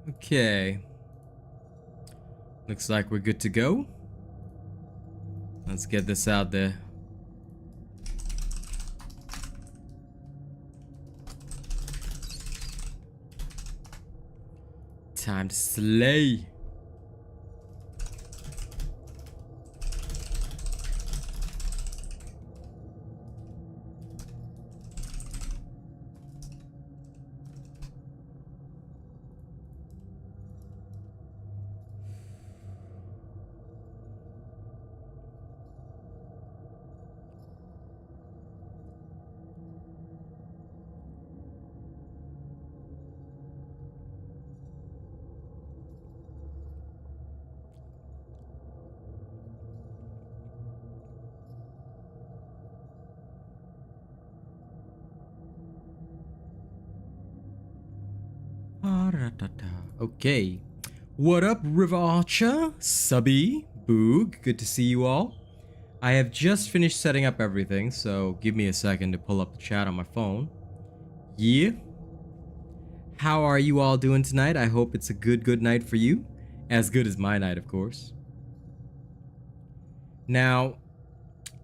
Okay. Looks like we're good to go. Let's get this out there. Time to slay. Okay. What up, River Archer? Subby, Boog, good to see you all. I have just finished setting up everything, so give me a second to pull up the chat on my phone. Yeah. How are you all doing tonight? I hope it's a good night for you. As good as my night, of course. Now,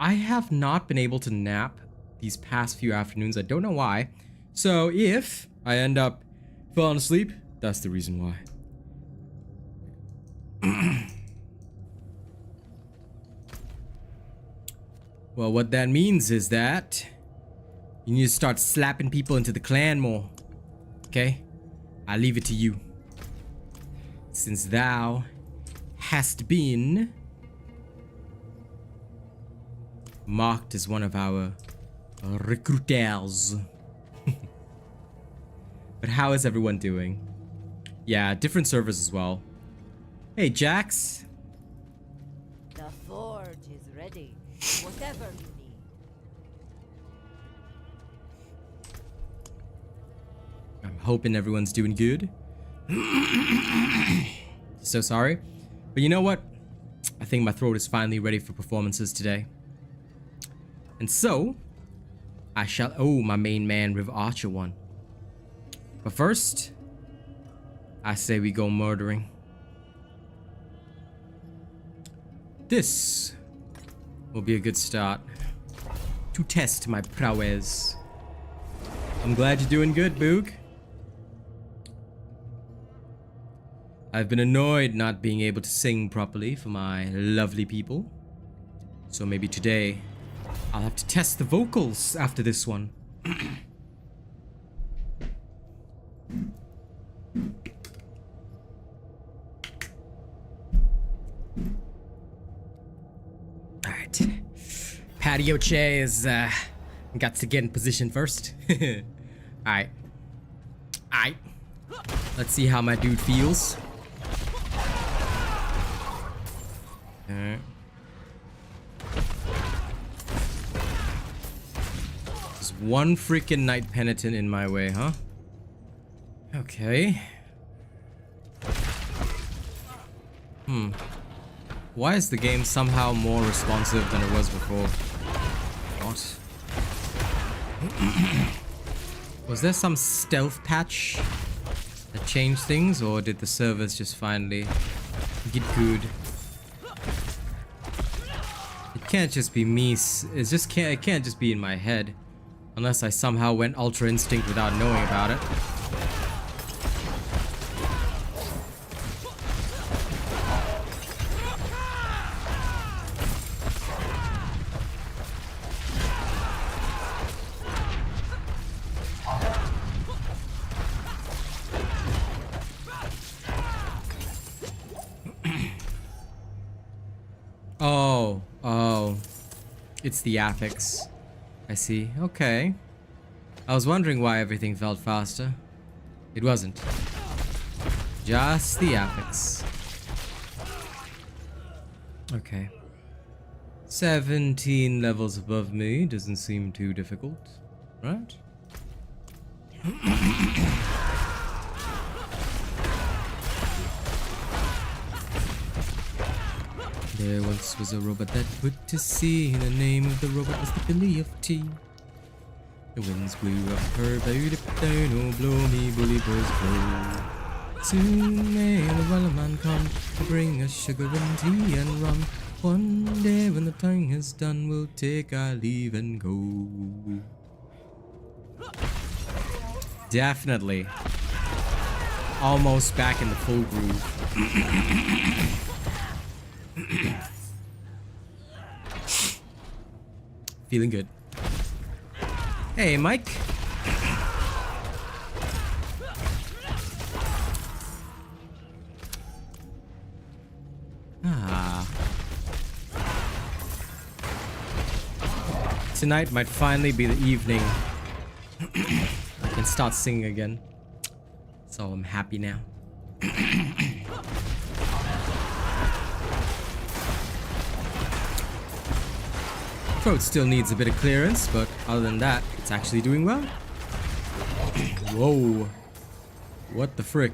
I have not been able to nap these past few afternoons. I don't know why. So if I end up falling asleep, that's the reason why. Well, what that means is that you need to start slapping people into the clan more. Okay? I leave it to you. Since thou hast been marked as one of our recruiters. But how is everyone doing? Yeah, different servers as well. Hey, Jax. The forge is ready. Whatever you need. I'm hoping everyone's doing good. So sorry. But you know what? I think my throat is finally ready for performances today. And so, I shall owe my main man, River Archer, one. But first, I say we go murdering. This will be a good start to test my prowess. I'm glad you're doing good, Boog. I've been annoyed not being able to sing properly for my lovely people. So maybe today, I'll have to test the vocals after this one. Alright. Patio chairs, got to get in position first. Alright. Alright. Let's see how my dude feels. Alright. There's one freaking Knight Penitent in my way, huh? Okay. Why is the game somehow more responsive than it was before? What? Was there some stealth patch that changed things, or did the servers just finally get good? It can't just be me. It can't just be in my head, unless I somehow went Ultra Instinct without knowing about it. Oh, it's the affix. I see. Okay. I was wondering why everything felt faster. It wasn't. Just the affix. Okay. 17 levels above me doesn't seem too difficult, right? There once was a robot that put to sea. The name of the robot was the Billy of Tea. The winds blew up her boat up down, oh blow me bully birds blow. Soon may the wellerman come to bring us sugar and tea and rum. One day when the tongue is done, we'll take our leave and go. Definitely. Almost back in the full groove. Feeling good. Hey, Mike. Tonight might finally be the evening I can start singing again. So I'm happy now. Throat still needs a bit of clearance, but other than that, it's actually doing well. Whoa. What the frick?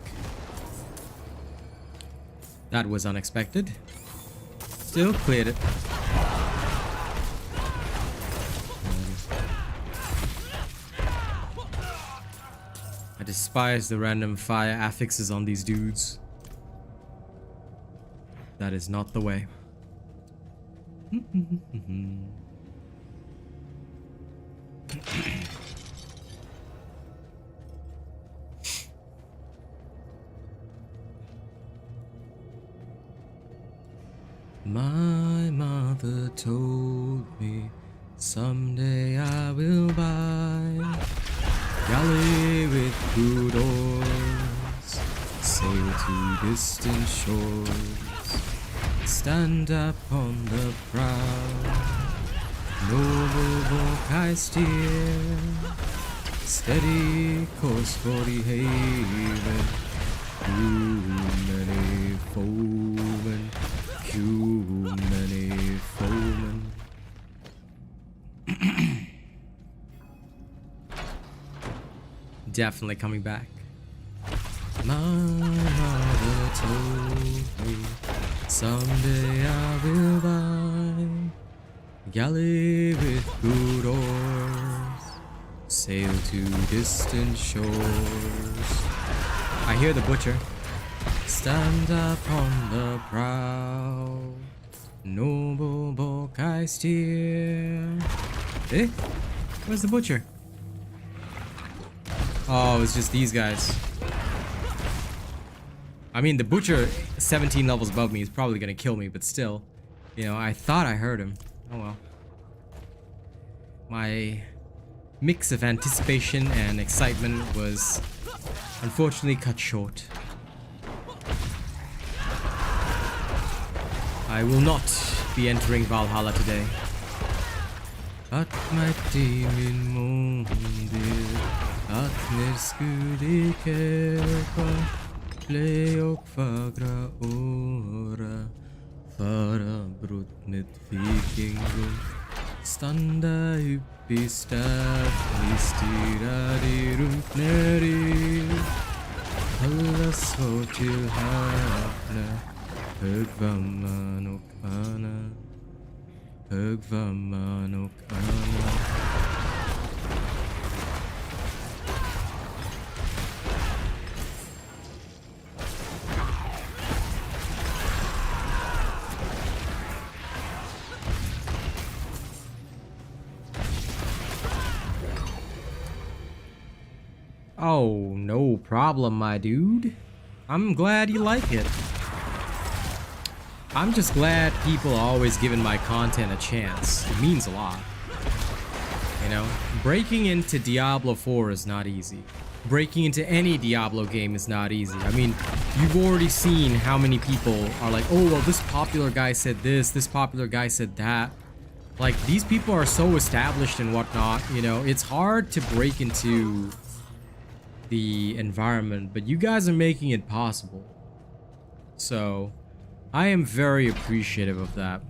That was unexpected. Still cleared it. I despise the random fire affixes on these dudes. That is not the way. My mother told me someday I will buy galley with good oars, sail to distant shores, stand up on the prow, noble walk I steer, steady course for the haven, too many foemen, too many foemen. Definitely coming back. My mother told me someday I will buy galley with good oars, sail to distant shores. I hear the butcher. Stand up on the prow, noble bulk I steer. Eh? Where's the butcher? Oh, it's just these guys. I mean, the butcher 17 levels above me is probably gonna kill me, but still. You know, I thought I heard him. Oh well. My mix of anticipation and excitement was unfortunately cut short. I will not be entering Valhalla today. At my demon mundir, at nerskudig kerpa, ble och fagra åra, fara brott med vikingum, standa upp I stad, ni stirrar I runt ner I, alla svar till häpna. Högvamman och Anna, högvamman och Anna. Oh, no problem, my dude. I'm glad you like it. I'm just glad people are always giving my content a chance. It means a lot. You know, breaking into Diablo 4 is not easy. Breaking into any Diablo game is not easy. I mean, you've already seen how many people are like, oh, well, this popular guy said this popular guy said that. Like, these people are so established and whatnot, you know, it's hard to break into the environment, but you guys are making it possible. So I am very appreciative of that,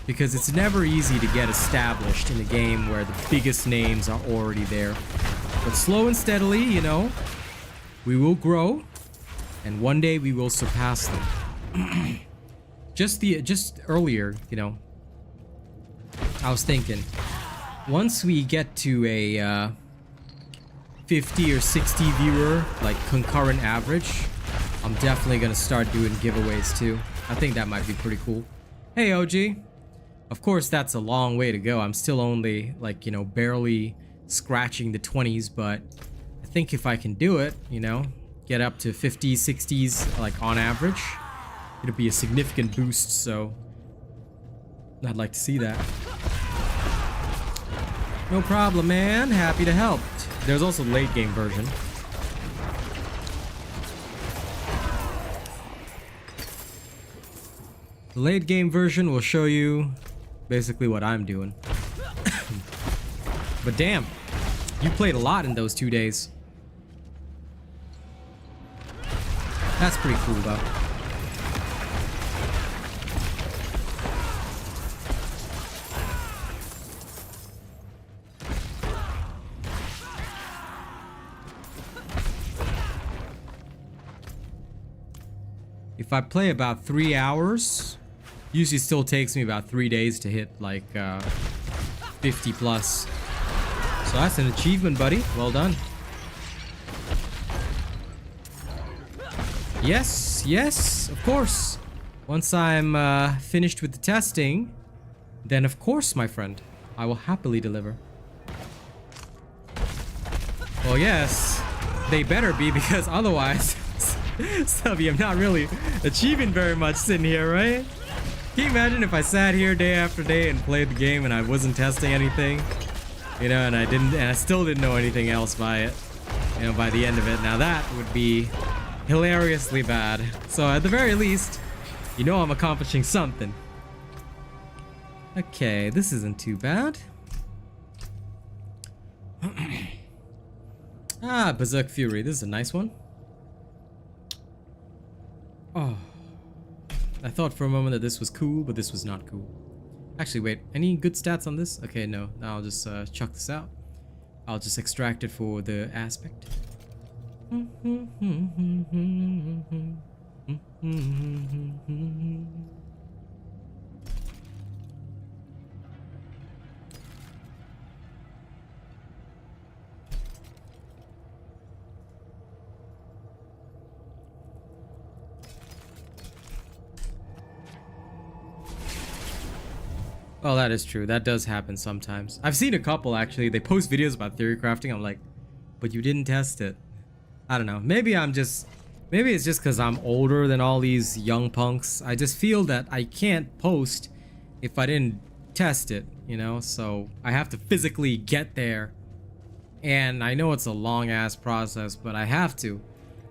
because it's never easy to get established in a game where the biggest names are already there. But slow and steadily, you know, we will grow, and one day we will surpass them. just earlier, you know, I was thinking, once we get to a 50 or 60 viewer, like, concurrent average, I'm definitely gonna start doing giveaways too. I think that might be pretty cool. Hey OG. Of course that's a long way to go. I'm still only like, you know, barely scratching the 20s, but I think if I can do it, you know, get up to 50s, 60s like on average, it'll be a significant boost, so I'd like to see that. No problem, man. Happy to help. There's also late game version. The late game version will show you basically what I'm doing. But damn, you played a lot in those 2 days. That's pretty cool though. If I play about 3 hours, usually still takes me about 3 days to hit like 50 plus. So that's an achievement, buddy. Well done. Yes, yes, of course. Once I'm finished with the testing, then of course, my friend, I will happily deliver. Well, yes, they better be, because otherwise, Subby, I'm not really achieving very much sitting here, right? Can you imagine if I sat here day after day and played the game and I wasn't testing anything? You know, and I still didn't know anything else by it, you know, by the end of it. Now that would be hilariously bad. So at the very least, you know I'm accomplishing something. Okay, this isn't too bad. Ah, Berserk Fury, this is a nice one. Oh, I thought for a moment that this was cool, but this was not cool. Actually, wait, any good stats on this? Okay, no, now I'll just chuck this out. I'll just extract it for the aspect. Oh, that is true. That does happen sometimes. I've seen a couple actually. They post videos about theory crafting. I'm like, but you didn't test it. I don't know. Maybe it's just because I'm older than all these young punks. I just feel that I can't post if I didn't test it, you know? So I have to physically get there. And I know it's a long ass process, but I have to.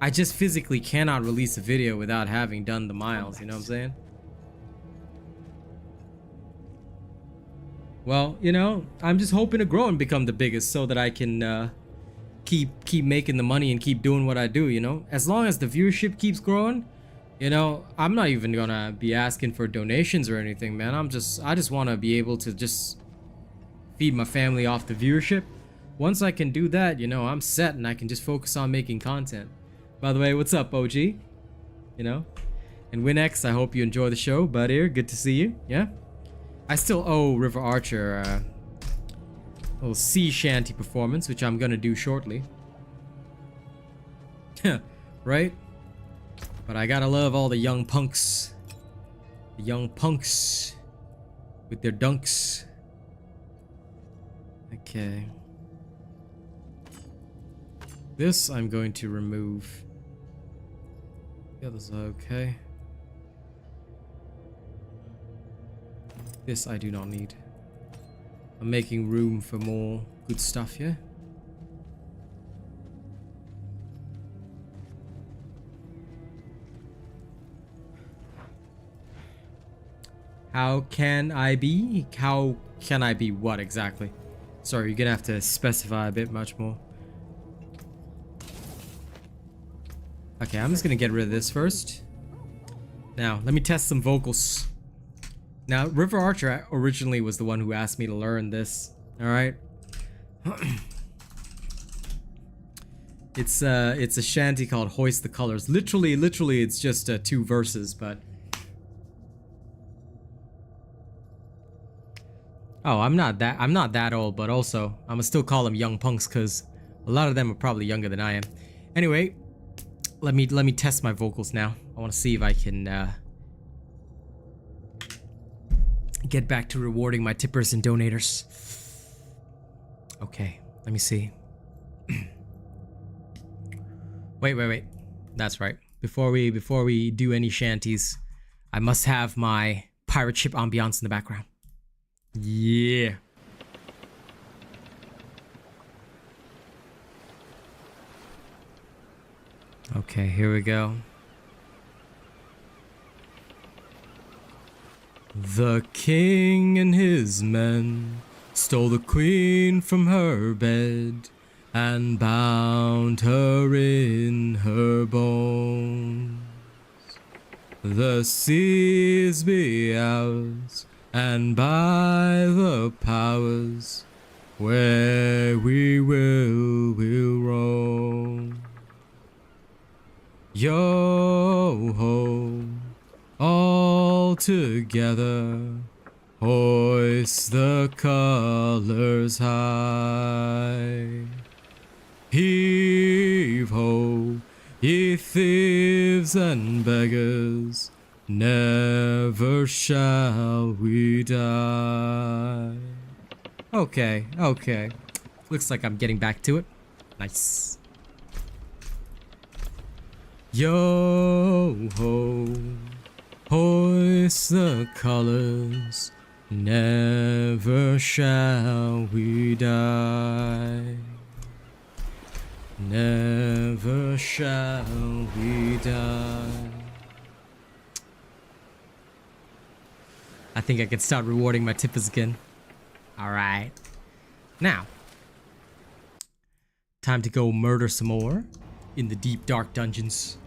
I just physically cannot release a video without having done the miles, you know what I'm saying? Well, you know, I'm just hoping to grow and become the biggest so that I can keep making the money and keep doing what I do, you know? As long as the viewership keeps growing, you know, I'm not even gonna be asking for donations or anything, man. I just want to be able to just feed my family off the viewership. Once I can do that, you know, I'm set and I can just focus on making content. By the way, what's up, OG? You know? And WinX, I hope you enjoy the show, bud here. Good to see you, yeah? I still owe River Archer a little sea shanty performance, which I'm gonna do shortly. Right? But I gotta love all the young punks. The young punks with their dunks. Okay. This I'm going to remove. The others are okay. This I do not need. I'm making room for more good stuff here. How can I be? How can I be what exactly? Sorry, you're gonna have to specify a bit much more. Okay, I'm just gonna get rid of this first. Now, let me test some vocals. Now, River Archer originally was the one who asked me to learn this. Alright? It's a shanty called Hoist the Colors. Literally, it's just 2 verses, but... Oh, I'm not that old, but also, I'ma still call them young punks, because a lot of them are probably younger than I am. Anyway, let me test my vocals now. I want to see if I can get back to rewarding my tippers and donators. Okay, let me see. Wait. That's right. Before we do any shanties, I must have my pirate ship ambiance in the background. Yeah. Okay, here we go. The king and his men stole the queen from her bed and bound her in her bones. The seas be ours, and by the powers where we will roam. Yo ho, all together, hoist the colors high. Heave ho, ye thieves and beggars, never shall we die. Okay. Looks like I'm getting back to it. Nice. Yo ho, hoist the colors, never shall we die. Never shall we die. I think I can start rewarding my tippers again. Alright. Now, time to go murder some more in the deep dark dungeons.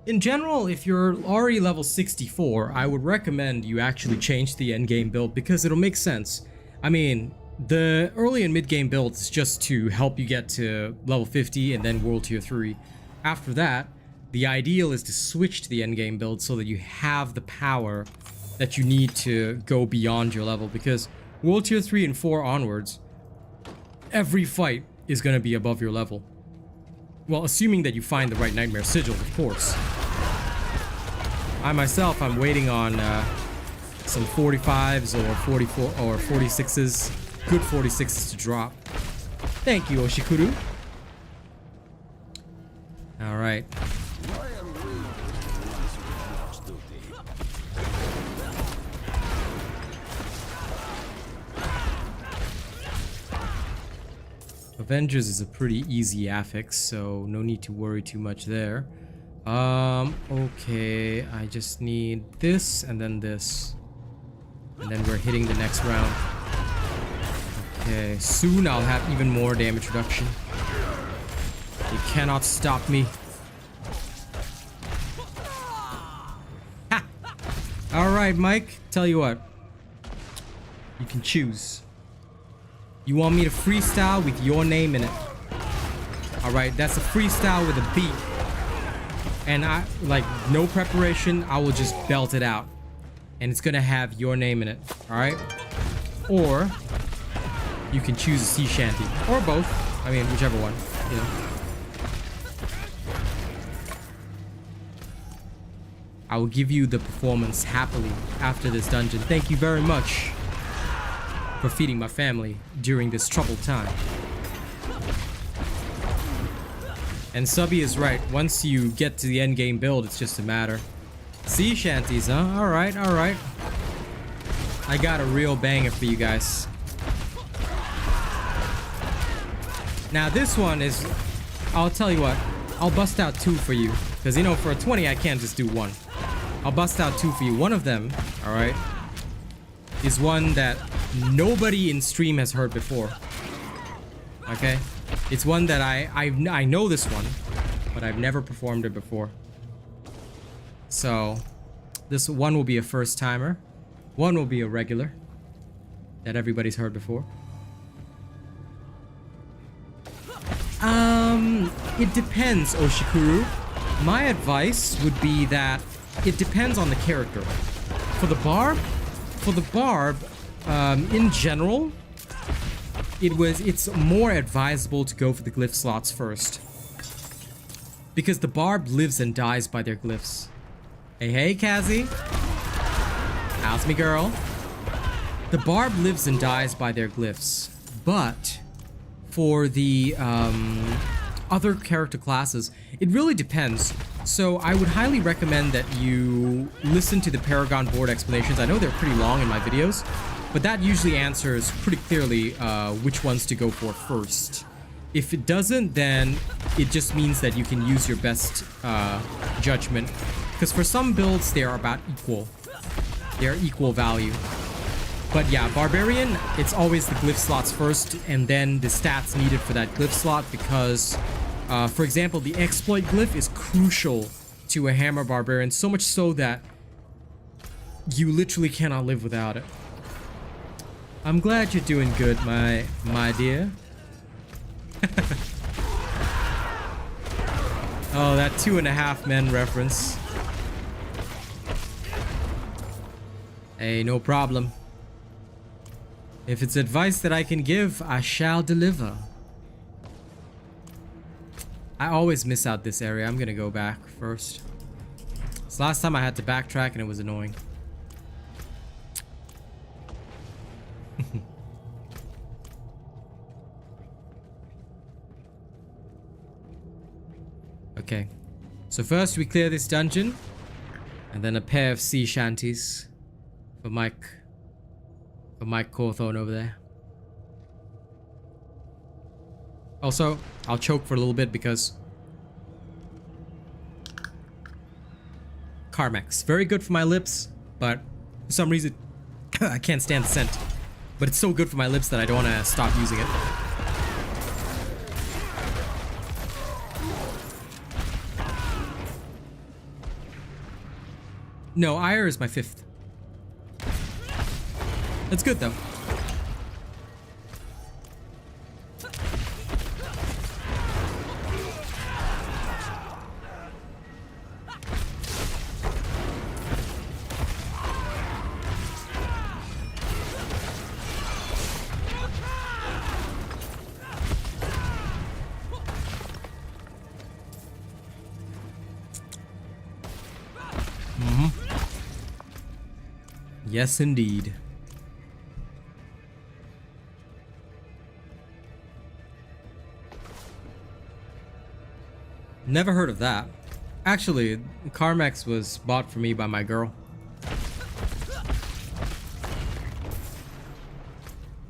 In general, if you're already level 64, I would recommend you actually change the endgame build because it'll make sense. I mean, the early and mid-game build is just to help you get to level 50 and then World Tier 3. After that, the ideal is to switch to the endgame build so that you have the power that you need to go beyond your level, because World Tier 3 and 4 onwards, every fight is going to be above your level. Well, assuming that you find the right Nightmare Sigil, of course. I myself, I'm waiting on some 45s or 44 or 46s, good 46s to drop. Thank you, Oshikuru. All right. Avengers is a pretty easy affix, so no need to worry too much there. Okay, I just need this and then this. And then we're hitting the next round. Okay, soon I'll have even more damage reduction. You cannot stop me. Ha! Alright, Mike, tell you what. You can choose. You want me to freestyle with your name in it. Alright, that's a freestyle with a beat. And I, like, no preparation, I will just belt it out. And it's gonna have your name in it, alright? Or, you can choose a sea shanty. Or both. I mean, whichever one, you know. I will give you the performance happily after this dungeon. Thank you very much for feeding my family during this troubled time. And Subby is right. Once you get to the end game build, it's just a matter. Sea shanties, huh? Alright. I got a real banger for you guys. Now this one is... I'll tell you what. I'll bust out two for you. Because, you know, for a 20, I can't just do one. I'll bust out two for you. One of them, alright, is one that nobody in stream has heard before. Okay? It's one that I know this one, but I've never performed it before. So, this one will be a first timer. One will be a regular that everybody's heard before. It depends, Oshikuru. My advice would be that it depends on the character. For the barb, in general, it's more advisable to go for the glyph slots first. Because the barb lives and dies by their glyphs. Hey, Kazzy. How's me, girl? The barb lives and dies by their glyphs. But for the other character classes, it really depends. So I would highly recommend that you listen to the Paragon board explanations. I know they're pretty long in my videos, but that usually answers pretty clearly which ones to go for first. If it doesn't, then it just means that you can use your best judgment. Because for some builds, they are about equal. They are equal value. But yeah, Barbarian, it's always the glyph slots first, and then the stats needed for that glyph slot, because, for example, the exploit glyph is crucial to a Hammer Barbarian, so much so that you literally cannot live without it. I'm glad you're doing good, my dear. Oh, that 2.5 Men reference. Hey, no problem. If it's advice that I can give, I shall deliver. I always miss out this area. I'm gonna go back first. So last time I had to backtrack and it was annoying. Okay, so first we clear this dungeon, and then a pair of sea shanties for Mike Cawthorne over there. Also, I'll choke for a little bit because Carmex, very good for my lips, but for some reason I can't stand the scent. But it's so good for my lips that I don't want to stop using it. No, Ire is my 5th. That's good though. Yes, indeed. Never heard of that. Actually, Carmex was bought for me by my girl.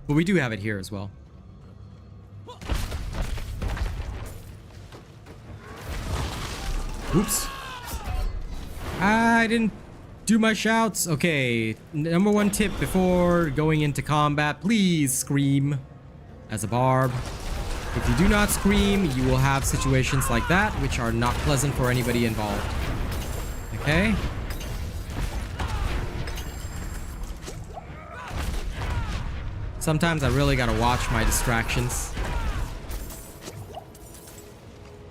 But we do have it here as well. Oops. I didn't do my shouts. Okay, number 1 tip before going into combat, please scream as a barb. If you do not scream, you will have situations like that, which are not pleasant for anybody involved. Okay? Sometimes I really gotta watch my distractions,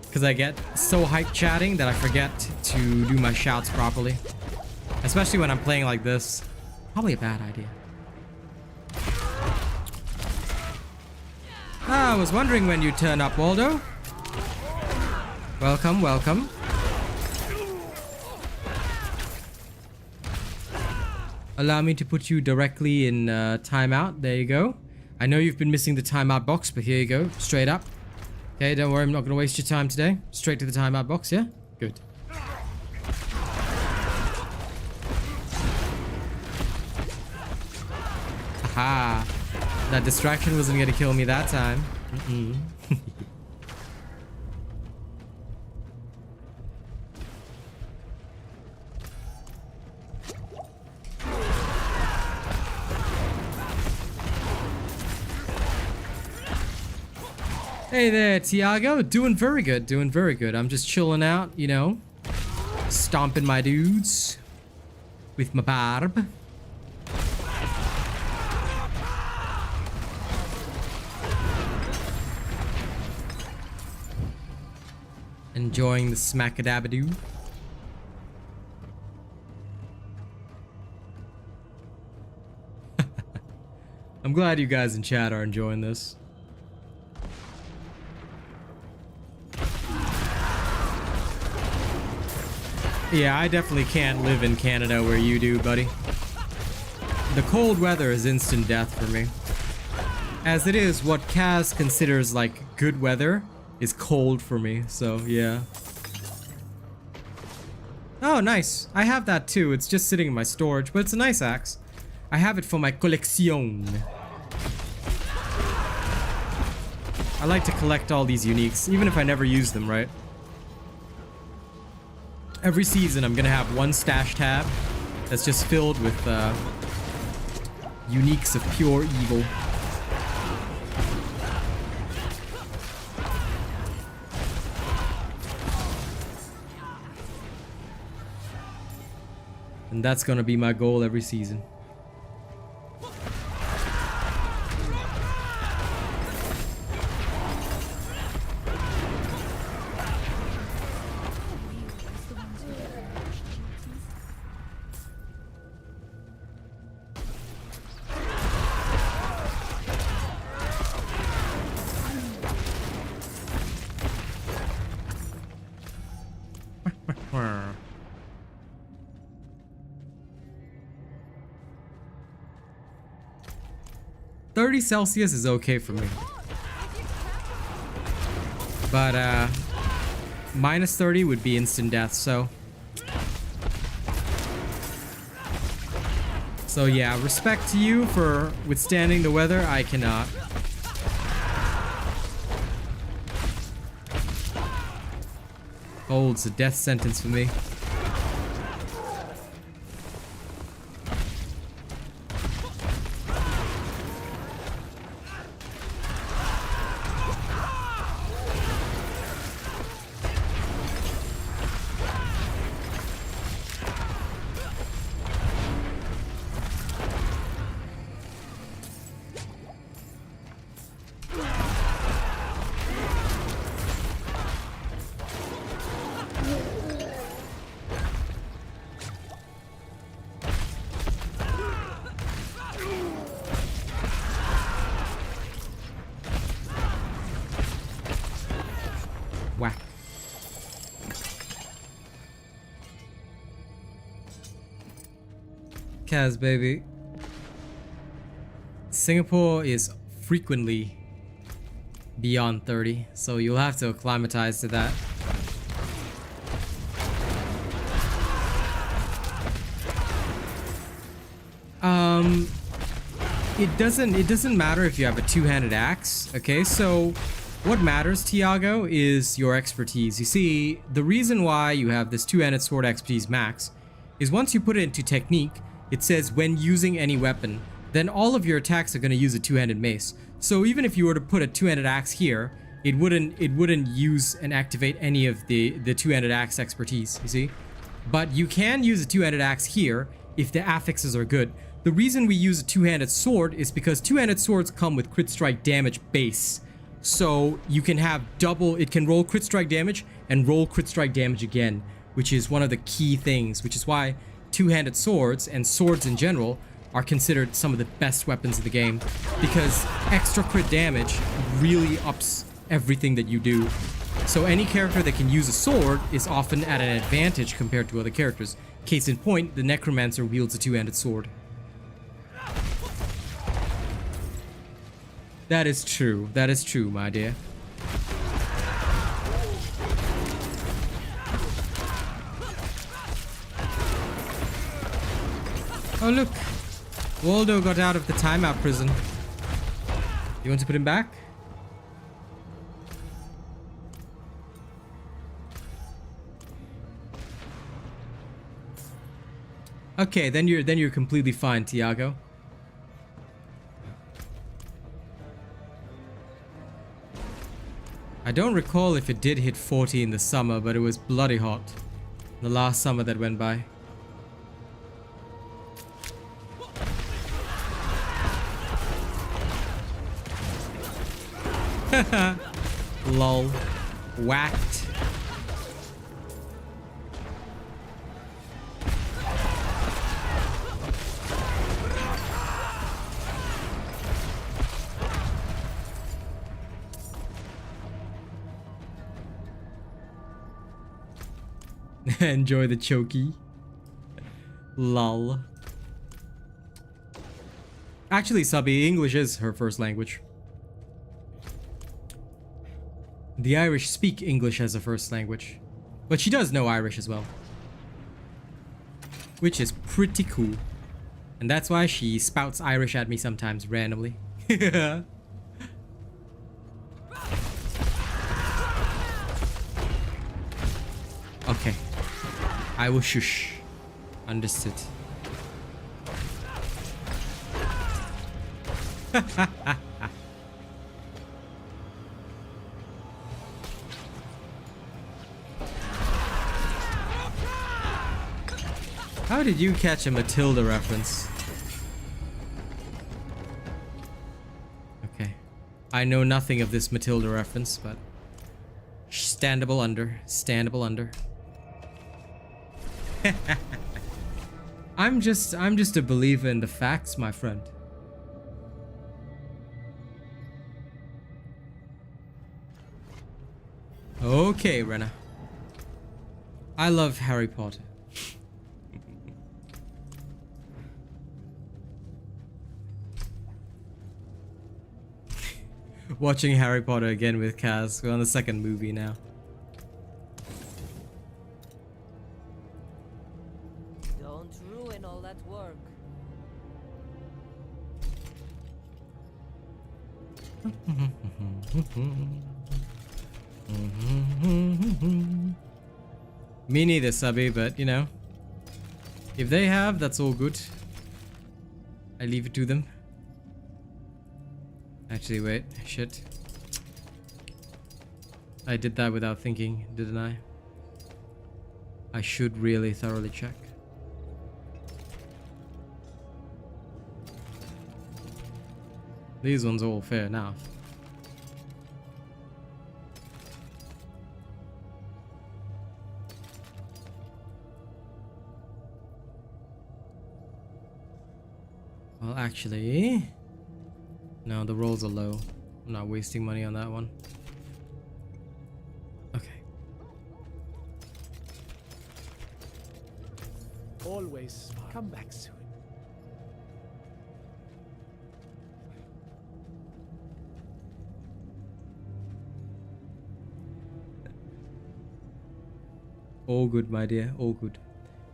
because I get so hyped chatting that I forget to do my shouts properly. Especially when I'm playing like this. Probably a bad idea. Ah, I was wondering when you'd turn up, Waldo. Welcome, welcome. Allow me to put you directly in timeout. There you go. I know you've been missing the timeout box, but here you go. Straight up. Okay, don't worry, I'm not going to waste your time today. Straight to the timeout box, yeah? Good. Aha. That distraction wasn't going to kill me that time. Hey there, Tiago. Doing very good. Doing very good. I'm just chilling out, you know. Stomping my dudes with my barb. Enjoying the smackadabadoo. I'm glad you guys in chat are enjoying this. Yeah, I definitely can't live in Canada where you do, buddy. The cold weather is instant death for me. As it is, what Kaz considers like good weather is cold for me, so yeah. Oh, nice. I have that too. It's just sitting in my storage, but it's a nice axe. I have it for my collection. I like to collect all these uniques, even if I never use them, right? Every season, I'm gonna have one stash tab that's just filled with uniques of pure evil. And that's gonna be my goal every season. Celsius is okay for me, but minus 30 would be instant death, so yeah, respect to you for withstanding the weather. I cannot. Cold's a death sentence for me. Whack. Kaz, baby. Singapore is frequently beyond 30, so you'll have to acclimatize to that. It doesn't matter if you have a two-handed axe, okay? So what matters, Tiago, is your expertise. You see, the reason why you have this two-handed sword expertise max is once you put it into technique, it says when using any weapon, then all of your attacks are going to use a two-handed mace. So even if you were to put a two-handed axe here, it wouldn't use and activate any of the two-handed axe expertise, you see? But you can use a two-handed axe here if the affixes are good. The reason we use a two-handed sword is because two-handed swords come with crit strike damage base. So you can have double, it can roll crit strike damage and roll crit strike damage again, which is one of the key things, which is why two-handed swords and swords in general are considered some of the best weapons in the game, because extra crit damage really ups everything that you do. So any character that can use a sword is often at an advantage compared to other characters. Case in point, the Necromancer wields a two-handed sword. That is true. That is true, my dear. Oh, look. Waldo got out of the timeout prison. You want to put him back? Okay, then you're completely fine, Tiago. I don't recall if it did hit 40 in the summer, but it was bloody hot. The last summer that went by. Lol. Whacked. Enjoy the chokey. Lol. Actually, Subby, English is her first language. The Irish speak English as a first language. But she does know Irish as well. Which is pretty cool. And that's why she spouts Irish at me sometimes randomly. Okay. I will shush. Understood. How did you catch a Matilda reference? Okay. I know nothing of this Matilda reference, but standable under. Standable under. I'm just a believer in the facts, my friend. Okay, Renna. I love Harry Potter. Watching Harry Potter again with Kaz. We're on the second movie now. Don't ruin all that work. Me neither, Subby, but you know, if they have, that's all good. I leave it to them. Actually, wait, shit. I did that without thinking, didn't I? I should really thoroughly check. These ones are all fair enough. Well, actually, no, the rolls are low. I'm not wasting money on that one. Okay. Always come back soon. All good, my dear, all good.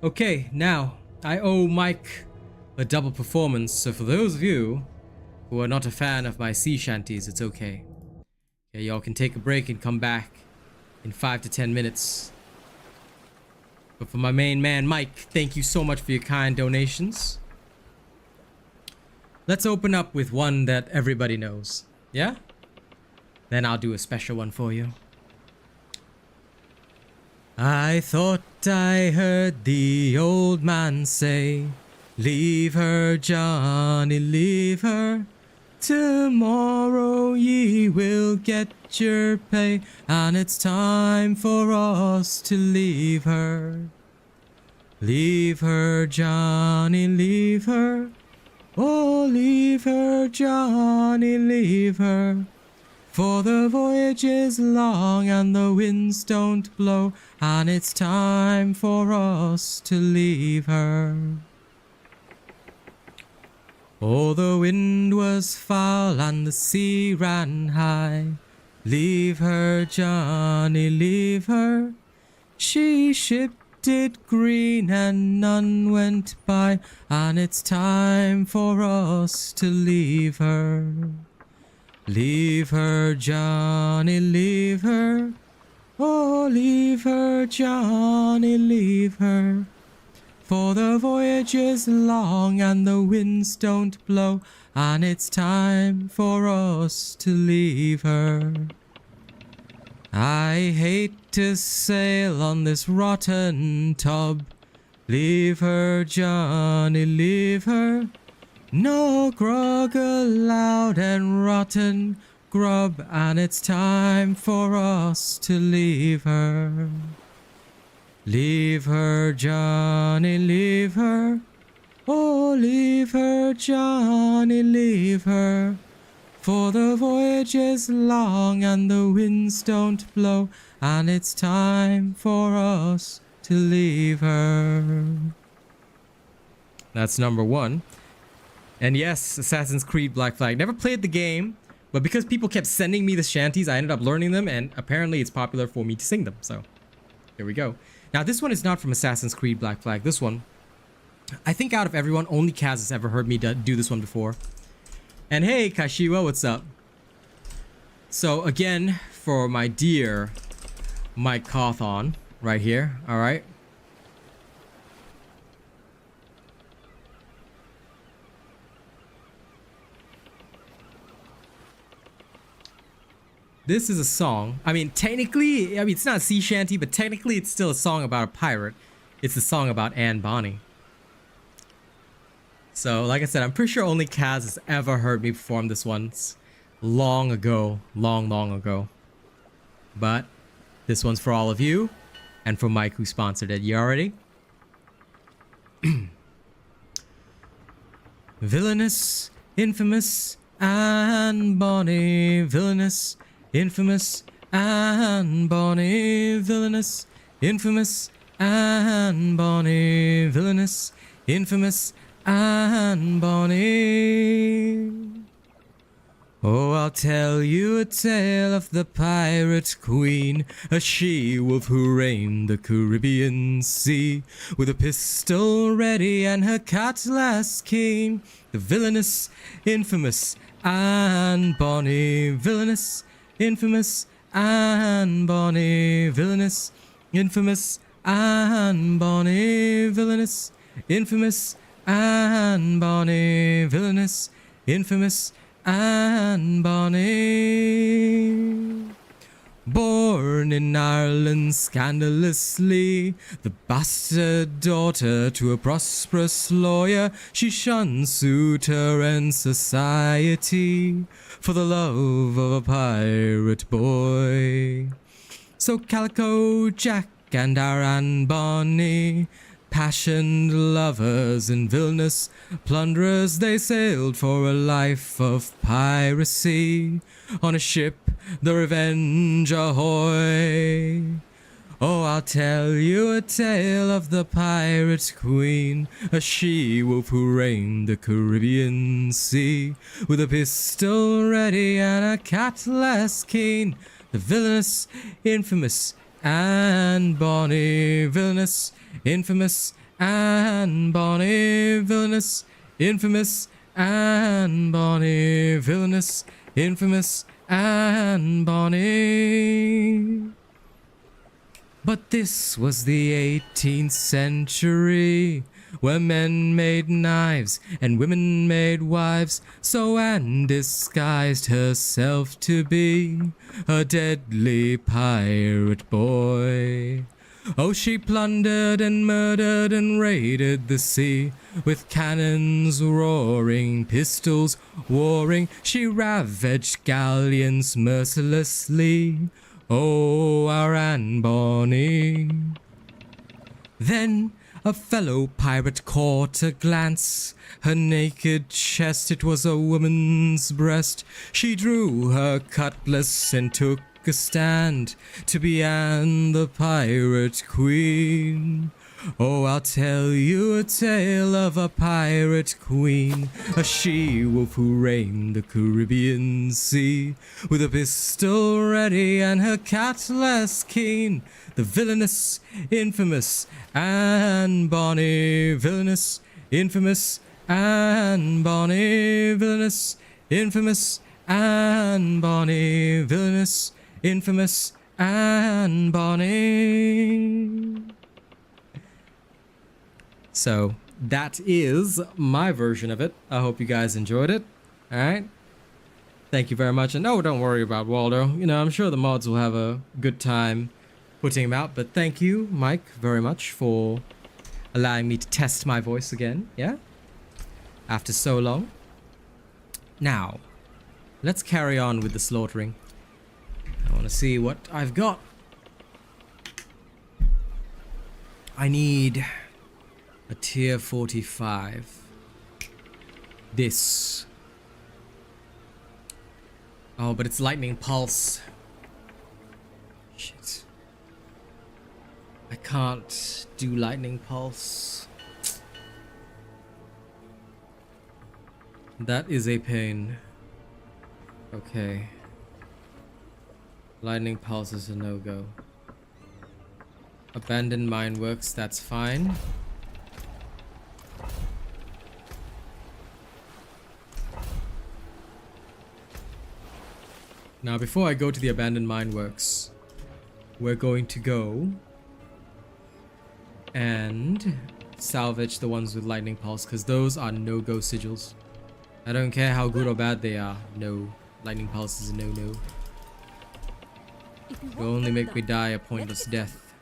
Okay, now I owe Mike a double performance, so for those of you who are not a fan of my sea shanties, it's okay. Yeah, y'all can take a break and come back in 5 to 10 minutes. But for my main man, Mike, thank you so much for your kind donations. Let's open up with one that everybody knows. Yeah? Then I'll do a special one for you. I thought I heard the old man say, leave her, Johnny, leave her. Tomorrow ye will get your pay, and it's time for us to leave her. Leave her, Johnny, leave her. Oh, leave her, Johnny, leave her. For the voyage is long and the winds don't blow, and it's time for us to leave her. Oh, the wind was foul and the sea ran high. Leave her, Johnny, leave her. She shipped it green and none went by, and it's time for us to leave her. Leave her, Johnny, leave her. Oh, leave her, Johnny, leave her. For the voyage is long and the winds don't blow, and it's time for us to leave her. I hate to sail on this rotten tub. Leave her, Johnny, leave her. No grog allowed and rotten grub, and it's time for us to leave her. Leave her, Johnny, leave her. Oh, leave her, Johnny, leave her. For the voyage is long and the winds don't blow, and it's time for us to to leave her. That's number 1. And yes, Assassin's Creed Black Flag. Never played the game, but because people kept sending me the shanties, I ended up learning them, and apparently it's popular for me to sing them. So, here we go. Now, this one is not from Assassin's Creed Black Flag. This one, I think out of everyone, only Kaz has ever heard me do this one before. And hey, Kashiwa, what's up? So, again, for my dear Mike Cawthon, right here, alright? This is a song. I mean, technically, it's not a sea shanty, but technically it's still a song about a pirate. It's a song about Anne Bonny. So, like I said, I'm pretty sure only Kaz has ever heard me perform this once. Long ago. Long ago. But this one's for all of you. And for Mike, who sponsored it. You already? Villainous, infamous, Anne Bonny. Villainous, infamous, Anne Bonny. Villainous, infamous, Anne Bonny. Villainous, infamous, Anne Bonny. Oh, I'll tell you a tale of the pirate queen, a she-wolf who reigned the Caribbean Sea, with a pistol ready and her cutlass keen. The villainous, infamous Anne Bonny. Villainous, infamous Anne Bonny. Villainous, infamous Anne Bonny. Villainous, infamous Anne Bonny. Villainous, infamous Anne Bonny. Born in Ireland scandalously, the bastard daughter to a prosperous lawyer, she shunned suitor and society for the love of a pirate boy. So Calico Jack and our Anne Bonny, passioned lovers and villainous plunderers, they sailed for a life of piracy on a ship, the Revenge, ahoy. Oh, I'll tell you a tale of the pirate queen, a she-wolf who reigned the Caribbean Sea, with a pistol ready and a cutlass keen. The villainous, infamous Anne Bonny. Villainous, infamous Anne Bonny. Villainous, infamous Anne Bonny. Villainous, infamous Anne Bonny. But this was the 18th century, where men made knives and women made wives. So Anne disguised herself to be a deadly pirate boy. Oh, she plundered and murdered and raided the sea, with cannons roaring, pistols warring. She ravaged galleons mercilessly. Oh, our Anne Bonny. Then a fellow pirate caught a glance. Her naked chest, it was a woman's breast. She drew her cutlass and took a stand to be Anne the pirate queen. Oh, I'll tell you a tale of a pirate queen, a she-wolf who reigned the Caribbean Sea, with a pistol ready and her cutlass keen. The villainous, infamous Anne Bonny. Villainous, infamous Anne Bonny. Villainous, infamous Anne Bonny. Villainous, infamous Anne Bonny. So that is my version of it. I hope you guys enjoyed it. All right. Thank you very much. And no, don't worry about Waldo. You know, I'm sure the mods will have a good time putting him out. But thank you, Mike, very much for allowing me to test my voice again. Yeah. After so long. Now, let's carry on with the slaughtering. I want to see what I've got. I need a tier 45. This. Oh, but it's lightning pulse. Shit. I can't do lightning pulse. That is a pain. Okay. Lightning pulse is a no-go. Abandoned mine works, that's fine. Now before I go to the abandoned mine works, we're going to go and salvage the ones with lightning pulse, because those are no-go sigils. I don't care how good or bad they are. No, lightning pulse is a no-no. It will only make me die a pointless death.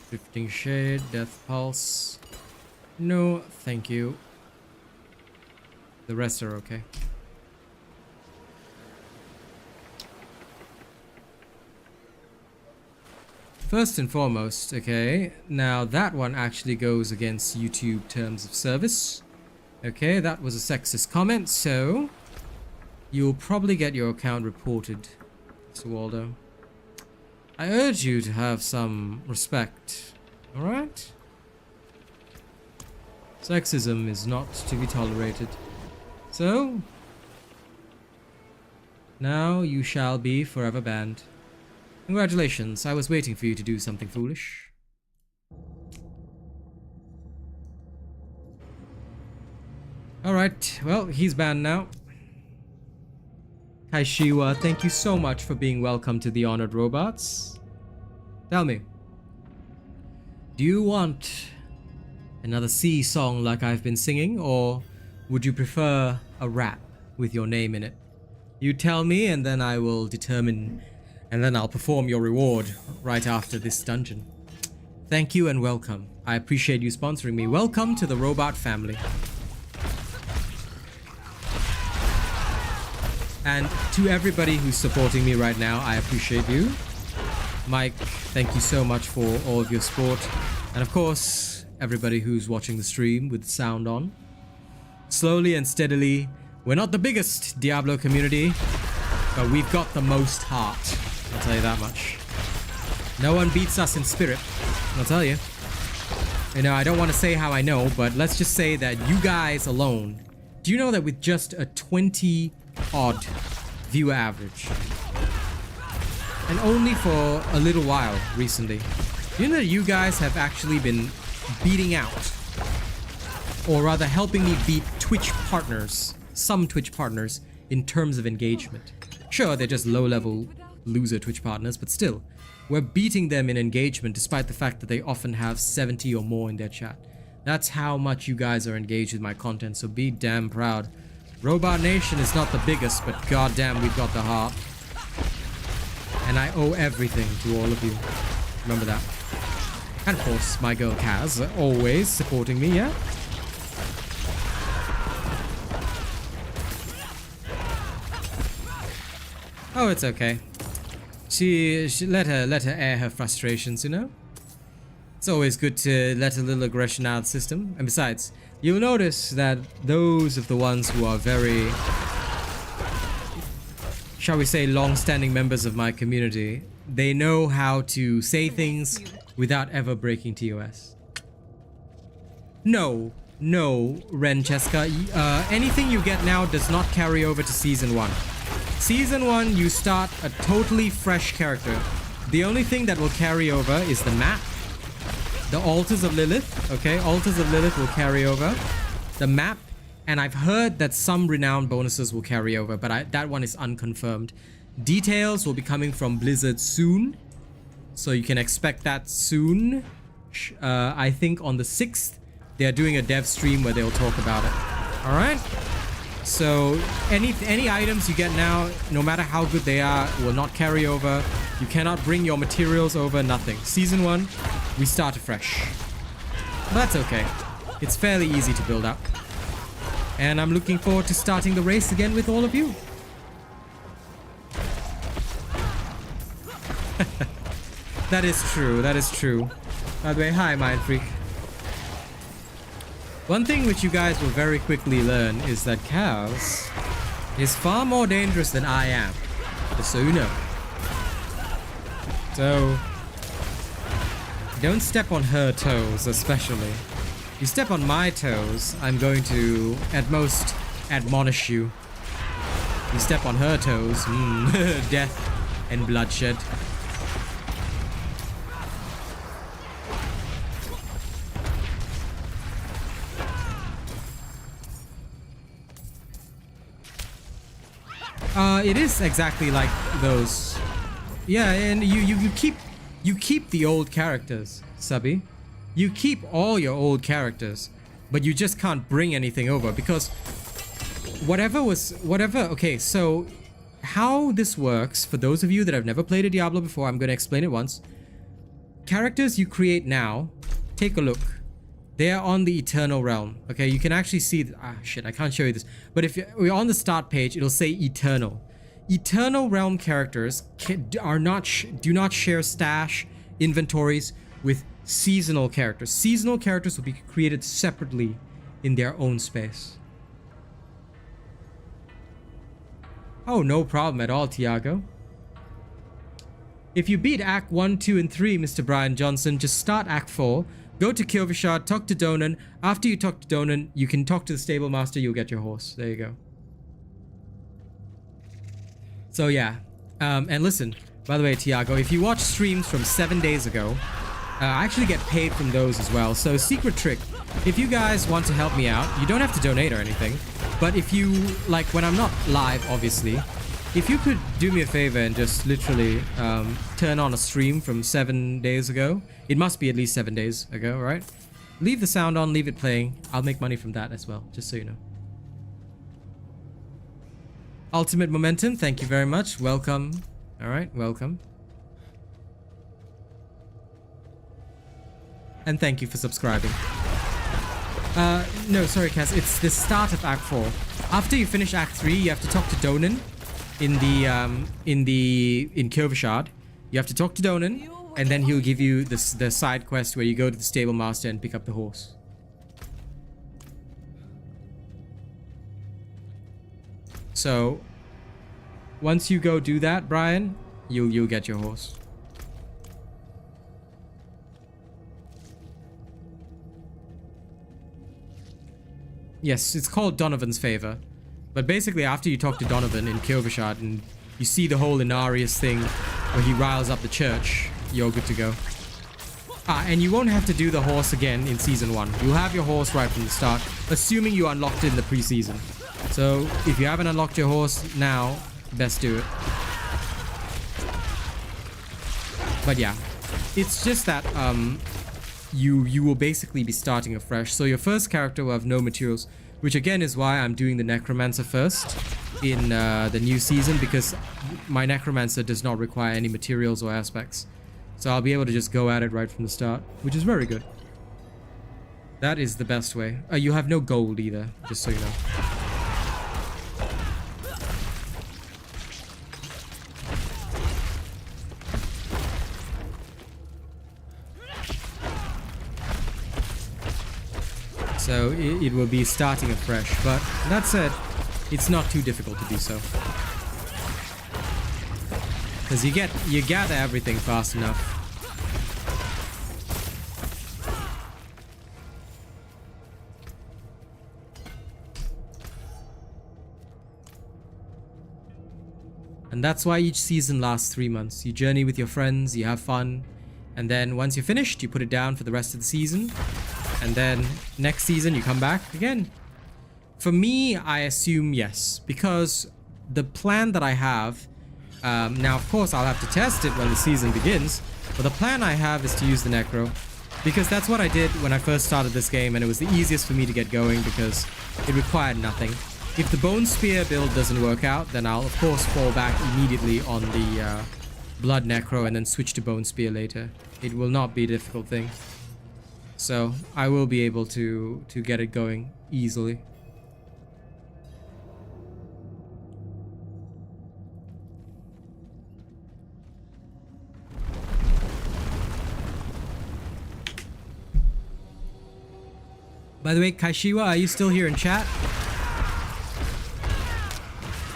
Drifting Shade, Death Pulse. No, thank you. The rest are okay. First and foremost, okay, now that one actually goes against YouTube terms of service. Okay, that was a sexist comment, so you'll probably get your account reported, Mr. Waldo. I urge you to have some respect, alright? Sexism is not to be tolerated. So, now you shall be forever banned. Congratulations, I was waiting for you to do something foolish. Alright, well, he's banned now. Kaishiwa, thank you so much for being welcome to the Honored Robots. Tell me, do you want another sea song like I've been singing, or would you prefer a rap with your name in it? You tell me and then I will determine, and then I'll perform your reward right after this dungeon. Thank you and welcome. I appreciate you sponsoring me. Welcome to the robot family. And to everybody who's supporting me right now, I appreciate you. Mike, thank you so much for all of your support. And of course, everybody who's watching the stream with the sound on. Slowly and steadily, we're not the biggest Diablo community, but we've got the most heart. I'll tell you that much. No one beats us in spirit, I'll tell you. You know, I don't want to say how I know, but let's just say that you guys alone. Do you know that with just a 20-odd viewer average, and only for a little while recently, you know that you guys have actually been beating out, or rather helping me beat Twitch partners, some Twitch partners, in terms of engagement. Sure, they're just low-level loser Twitch partners, but still, we're beating them in engagement despite the fact that they often have 70 or more in their chat. That's how much you guys are engaged with my content, so be damn proud. Robot Nation is not the biggest, but goddamn, we've got the heart. And I owe everything to all of you. Remember that. And of course, my girl Kaz, always supporting me, yeah? Oh, it's okay. She let her air her frustrations, you know? It's always good to let a little aggression out of the system. And besides, you'll notice that those of the ones who are very, shall we say, long-standing members of my community, they know how to say things without ever breaking TOS. No, Rencheska, anything you get now does not carry over to Season 1. Season 1, you start a totally fresh character. The only thing that will carry over is the map. The Altars of Lilith, okay? Altars of Lilith will carry over. The map, and I've heard that some renowned bonuses will carry over, but that one is unconfirmed. Details will be coming from Blizzard soon, so you can expect that soon. I think on the 6th, they're doing a dev stream where they'll talk about it. All right? So any items you get now, no matter how good they are, will not carry over. You cannot bring your materials over, nothing. Season 1, we start afresh. But that's okay. It's fairly easy to build up. And I'm looking forward to starting the race again with all of you. That is true, that is true. By the way, hi Mind Freak. One thing which you guys will very quickly learn is that Chaos is far more dangerous than I am. Just so you know. So don't step on her toes, especially. You step on my toes, I'm going to at most admonish you. You step on her toes, death and bloodshed. It is exactly like those. Yeah, and you keep the old characters, Subby. You keep all your old characters, but you just can't bring anything over because whatever. Okay, so how this works for those of you that have never played a Diablo before, I'm going to explain it once. Characters you create now, take a look. They are on the Eternal Realm. Okay, you can actually see. Shit, I can't show you this. But if we're on the start page, it'll say Eternal. Eternal Realm characters do not share stash inventories with seasonal characters. Seasonal characters will be created separately in their own space. Oh, no problem at all, Tiago. If you beat Act 1, 2, and 3, Mr. Brian Johnson, just start Act 4. Go to Kyish, talk to Donan. After you talk to Donan, you can talk to the stable master. You'll get your horse. There you go. So yeah, and listen, by the way, Tiago, if you watch streams from 7 days ago, I actually get paid from those as well. So secret trick, if you guys want to help me out, you don't have to donate or anything. But if you, like when I'm not live, obviously, if you could do me a favor and just literally turn on a stream from 7 days ago, it must be at least 7 days ago, right? Leave the sound on, leave it playing. I'll make money from that as well, just so you know. Ultimate Momentum, thank you very much. Welcome. All right, welcome. And thank you for subscribing. No, sorry, Cass. It's the start of Act 4. After you finish Act 3, you have to talk to Donan in Kyish. You have to talk to Donan, and then he'll give you the side quest where you go to the stable master and pick up the horse. So, once you go do that, Brian, you'll get your horse. Yes, it's called Donovan's Favor. But basically, after you talk to Donovan in Kyish and you see the whole Inarius thing where he riles up the church, you're good to go. And you won't have to do the horse again in Season 1. You'll have your horse right from the start, assuming you unlocked it in the pre-season. So, if you haven't unlocked your horse now, best do it. But yeah, it's just that you will basically be starting afresh. So your first character will have no materials, which again is why I'm doing the Necromancer first in the new season, because my Necromancer does not require any materials or aspects. So I'll be able to just go at it right from the start, which is very good. That is the best way. You have no gold either, just so you know. So it will be starting afresh, but that said, it's not too difficult to do so. Because you gather everything fast enough. And that's why each season lasts 3 months. You journey with your friends, you have fun, and then once you're finished, you put it down for the rest of the season. And then next season you come back again. For me, I assume yes, because the plan that I have, now of course I'll have to test it when the season begins, but the plan I have is to use the Necro, because that's what I did when I first started this game, and it was the easiest for me to get going because it required nothing. If the Bone Spear build doesn't work out, then I'll of course fall back immediately on the Blood Necro and then switch to Bone Spear later. It will not be a difficult thing. So I will be able to get it going easily. By the way, Kaishiwa, are you still here in chat?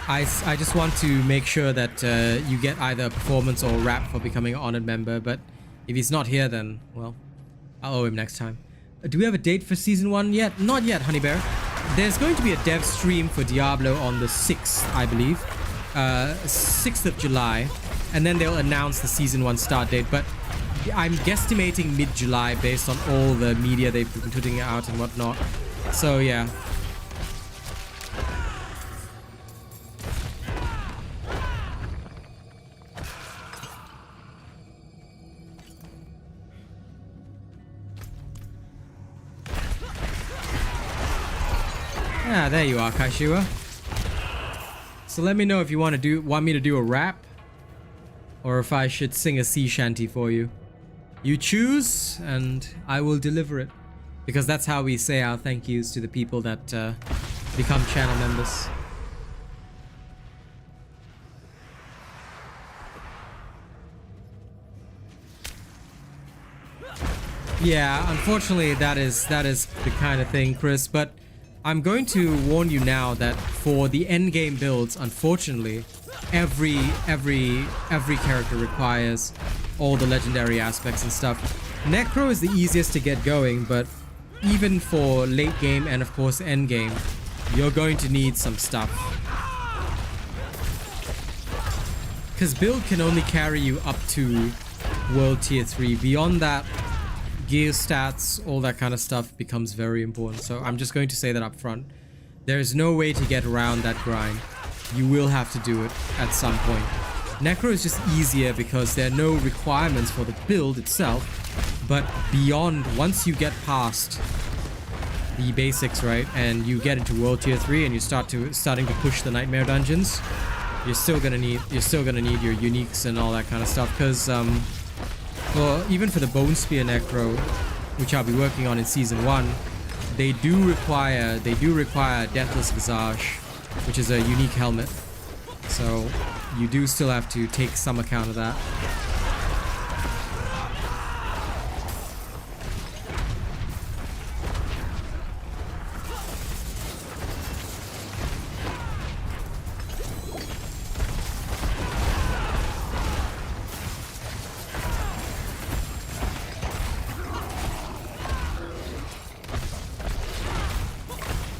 I just want to make sure that you get either a performance or a wrap for becoming an honored member, but if he's not here, then, well, I'll owe him next time. Do we have a date for Season 1 yet? Not yet, Honey Bear. There's going to be a dev stream for Diablo on the 6th, I believe. 6th of July. And then they'll announce the Season 1 start date, but I'm guesstimating mid-July based on all the media they've been putting out and whatnot. So, yeah. Ah, there you are, Kaishua. So let me know if you want me to do a rap, or if I should sing a sea shanty for you. You choose, and I will deliver it, because that's how we say our thank yous to the people that become channel members. Yeah, unfortunately, that is the kind of thing, Chris. But I'm going to warn you now that for the end game builds, unfortunately, every character requires all the legendary aspects and stuff. Necro is the easiest to get going, but even for late game and of course end game, you're going to need some stuff. Because build can only carry you up to World Tier 3. Beyond that, gear stats, all that kind of stuff becomes very important. So I'm just going to say that up front. There's no way to get around that grind. You will have to do it at some point. Necro is just easier because there are no requirements for the build itself. But beyond, once you get past the basics, right, and you get into World Tier 3 and you starting to push the Nightmare dungeons, you're still gonna need your uniques and all that kind of stuff. Because well, even for the Bone Spear Necro, which I'll be working on in Season 1, they do require Deathless Visage, which is a unique helmet. So you do still have to take some account of that.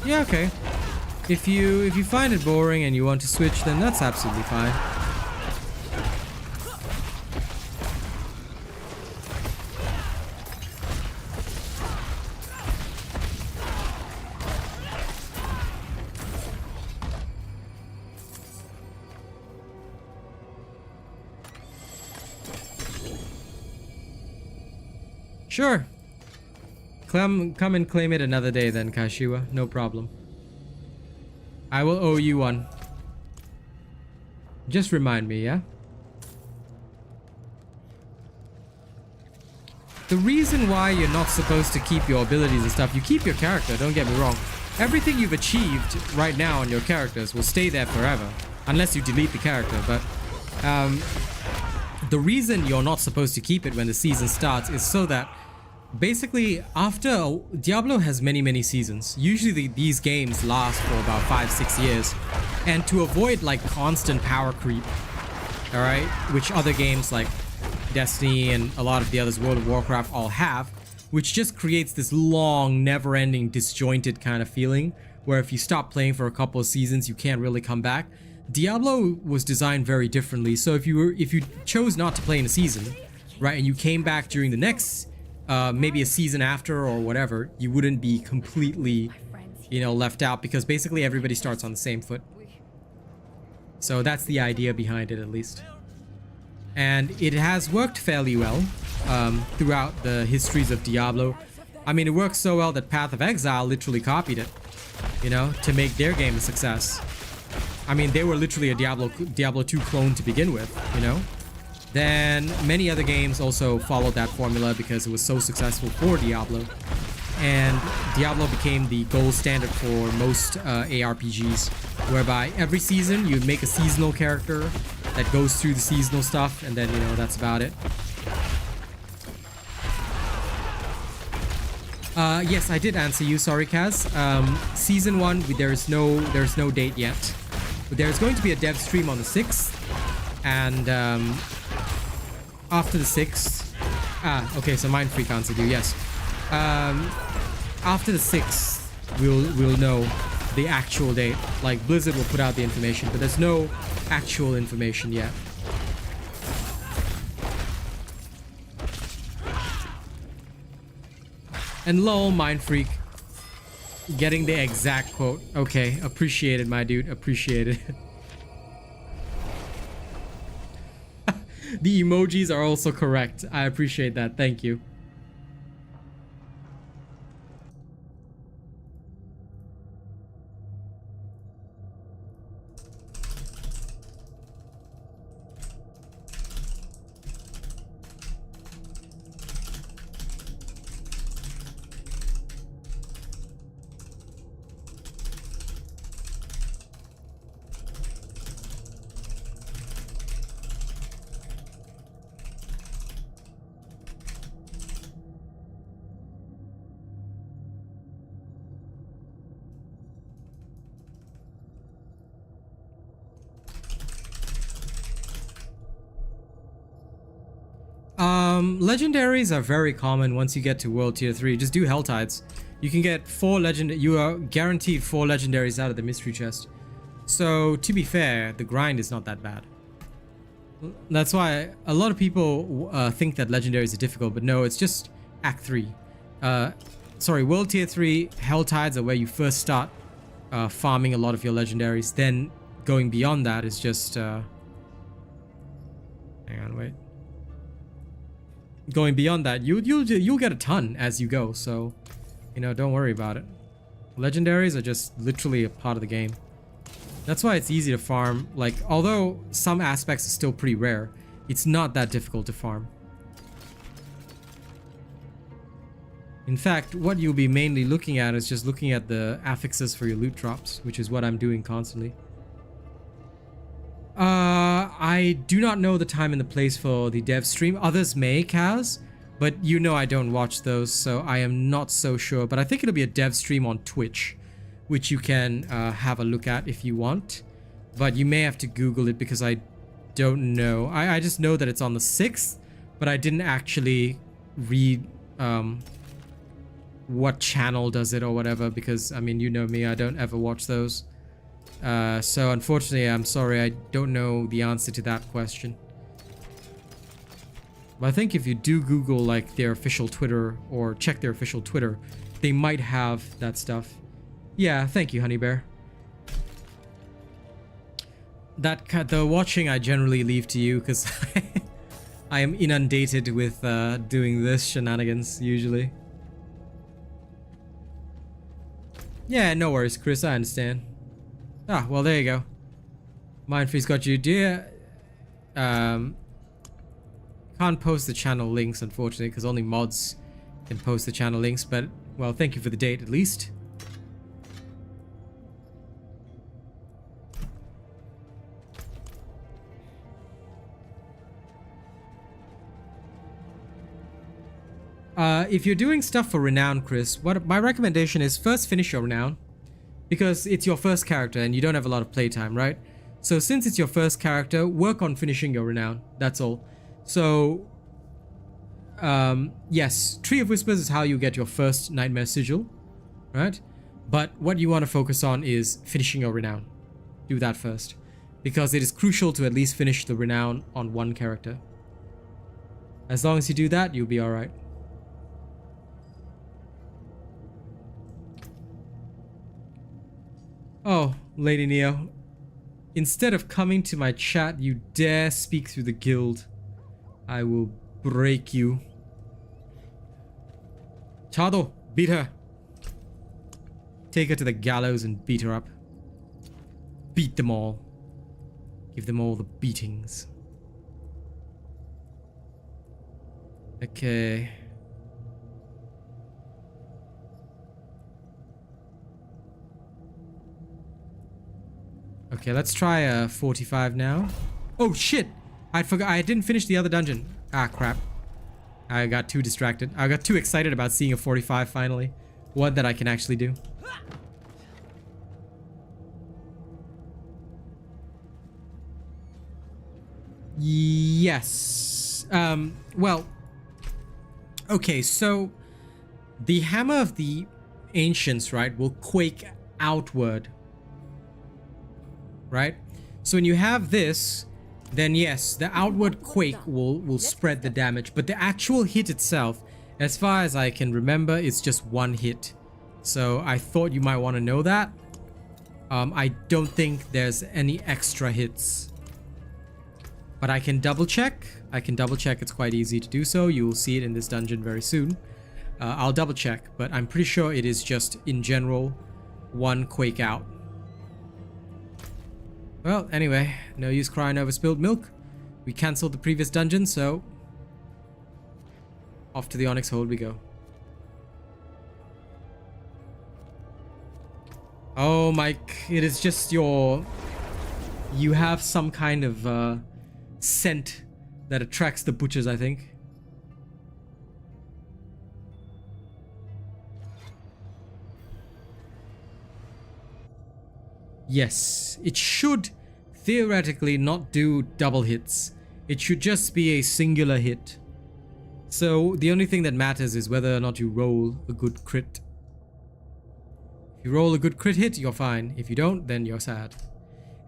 Yeah, okay. If you find it boring and you want to switch, then that's absolutely fine. Sure. Come and claim it another day then, Kashiwa. No problem. I will owe you one. Just remind me, yeah? The reason why you're not supposed to keep your abilities and stuff, you keep your character, don't get me wrong. Everything you've achieved right now on your characters will stay there forever. Unless you delete the character, but... the reason you're not supposed to keep it when the season starts is so that basically, after Diablo has many seasons, usually these games last for about 5-6 years, and to avoid like constant power creep, all right, which other games like Destiny and a lot of the others, World of Warcraft, all have, which just creates this long, never-ending, disjointed kind of feeling where if you stop playing for a couple of seasons, you can't really come back. Diablo was designed very differently, so if you chose not to play in a season, right, and you came back during the next maybe a season after or whatever, you wouldn't be completely, you know, left out, because basically everybody starts on the same foot. So that's the idea behind it, at least. And it has worked fairly well throughout the histories of Diablo. I mean, it works so well that Path of Exile literally copied it, you know, to make their game a success. I mean, they were literally a Diablo 2 clone to begin with, you know. Then many other games also followed that formula because it was so successful for Diablo. And Diablo became the gold standard for most ARPGs, whereby every season you'd make a seasonal character that goes through the seasonal stuff, and then, you know, that's about it. Yes, I did answer you. Sorry, Kaz. Season 1, there's no date yet. There's going to be a dev stream on the 6th, and after the 6th, okay, so Mind Freak answered you, yes. After the 6th, we'll know the actual date. Like, Blizzard will put out the information, but there's no actual information yet. And lol, Mind Freak. Getting the exact quote. Okay, appreciated, my dude. Appreciated. The emojis are also correct. I appreciate that. Thank you. Legendaries are very common once you get to World Tier 3. Just do Hell Tides. You can get 4 you are guaranteed 4 legendaries out of the mystery chest. So, to be fair, the grind is not that bad. That's why a lot of people think that legendaries are difficult, but no, it's just Act 3. Sorry, World Tier 3 Hell Tides are where you first start farming a lot of your legendaries. Then, going beyond that is just... hang on, wait. Going beyond that, you'll get a ton as you go, so you know, don't worry about it. Legendaries are just literally a part of the game. That's why it's easy to farm. Like, although some aspects are still pretty rare, it's not that difficult to farm. In fact, what you'll be mainly looking at is just looking at the affixes for your loot drops, which is what I'm doing constantly. I do not know the time and the place for the dev stream. Others may, Kaz, but you know I don't watch those, so I am not so sure. But I think it'll be a dev stream on Twitch, which you can have a look at if you want. But you may have to Google it because I don't know. I just know that it's on the 6th, but I didn't actually read what channel does it or whatever, because, I mean, you know me, I don't ever watch those. So unfortunately, I'm sorry, I don't know the answer to that question. But I think if you do Google like their official Twitter or check their official Twitter, they might have that stuff. Yeah, thank you, Honey Bear. The watching I generally leave to you because I am inundated with doing this shenanigans usually. Yeah, no worries, Chris, I understand. Ah, well, there you go. Mindfree's got you, dear. Can't post the channel links, unfortunately, because only mods can post the channel links, but, well, thank you for the date, at least. If you're doing stuff for Renown, Chris, what my recommendation is first finish your Renown. Because it's your first character and you don't have a lot of playtime, right? So since it's your first character, work on finishing your Renown. That's all. So, yes, Tree of Whispers is how you get your first Nightmare Sigil, right? But what you want to focus on is finishing your Renown. Do that first. Because it is crucial to at least finish the Renown on one character. As long as you do that, you'll be alright. Oh, Lady Neo. Instead of coming to my chat, you dare speak through the guild. I will break you. Chado, beat her. Take her to the gallows and beat her up. Beat them all. Give them all the beatings. Okay. Okay, let's try 45 now. Oh shit! I forgot. I didn't finish the other dungeon. Ah, crap. I got too distracted. I got too excited about seeing a 45 finally. One that I can actually do. Yes. Well, okay, so the Hammer of the Ancients, right, will quake outward, right? So when you have this, then yes, the outward quake will spread the damage, but the actual hit itself, as far as I can remember, it's just one hit. So I thought you might want to know that. I don't think there's any extra hits, but I can double check. It's quite easy to do so. You will see it in this dungeon very soon. I'll double check, but I'm pretty sure it is just in general one quake out. Well, anyway, no use crying over spilled milk. We cancelled the previous dungeon, so off to the Onyx Hold we go. Oh, Mike, it is just you have some kind of scent that attracts the butchers, I think. Yes, it should theoretically not do double hits. It should just be a singular hit. So the only thing that matters is whether or not you roll a good crit. If you roll a good crit hit, you're fine. If you don't, then you're sad.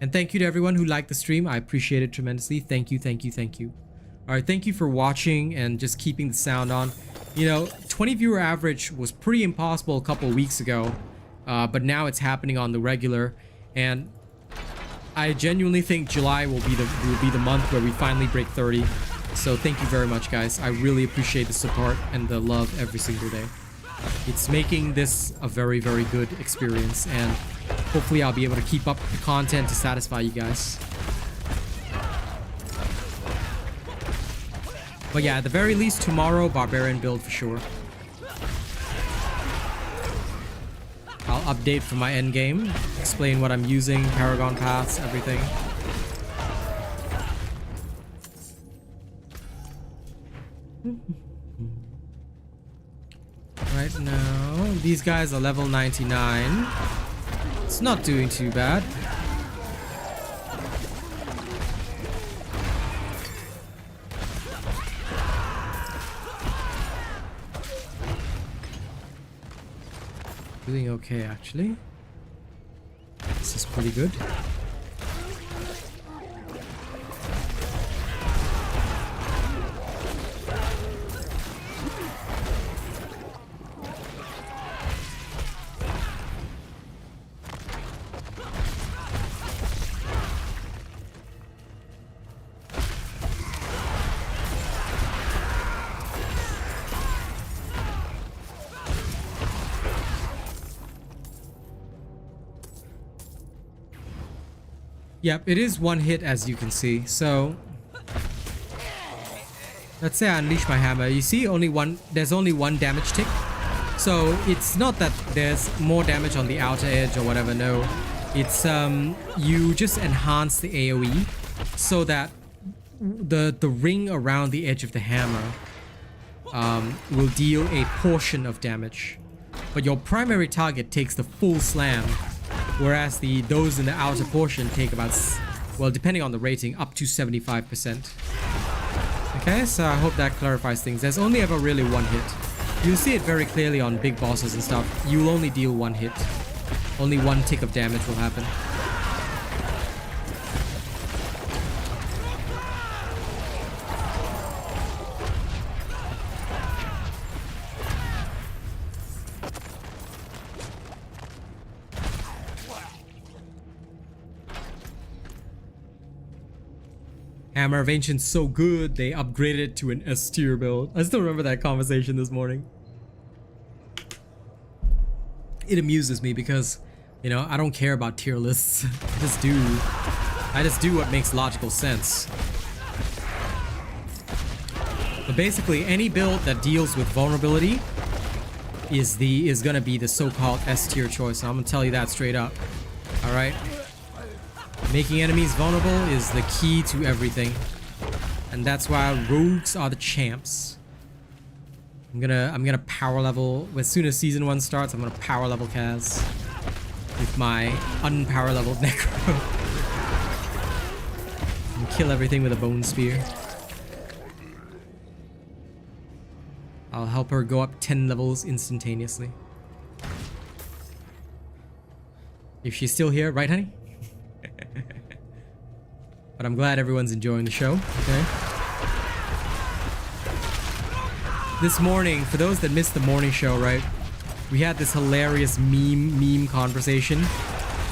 And thank you to everyone who liked the stream. I appreciate it tremendously. Thank you, thank you, thank you. Alright, thank you for watching and just keeping the sound on. You know, 20 viewer average was pretty impossible a couple of weeks ago. But now it's happening on the regular. And I genuinely think July will be the month where we finally break 30. So thank you very much, guys. I really appreciate the support and the love every single day. It's making this a very, very good experience, and hopefully I'll be able to keep up the content to satisfy you guys. But yeah, at the very least, tomorrow, Barbarian build for sure. I'll update for my endgame, explain what I'm using, Paragon paths, everything. Right now, these guys are level 99. It's not doing too bad. Doing okay, actually. This is pretty good. Yep, it is one hit, as you can see. So let's say I unleash my hammer. You see, there's only one damage tick. So it's not that there's more damage on the outer edge or whatever. No, it's you just enhance the AoE so that the ring around the edge of the hammer will deal a portion of damage, but your primary target takes the full slam. Whereas those in the outer portion take about, well, depending on the rating, up to 75%. Okay, so I hope that clarifies things. There's only ever really one hit. You'll see it very clearly on big bosses and stuff. You'll only deal one hit. Only one tick of damage will happen. Hammer of Ancients so good, they upgraded it to an S tier build. I still remember that conversation this morning. It amuses me because, you know, I don't care about tier lists. I just do what makes logical sense. But basically, any build that deals with vulnerability is gonna be the so-called S tier choice. I'm gonna tell you that straight up. All right. Making enemies vulnerable is the key to everything, and that's why rogues are the champs. I'm gonna power level as soon as season 1 starts. I'm gonna power level Kaz with my unpower leveled Necro. kill everything with a bone spear. I'll help her go up 10 levels instantaneously. If she's still here, right, honey? But I'm glad everyone's enjoying the show, okay? This morning, for those that missed the morning show, right? We had this hilarious meme conversation.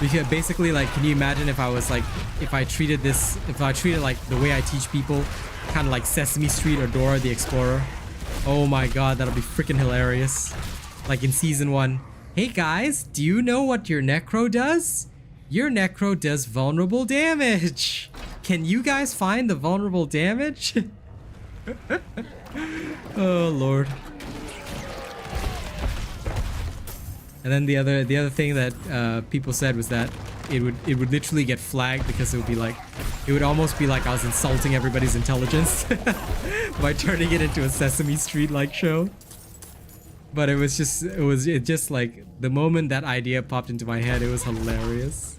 We could basically, like, can you imagine if I was like, if I treated like the way I teach people, kind of like Sesame Street or Dora the Explorer? Oh my god, that'll be freaking hilarious. Like in season 1. Hey guys, do you know what your Necro does? Your Necro does vulnerable damage. Can you guys find the vulnerable damage? Oh lord. And then the other thing that people said was that it would literally get flagged because it would almost be like I was insulting everybody's intelligence by turning it into a Sesame Street like show. But it just like the moment that idea popped into my head, it was hilarious.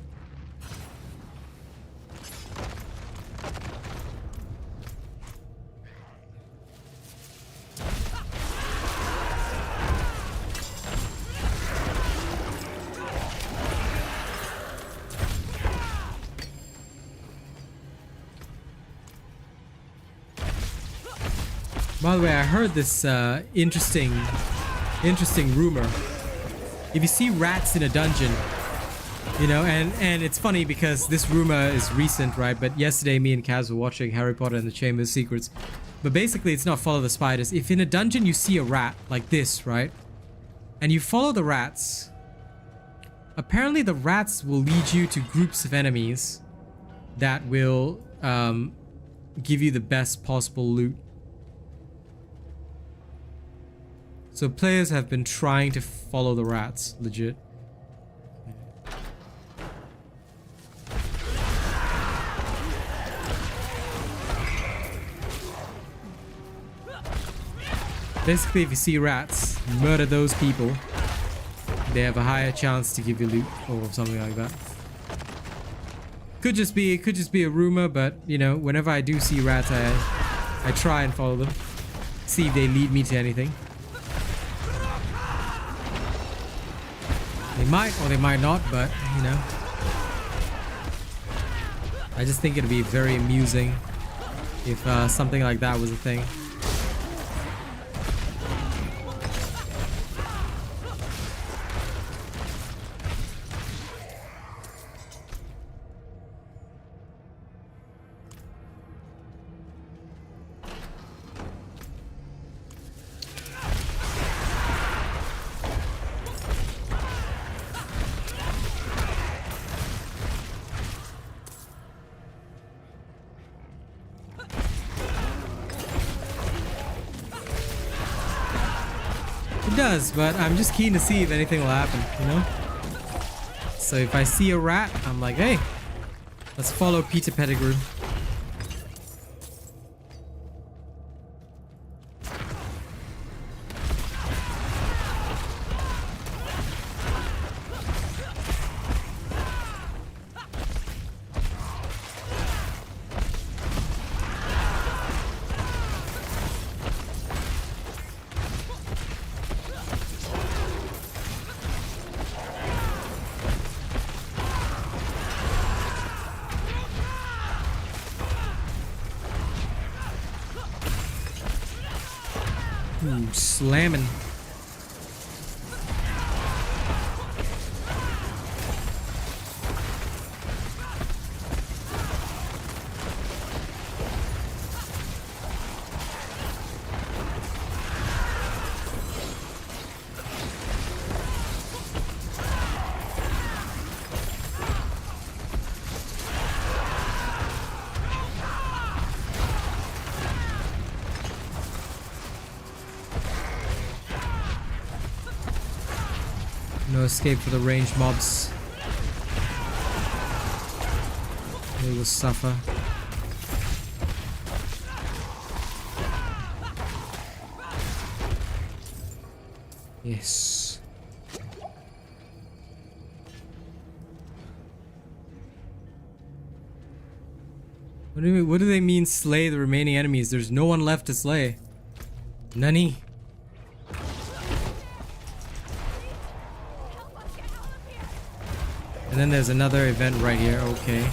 By the way, I heard this interesting rumor. If you see rats in a dungeon, you know, and it's funny because this rumor is recent, right? But yesterday me and Kaz were watching Harry Potter and the Chamber of Secrets. But basically it's not follow the spiders. If in a dungeon you see a rat like this, right? And you follow the rats, apparently the rats will lead you to groups of enemies that will give you the best possible loot. So players have been trying to follow the rats, legit. Basically, if you see rats, murder those people. They have a higher chance to give you loot or something like that. Could just be a rumor, but you know, whenever I do see rats, I try and follow them, see if they lead me to anything. They might or they might not, but you know, I just think it'd be very amusing if something like that was a thing. It does, but I'm just keen to see if anything will happen, you know? So if I see a rat, I'm like, hey, let's follow Peter Pettigrew. Ooh, slamming. No escape for the ranged mobs. They will suffer. Yes. What do they mean slay the remaining enemies? There's no one left to slay. Nani? And then there's another event right here. Okay.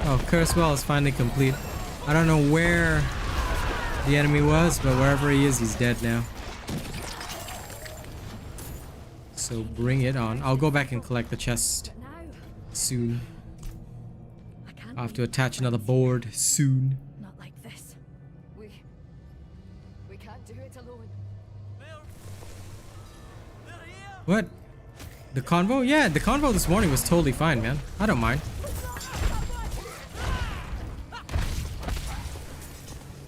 Oh, Cursewell is finally complete. I don't know where the enemy was, but wherever he is, he's dead now. So bring it on. I'll go back and collect the chest soon. I'll have to attach another board soon. Not like this. We can't do it alone. What? The convo? Yeah, the convo this morning was totally fine, man. I don't mind.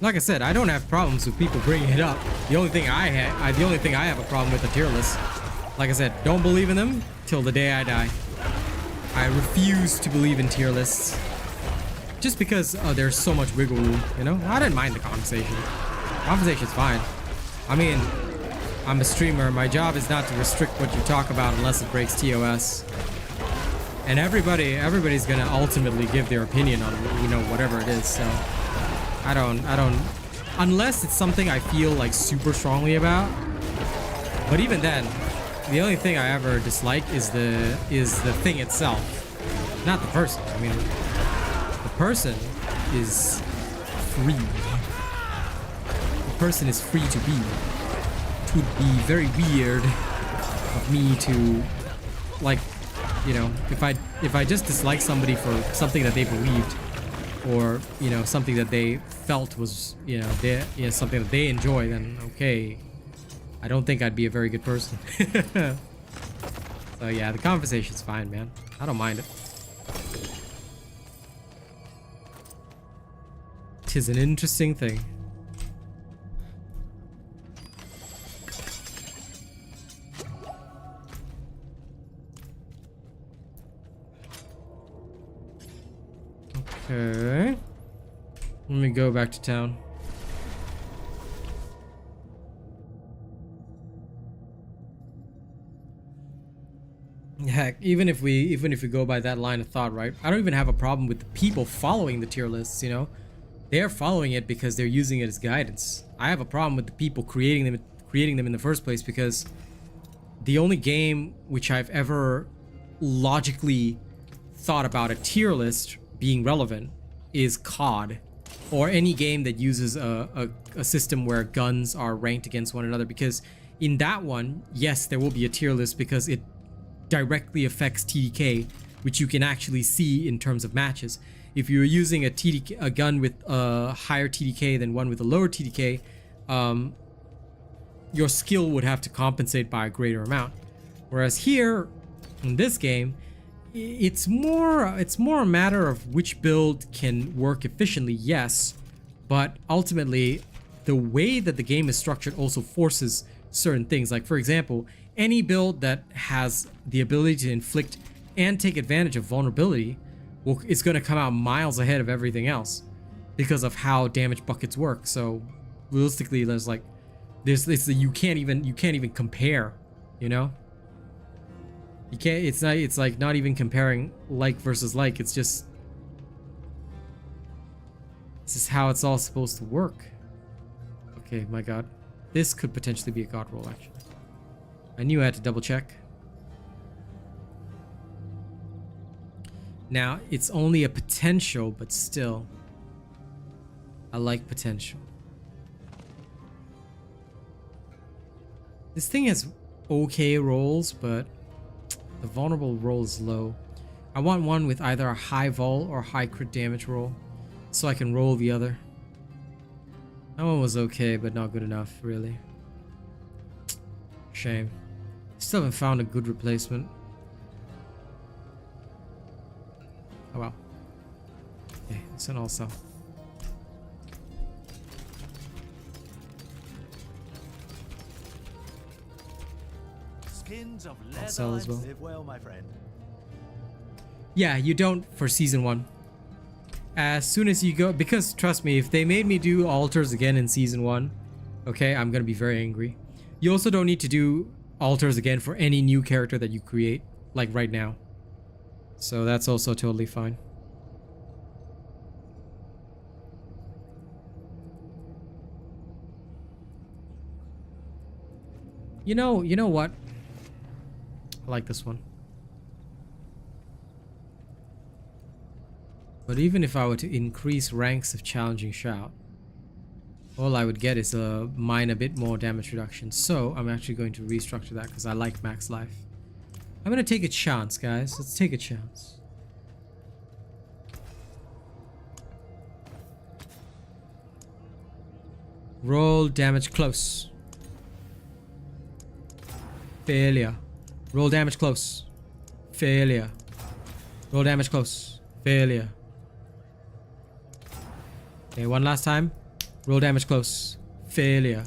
Like I said, I don't have problems with people bringing it up. The only thing I have a problem with are tier lists. Like I said, don't believe in them till the day I die. I refuse to believe in tier lists. Just because there's so much wiggle room, you know? I didn't mind the conversation. Conversation's fine. I mean, I'm a streamer. My job is not to restrict what you talk about unless it breaks TOS. And everybody's gonna ultimately give their opinion on, you know, whatever it is. So I don't, unless it's something I feel like super strongly about. But even then, the only thing I ever dislike is the thing itself, not the person. I mean, the person is free. The person is free to be. It would be very weird of me to, like, you know, if I just dislike somebody for something that they believed, or, you know, something that they felt was, you know, something that they enjoy, then okay, I don't think I'd be a very good person. So yeah, the conversation's fine, man. I don't mind it. 'Tis an interesting thing. Okay. Let me go back to town. Heck, even if we go by that line of thought, right? I don't even have a problem with the people following the tier lists, you know? They're following it because they're using it as guidance. I have a problem with the people creating them in the first place, because the only game which I've ever logically thought about a tier list being relevant is COD, or any game that uses a system where guns are ranked against one another, because in that one, yes, there will be a tier list because it directly affects TDK, which you can actually see in terms of matches. If you're using a gun with a higher TDK than one with a lower TDK, your skill would have to compensate by a greater amount. Whereas here, in this game, it's more a matter of which build can work efficiently, yes, but ultimately, the way that the game is structured also forces certain things. Like, for example, any build that has the ability to inflict and take advantage of vulnerability is going to come out miles ahead of everything else because of how damage buckets work. So realistically, you can't even compare, you know? You can't, it's like not even comparing like versus like. It's just, this is how it's all supposed to work. Okay, my god. This could potentially be a god roll, actually. I knew I had to double check. Now, it's only a potential, but still, I like potential. This thing has okay rolls, but the vulnerable roll is low. I want one with either a high vol or high crit damage roll, so I can roll the other. That one was okay, but not good enough, really. Shame. Still haven't found a good replacement. Oh well. Okay, it's an all sell. Skins of I'll sell as well. live well, my friend. Yeah, you don't for season 1. As soon as you go, because trust me, if they made me do altars again in season 1, okay, I'm gonna be very angry. You also don't need to do altars again for any new character that you create, like right now. So that's also totally fine. You know what? I like this one. But even if I were to increase ranks of challenging shout, all I would get is a minor bit more damage reduction. So I'm actually going to restructure that because I like max life. I'm going to take a chance, guys. Let's take a chance. Roll damage close. Failure. Roll damage close. Failure. Roll damage close. Failure. Okay, one last time. Roll damage close. Failure.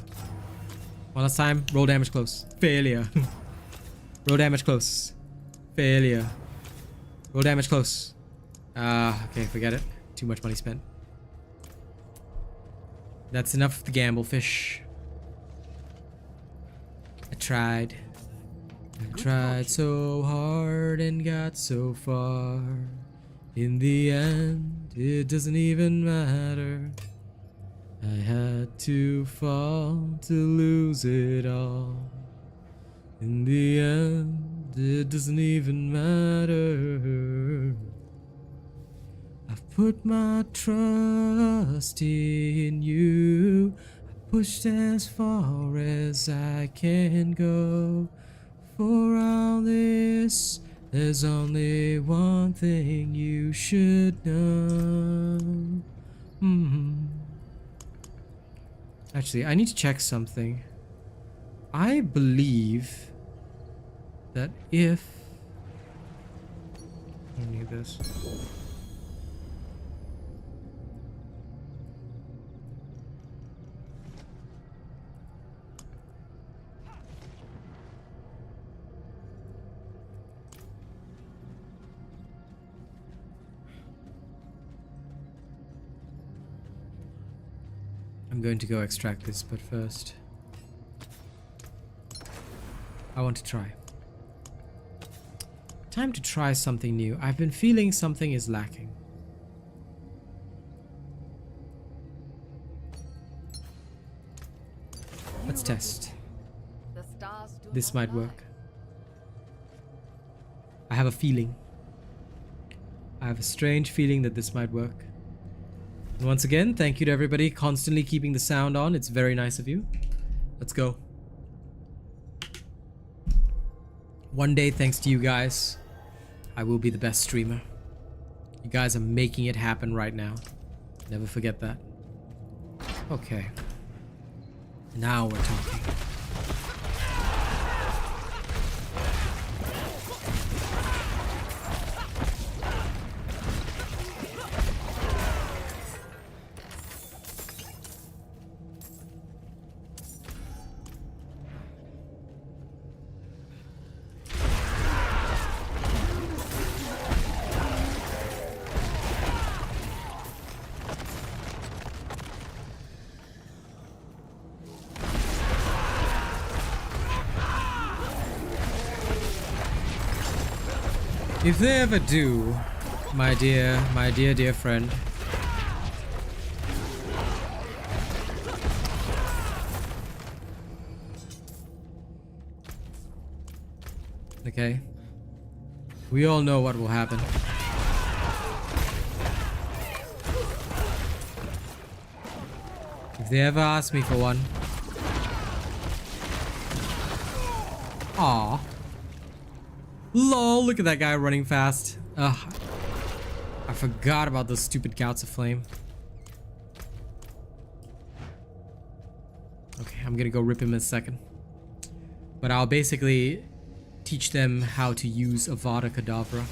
One last time. Roll damage close. Failure. Roll damage close. Failure. Roll damage close. Okay, forget it. Too much money spent. That's enough of the gamble, fish. I tried. I tried so hard and got so far. In the end, it doesn't even matter. I had to fall to lose it all. In the end, it doesn't even matter. I've put my trust in you. I pushed as far as I can go. For all this, there's only one thing you should know. Actually, I need to check something. I believe that if... I need this. I'm going to go extract this, but first I want to try. Time to try something new. I've been feeling something is lacking. Let's test. This might work. I have a feeling. I have a strange feeling that this might work. And once again, thank you to everybody constantly keeping the sound on. It's very nice of you. Let's go. One day, thanks to you guys, I will be the best streamer. You guys are making it happen right now. Never forget that. Okay. Now we're talking. If they ever do, my dear friend, okay, we all know what will happen. If they ever ask me for one, aw. Lol, look at that guy running fast. Ugh. I forgot about those stupid gouts of flame. Okay, I'm gonna go rip him in a second. But I'll basically teach them how to use Avada Kedavra.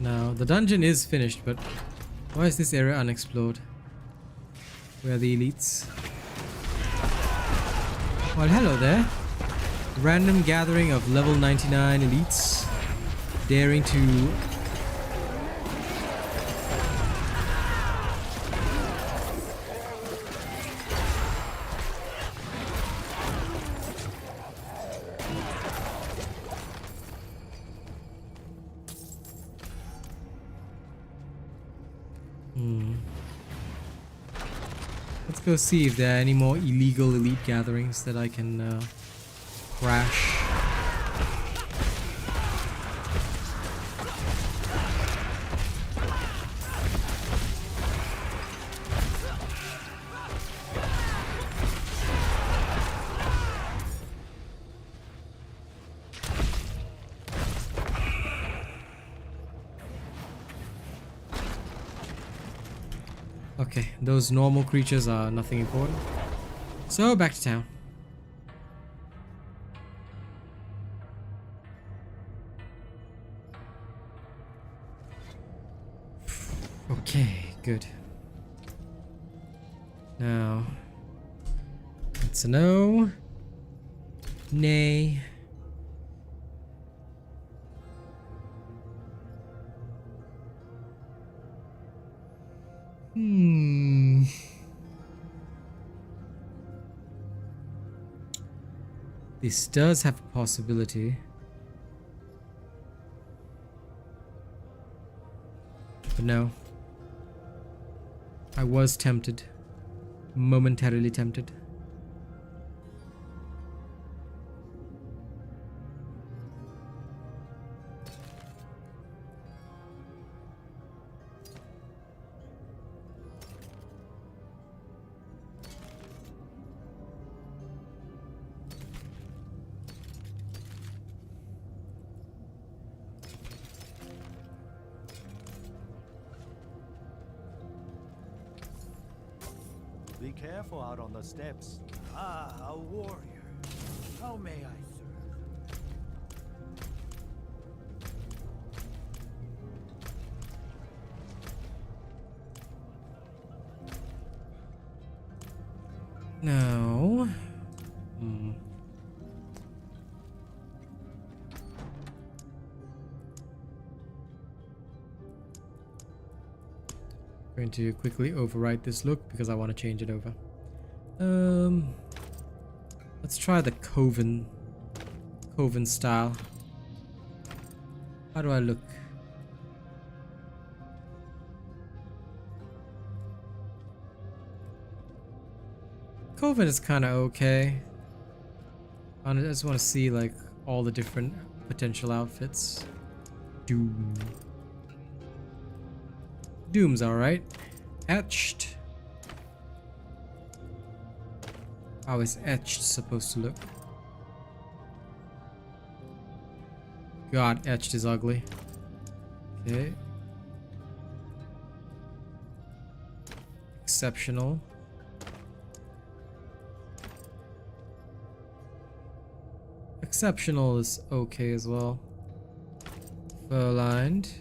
Now, the dungeon is finished, but why is this area unexplored? Where are the elites? Well, hello there. Random gathering of level 99 elites daring to Let's go see if there are any more illegal elite gatherings that I can crash. Okay, those normal creatures are nothing important. So back to town. Okay, good. Now, it's a no. Nay. This does have a possibility. But no. I was tempted. Momentarily tempted. Be careful out on the steps. Ah, a warrior. How may I serve? No. Going to quickly overwrite this look because I want to change it over. Let's try the Coven style. How do I look? Coven is kind of okay. I just want to see like all the different potential outfits. Doom's alright. Etched. How is etched supposed to look? God, etched is ugly. Okay. Exceptional. Exceptional is okay as well. Fur-lined.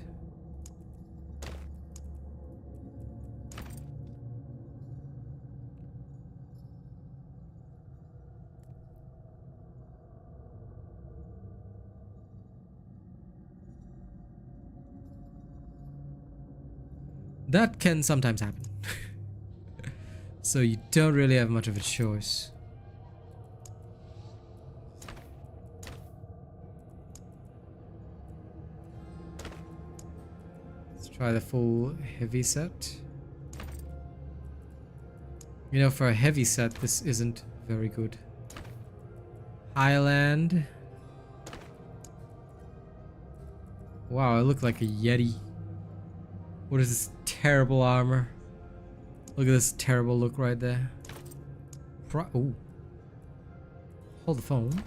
That can sometimes happen. So you don't really have much of a choice. Let's try the full heavy set. You know, for a heavy set, this isn't very good. Highland. Wow, I look like a Yeti. What is this terrible armor? Look at this terrible look right there. Ooh. Hold the phone.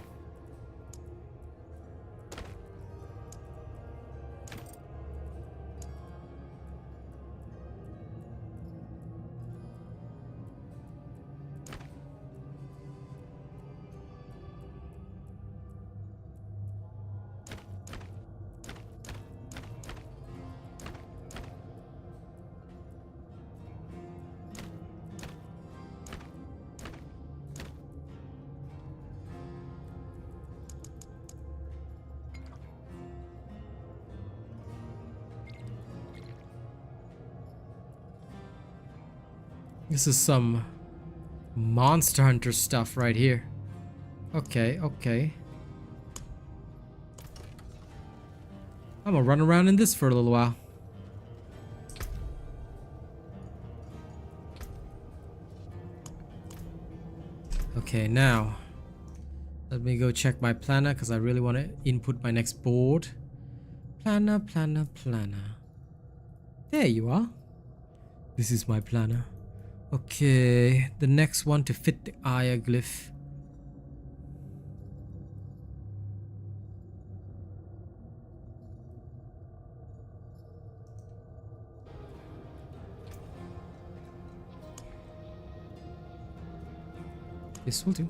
This is some Monster Hunter stuff right here. Okay, okay. I'm gonna run around in this for a little while. Okay, now let me go check my planner because I really want to input my next board. Planner, planner, planner. There you are. This is my planner. Okay, the next one to fit the hieroglyph. This will do.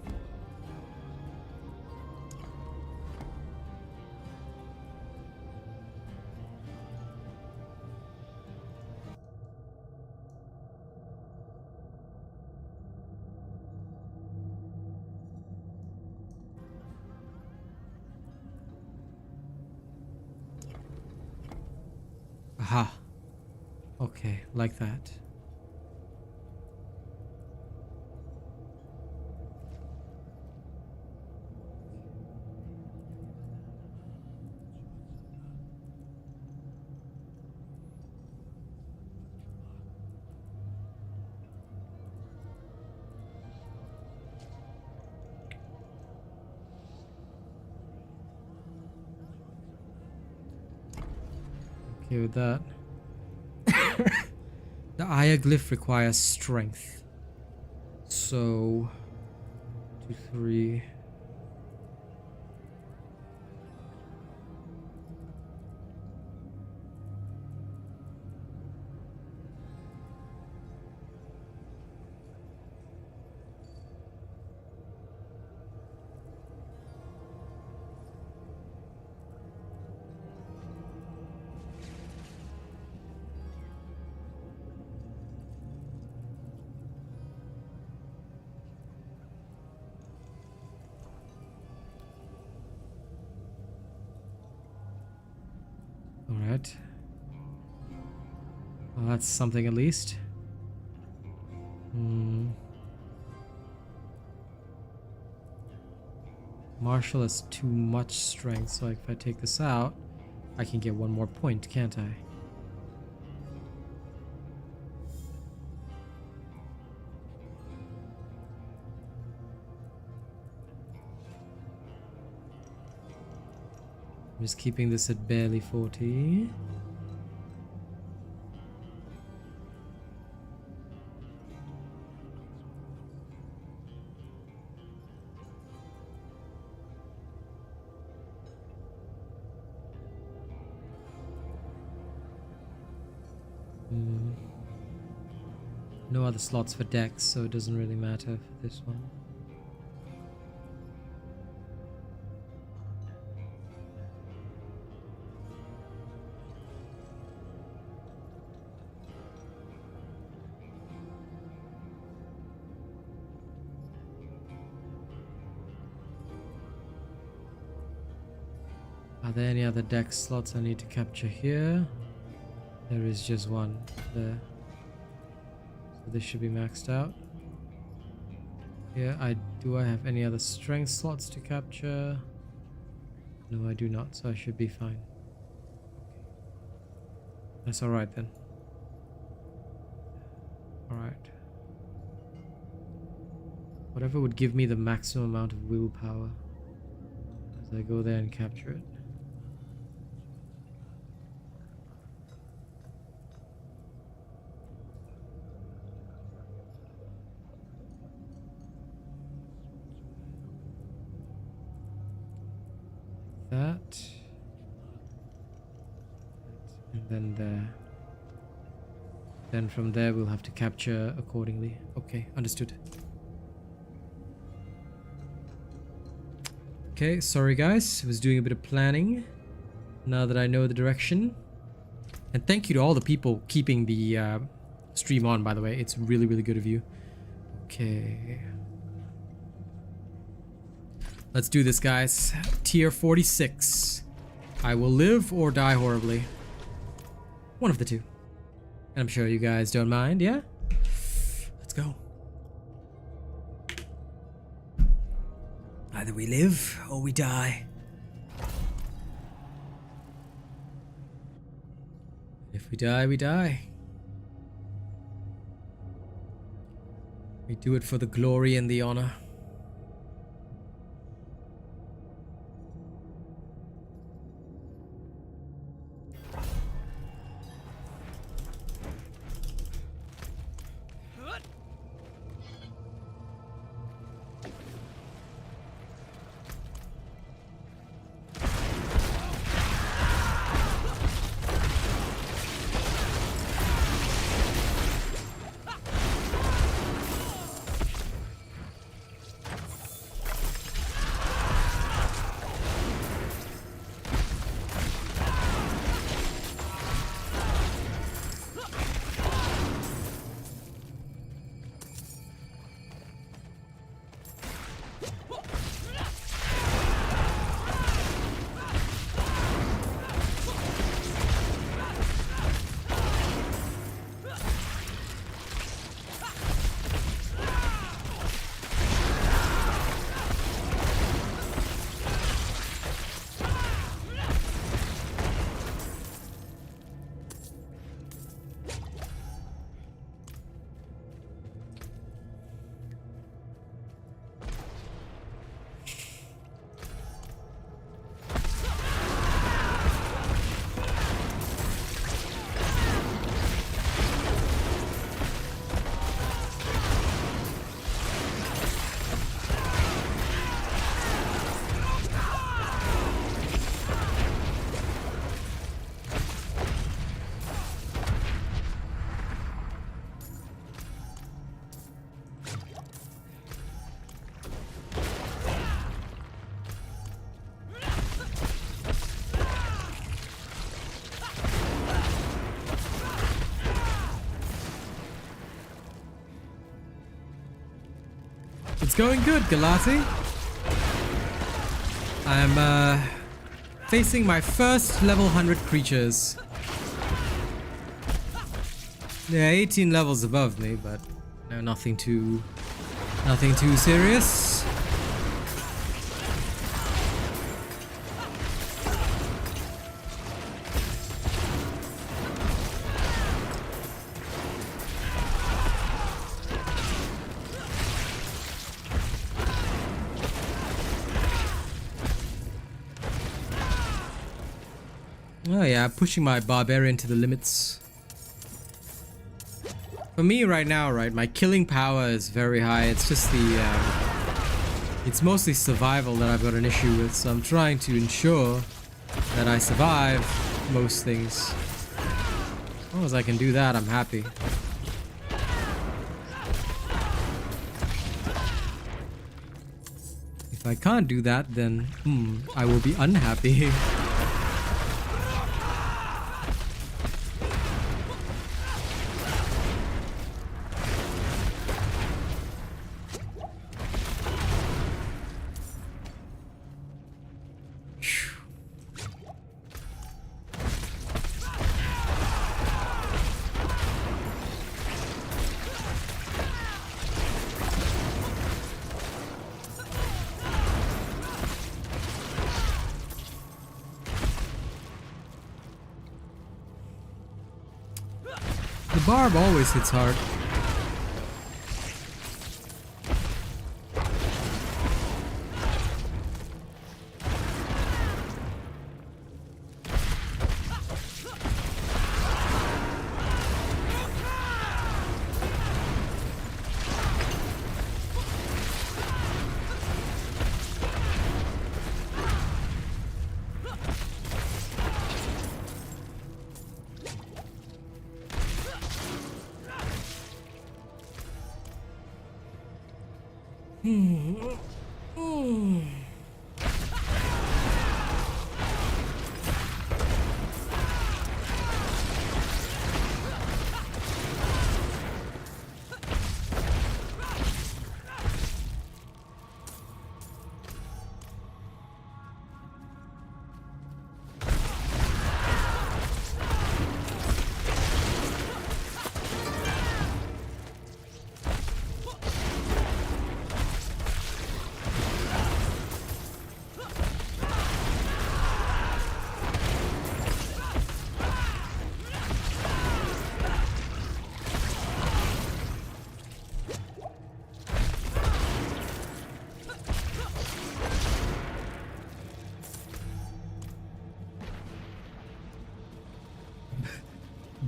Aha. Okay, like that. Okay with that. The hieroglyph requires strength. So 2, 3. Alright. Well, that's something at least. Martial has too much strength, so if I take this out, I can get 1 more point, can't I? I'm just keeping this at barely 40. No other slots for decks, so it doesn't really matter for this one. Are there any other deck slots I need to capture here? There is just one there. So this should be maxed out. Yeah, do I have any other strength slots to capture? No, I do not, so I should be fine. That's alright then. Alright. Whatever would give me the maximum amount of willpower as I go there and capture it. That, and then there. Then from there we'll have to capture accordingly. Okay, understood. Okay, sorry guys, I was doing a bit of planning now that I know the direction. And thank you to all the people keeping the stream on, by the way. It's really, really good of you. Okay. Let's do this, guys. Tier 46. I will live or die horribly. One of the two. And I'm sure you guys don't mind, yeah? Let's go. Either we live or we die. If we die, we die. We do it for the glory and the honor. It's going good, Galati. I'm facing my first level 100 creatures. Yeah, 18 levels above me, but no, nothing too serious. Oh yeah, pushing my barbarian to the limits. For me right now, right, my killing power is very high. It's just the, it's mostly survival that I've got an issue with. So I'm trying to ensure that I survive most things. As long as I can do that, I'm happy. If I can't do that, then, I will be unhappy. The barb always hits hard.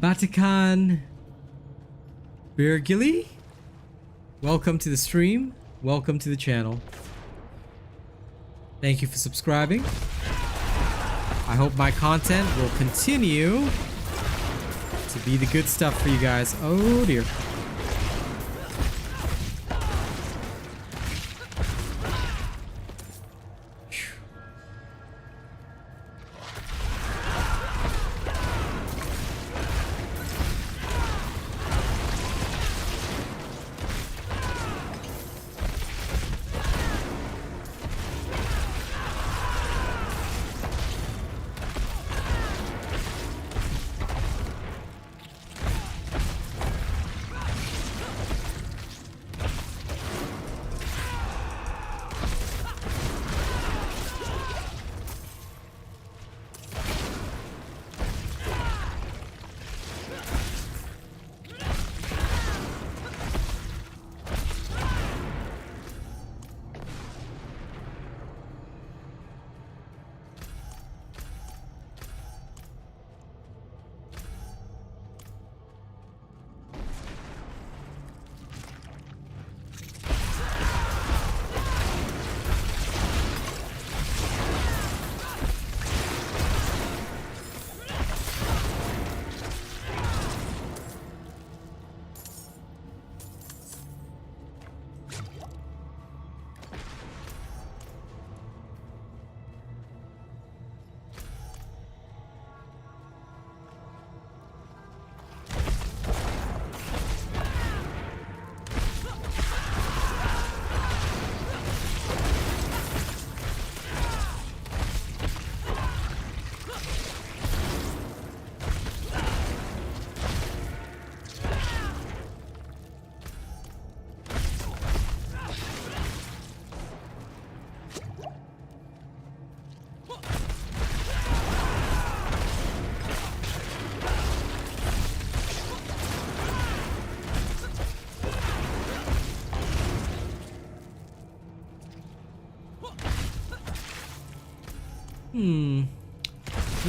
Vatican Birgili, welcome to the stream. Welcome to the channel. Thank you for subscribing. I hope my content will continue to be the good stuff for you guys. Oh dear.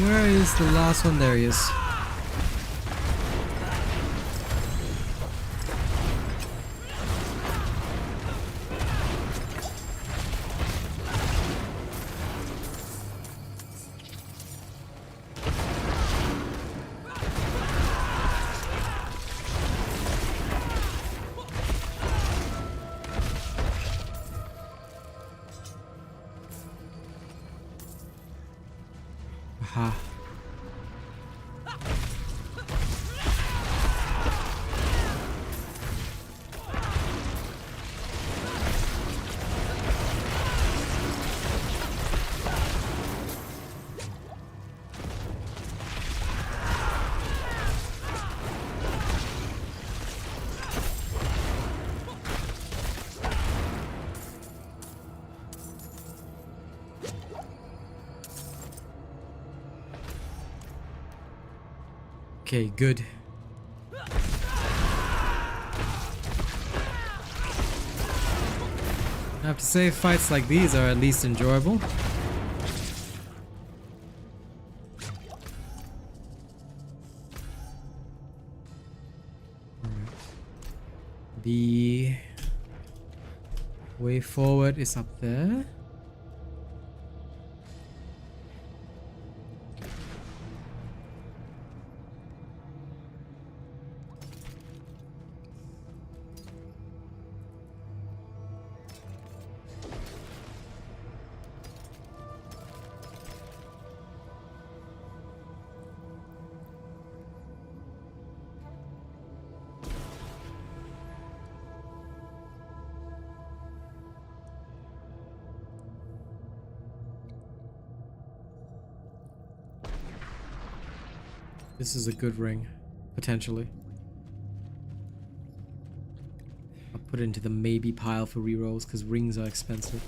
Where is the last one? There he is. Aha. Okay, good. I have to say, fights like these are at least enjoyable. Alright. The way forward is up there. This is a good ring, potentially. I'll put it into the maybe pile for rerolls because rings are expensive.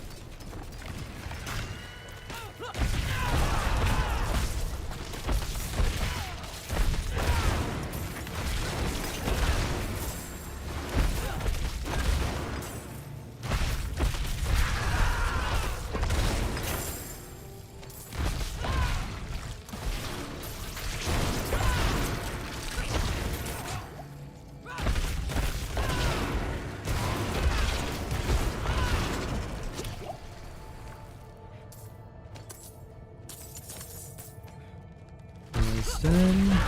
That's done.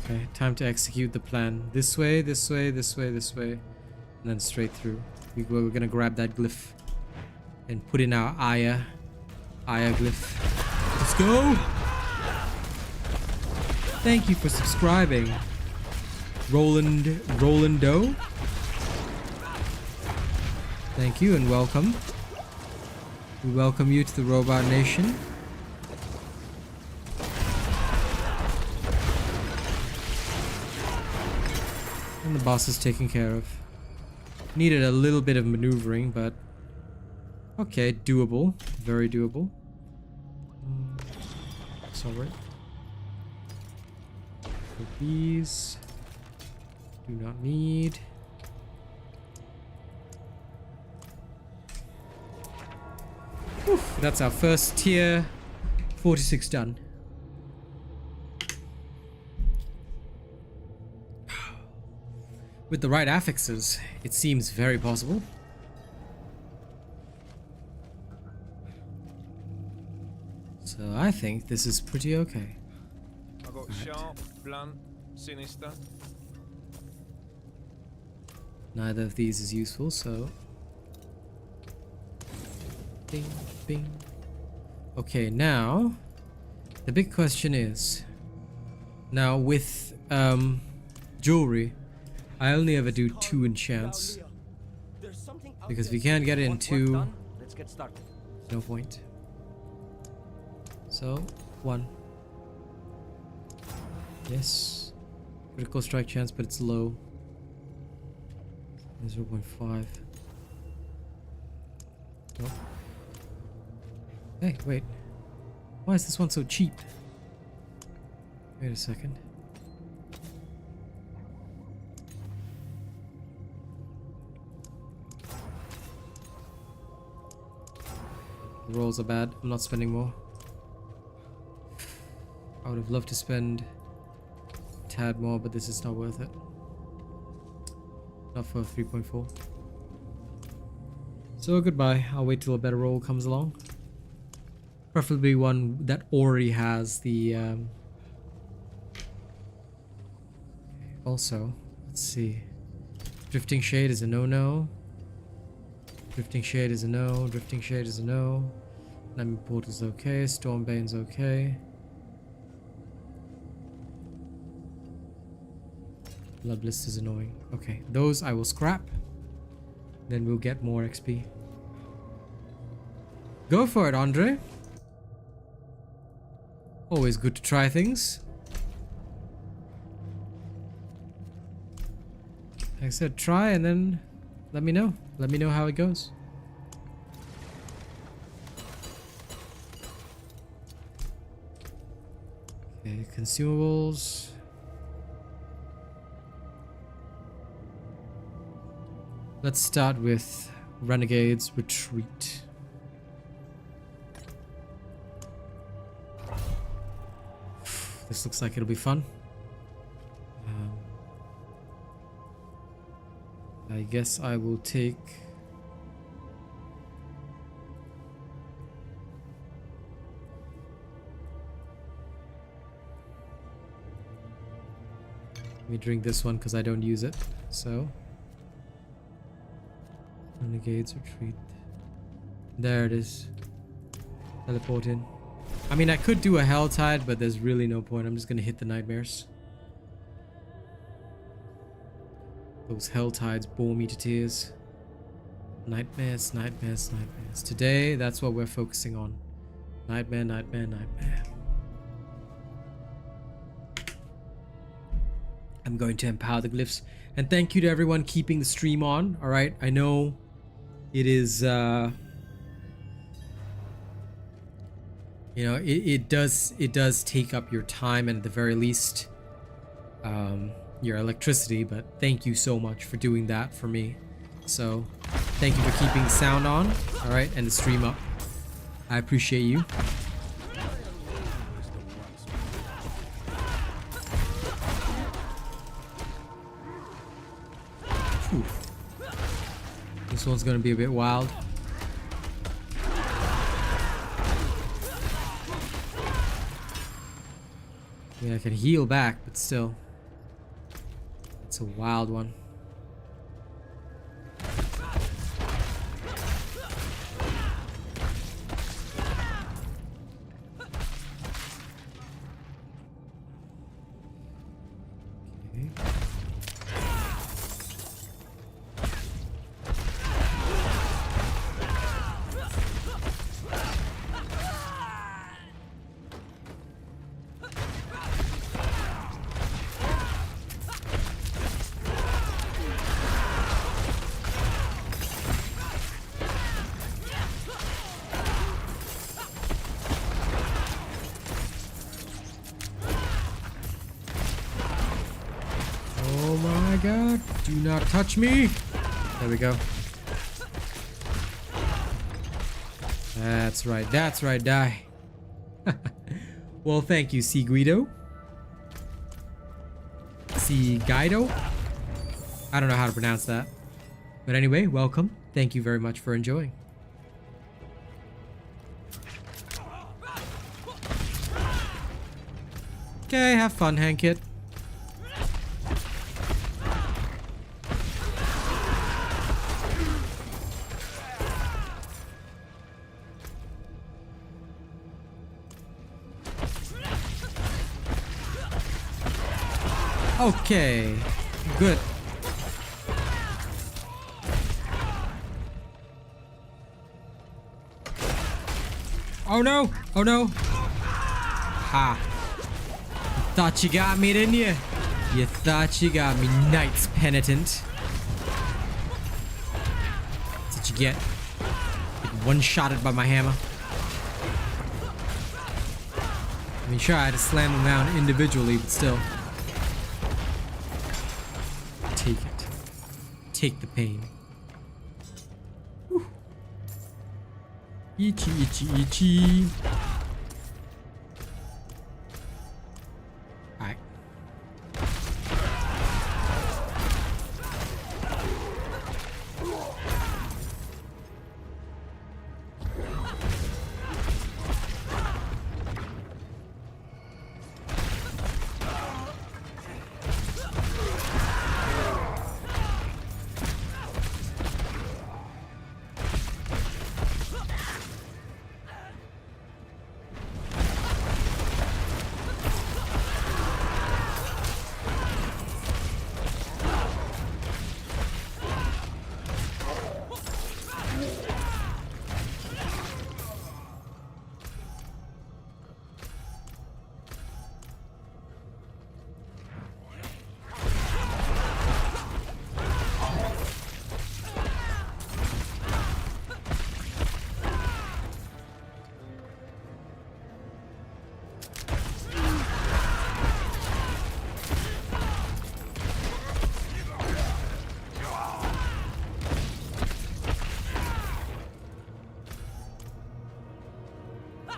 Okay, time to execute the plan. This way, this way, this way, this way. And then straight through. We're gonna grab that glyph and put in our Aya glyph. Let's go! Thank you for subscribing, Rolando. Thank you and welcome. We welcome you to the Robot Nation. And the boss is taken care of. Needed a little bit of maneuvering, but okay, doable. Very doable. It's alright. These do not need. Whew, that's our first tier 46 done. With the right affixes, it seems very possible. So I think this is pretty okay. I got sharp, blunt, sinister. Neither of these is useful, so... Bing, bing. Okay, now... The big question is... Now with, jewelry... I only ever do 2 enchants. Because if you can't get it in 2, Let's get started. no point. So, 1. Yes. Critical strike chance, but it's low. 0.5. Nope. Hey, wait. Why is this one so cheap? Wait a second. The rolls are bad. I'm not spending more. I would have loved to spend a tad more, but this is not worth it. Not for 3.4. So goodbye. I'll wait till a better roll comes along. Preferably one that already has the... Also, let's see. Drifting Shade is a no-no. Drifting Shade is a no. Drifting Shade is a no. Lemon Portal's okay. Stormbane's okay. Bloodlist is annoying. Okay, those I will scrap. Then we'll get more XP. Go for it, Andre. Always good to try things. Like I said, try and then let me know. Let me know how it goes. Okay, consumables. Let's start with Renegade's Retreat. This looks like it'll be fun. I guess I will take... Let me drink this one because I don't use it. So... Renegade's Retreat. There it is. Teleport in. I mean, I could do a Helltide, but there's really no point. I'm just gonna hit the nightmares. Those hell tides bore me to tears. Nightmares, nightmares, nightmares. Today, that's what we're focusing on. Nightmare, nightmare, nightmare. I'm going to empower the glyphs. And thank you to everyone keeping the stream on. Alright, I know it is, you know, it does take up your time and at the very least, your electricity, but thank you so much for doing that for me. So, thank you for keeping the sound on, alright, and the stream up. I appreciate you. Whew. This one's gonna be a bit wild. I mean, I can heal back, but still. It's a wild one. Do not touch me. There we go. That's right. That's right. Die. Well, thank you, C Guido. C Guido. I don't know how to pronounce that. But anyway, welcome. Thank you very much for enjoying. Okay, have fun, Hankit. Okay, good. Oh no! Oh no! Ha! You thought you got me, didn't you? You thought you got me, Knight's Penitent. That's what you get. One-shotted by my hammer. I mean, sure, I had to slam them down individually, but still. Take it. Take the pain. Whew. Itchy, itchy, itchy. Alright.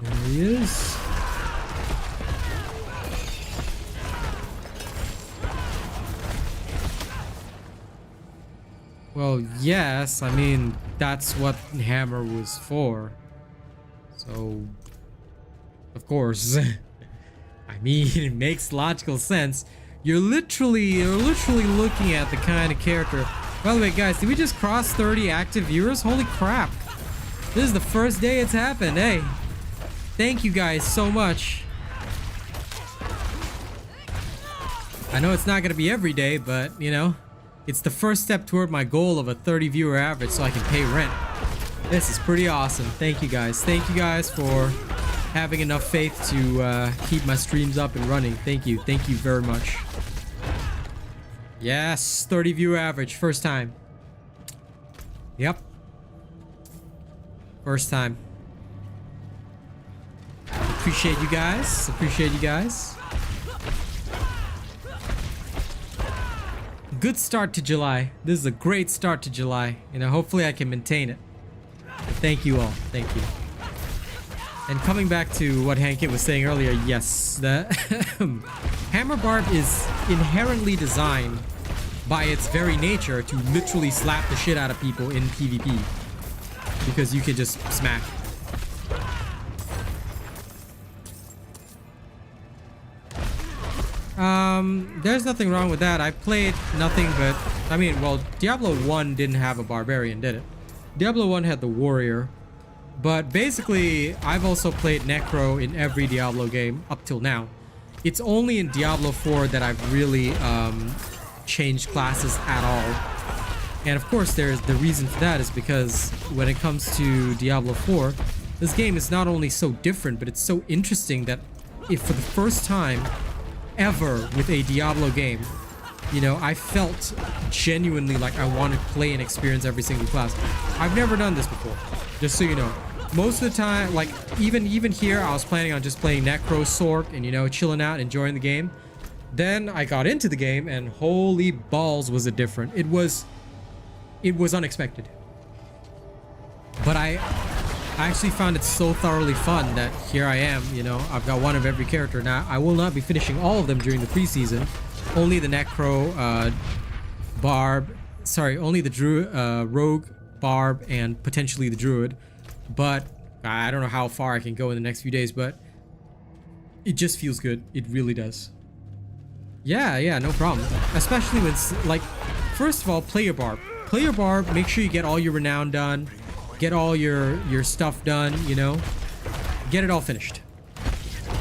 There he is. Well, yes, I mean, that's what Hammer was for. So, of course. I mean, it makes logical sense. You're literally looking at the kind of character. By the way, guys, did we just cross 30 active viewers? Holy crap. This is the first day it's happened. Hey, thank you guys so much. I know it's not going to be every day, but, you know, It's the first step toward my goal of a 30 viewer average so I can pay rent. This is pretty awesome. Thank you guys. Thank you guys for having enough faith to keep my streams up and running. Thank you. Thank you very much. Yes, 30 viewer average. First time. Yep. First time. Appreciate you guys. Appreciate you guys. Good start to July. This is a great start to July. You know, hopefully I can maintain it. But thank you all. Thank you. And coming back to what Hankit was saying earlier, yes, the Hammer Barb is inherently designed by its very nature to literally slap the shit out of people in PvP. Because you can just smack. There's nothing wrong with that. I played nothing but... I mean, well, Diablo 1 didn't have a barbarian, did it? Diablo 1 had the warrior. But basically, I've also played Necro in every Diablo game up till now. It's only in Diablo 4 that I've really changed classes at all. And of course, there's the reason for that is because when it comes to Diablo 4, this game is not only so different, but it's so interesting that if for the first time ever with a Diablo game, you know, I felt genuinely like I wanted to play and experience every single class. I've never done this before, just so you know. Most of the time, like even here, I was planning on just playing Necro Sork and, you know, chilling out, enjoying the game. Then I got into the game and holy balls was it different. It was unexpected. But I actually found it so thoroughly fun that here I am, you know, I've got one of every character. Now, I will not be finishing all of them during the preseason. Only the Necro, Barb, sorry, only the Druid, Rogue, Barb, and potentially the Druid. But I don't know how far I can go in the next few days, but it just feels good. It really does. Yeah, no problem. Especially when, like, first of all, play your Barb. Play your Barb, make sure you get all your renown done. Get all your stuff done, you know. Get it all finished.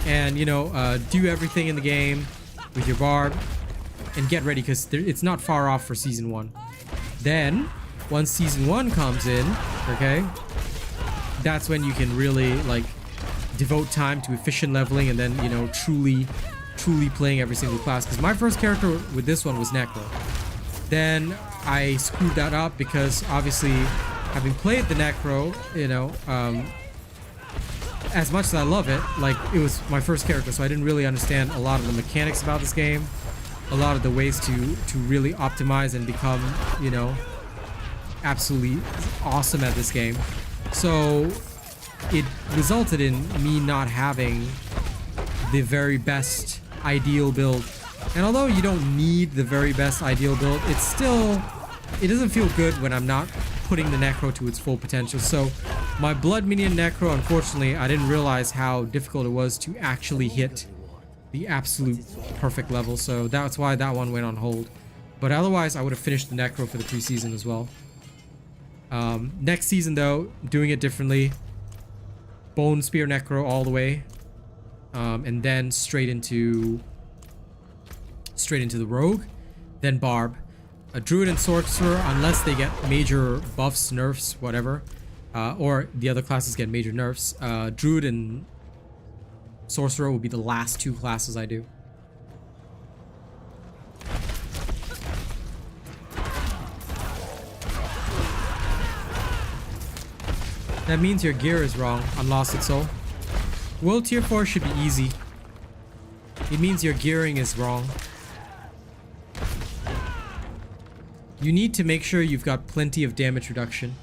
And, you know, do everything in the game with your Barb. And get ready, because it's not far off for Season 1. Then, once Season 1 comes in, okay, that's when you can really, like, devote time to efficient leveling and then, you know, truly playing every single class. Because my first character with this one was Necro. Then I screwed that up because, obviously, having played the Necro, you know, as much as I love it, like, it was my first character, so I didn't really understand a lot of the mechanics about this game, a lot of the ways to really optimize and become, you know, absolutely awesome at this game. So it resulted in me not having the very best ideal build. And although you don't need the very best ideal build, it doesn't feel good when I'm not putting the Necro to its full potential. So my Blood Minion Necro, unfortunately, I didn't realize how difficult it was to actually hit the absolute perfect level. So that's why that one went on hold. But otherwise, I would have finished the Necro for the preseason as well. Next season, though, doing it differently. Bone Spear Necro all the way. And then straight into the Rogue. Then Barb. A Druid and Sorcerer, unless they get major buffs, nerfs, whatever, or the other classes get major nerfs, Druid and Sorcerer will be the last two classes I do. That means your gear is wrong, Unlost Soul. World Tier 4 should be easy. It means your gearing is wrong. You need to make sure you've got plenty of damage reduction.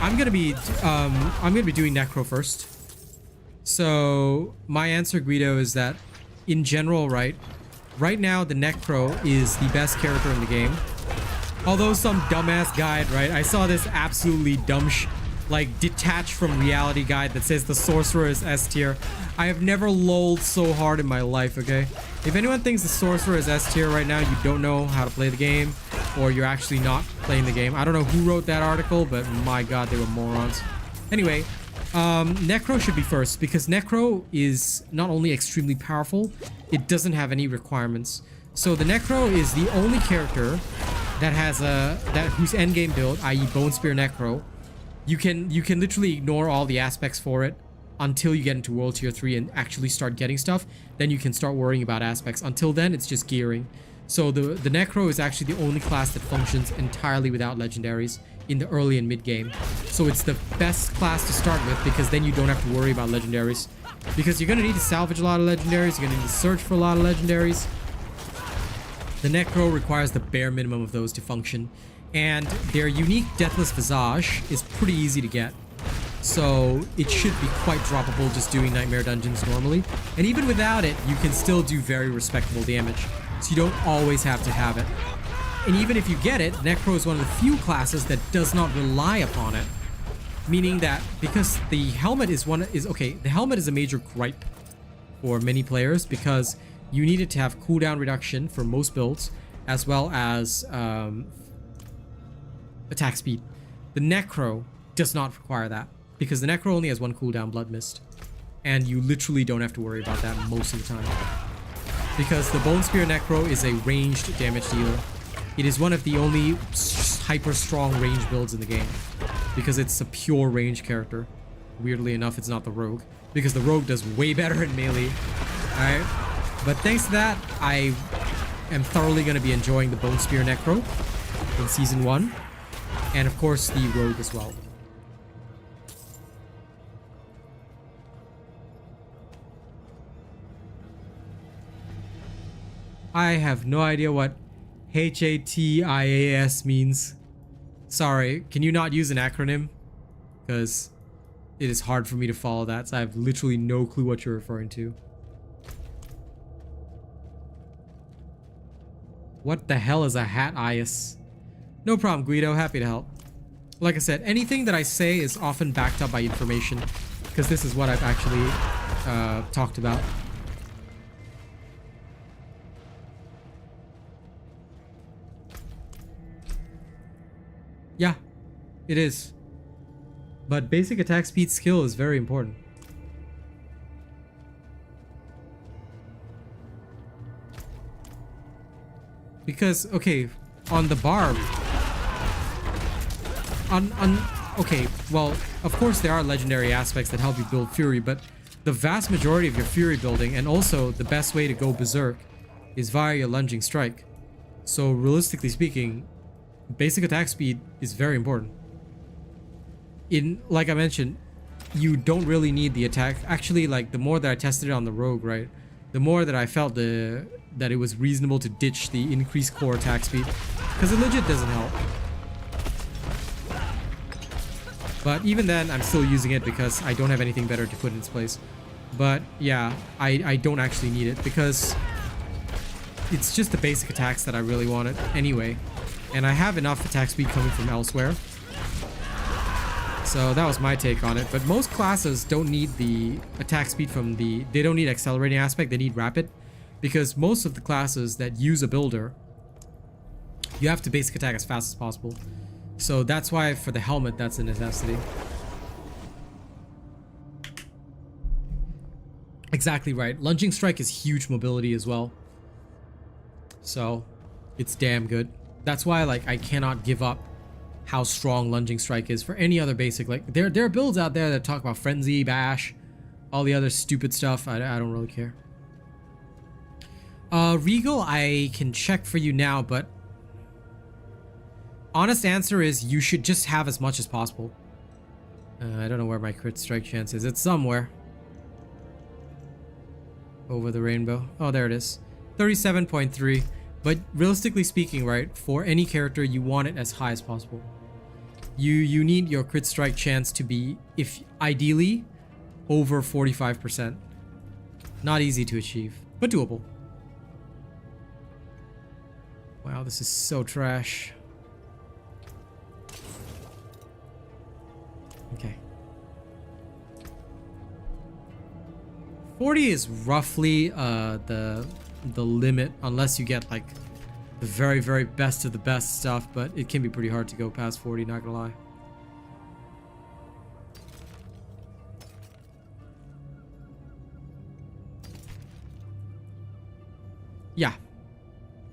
I'm gonna be doing Necro first. So my answer, Guido, is that in general, right now the Necro is the best character in the game. Although some dumbass guide, right? I saw this absolutely dumb like detached from reality guide that says the Sorcerer is S tier. I have never lolled so hard in my life, okay? If anyone thinks the Sorcerer is S tier right now, you don't know how to play the game, or you're actually not playing the game. I don't know who wrote that article, but my god, they were morons. Anyway, Necro should be first because Necro is not only extremely powerful, it doesn't have any requirements. So the Necro is the only character that has whose endgame build, i.e. Bone Spear Necro, you can literally ignore all the aspects for it until you get into World Tier 3 and actually start getting stuff. Then you can start worrying about aspects. Until then, it's just gearing. So the Necro is actually the only class that functions entirely without legendaries in the early and mid game. So it's the best class to start with because then you don't have to worry about legendaries. Because you're going to need to salvage a lot of legendaries, you're going to need to search for a lot of legendaries. The Necro requires the bare minimum of those to function. And their unique Deathless Visage is pretty easy to get. So it should be quite droppable just doing Nightmare Dungeons normally. And even without it, you can still do very respectable damage. So you don't always have to have it. And even if you get it, Necro is one of the few classes that does not rely upon it. Meaning that because the helmet the helmet is a major gripe for many players because you need it to have cooldown reduction for most builds as well as attack speed. The Necro does not require that because the Necro only has one cooldown, Blood Mist. And you literally don't have to worry about that most of the time. Because the Bone Spear Necro is a ranged damage dealer. It is one of the only hyper strong range builds in the game because it's a pure range character. Weirdly enough, it's not the Rogue because the Rogue does way better in melee. Alright, but thanks to that, I am thoroughly going to be enjoying the Bone Spear Necro in Season 1 and of course the Rogue as well. I have no idea what HATIAS means. Sorry, can you not use an acronym? Because it is hard for me to follow that, so I have literally no clue what you're referring to. What the hell is a HATIAS? No problem, Guido, happy to help. Like I said, anything that I say is often backed up by information, because this is what I've actually talked about. Yeah, it is. But basic attack speed skill is very important. Because, okay, on the barb... okay, well, of course there are legendary aspects that help you build Fury, but the vast majority of your Fury building, and also the best way to go Berserk, is via your lunging strike. So realistically speaking, basic attack speed is very important. Like I mentioned, you don't really need the attack. Actually, like the more that I tested it on the Rogue, right, the more that I felt that it was reasonable to ditch the increased core attack speed, because it legit doesn't help. But even then, I'm still using it because I don't have anything better to put in its place. But yeah, I don't actually need it because it's just the basic attacks that I really wanted anyway. And I have enough attack speed coming from elsewhere. So that was my take on it. But most classes don't need the attack speed from they don't need accelerating aspect, they need rapid. Because most of the classes that use a builder, you have to basic attack as fast as possible. So that's why for the helmet, that's a necessity. Exactly right. Lunging strike is huge mobility as well. So it's damn good. That's why, like, I cannot give up how strong lunging strike is for any other basic. Like, there are builds out there that talk about frenzy, bash, all the other stupid stuff. I don't really care. Regal, I can check for you now, but honest answer is you should just have as much as possible. I don't know where my crit strike chance is. It's somewhere over the rainbow. Oh, there it is. 37.3. But realistically speaking, right, for any character, you want it as high as possible. You need your crit strike chance to be, if ideally, over 45%. Not easy to achieve, but doable. Wow, this is so trash. Okay. 40 is roughly the limit, unless you get like the very, very best of the best stuff, but it can be pretty hard to go past 40, not gonna lie. Yeah,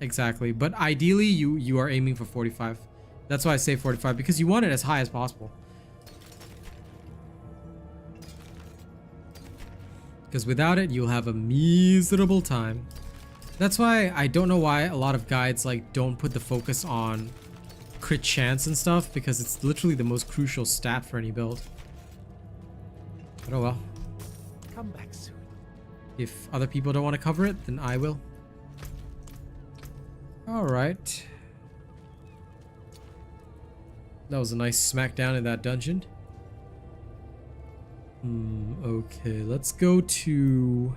exactly. But ideally, you are aiming for 45. That's why I say 45, because you want it as high as possible. Because without it, you'll have a miserable time. That's why I don't know why a lot of guides like don't put the focus on crit chance and stuff, because it's literally the most crucial stat for any build. But oh well. Come back soon. If other people don't want to cover it, then I will. Alright. That was a nice smackdown in that dungeon. Okay, let's go to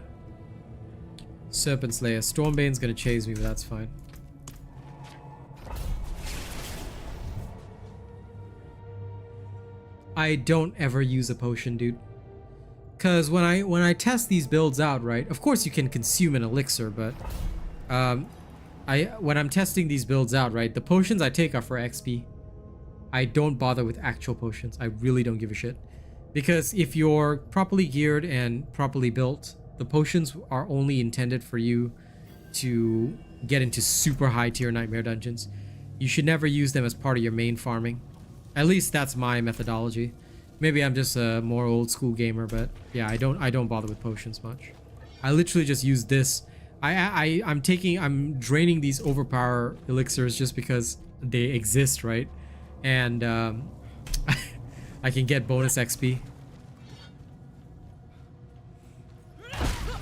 Serpent Slayer. Stormbane's gonna chase me, but that's fine. I don't ever use a potion, dude. Cause when I test these builds out, right? Of course you can consume an elixir, but when I'm testing these builds out, right, the potions I take are for XP. I don't bother with actual potions. I really don't give a shit. Because if you're properly geared and properly built, the potions are only intended for you to get into super high tier nightmare dungeons. You should never use them as part of your main farming. At least that's my methodology. Maybe I'm just a more old school gamer, but yeah, I don't bother with potions much. I literally just use this. I'm draining these overpower elixirs just because they exist, right? And I can get bonus XP.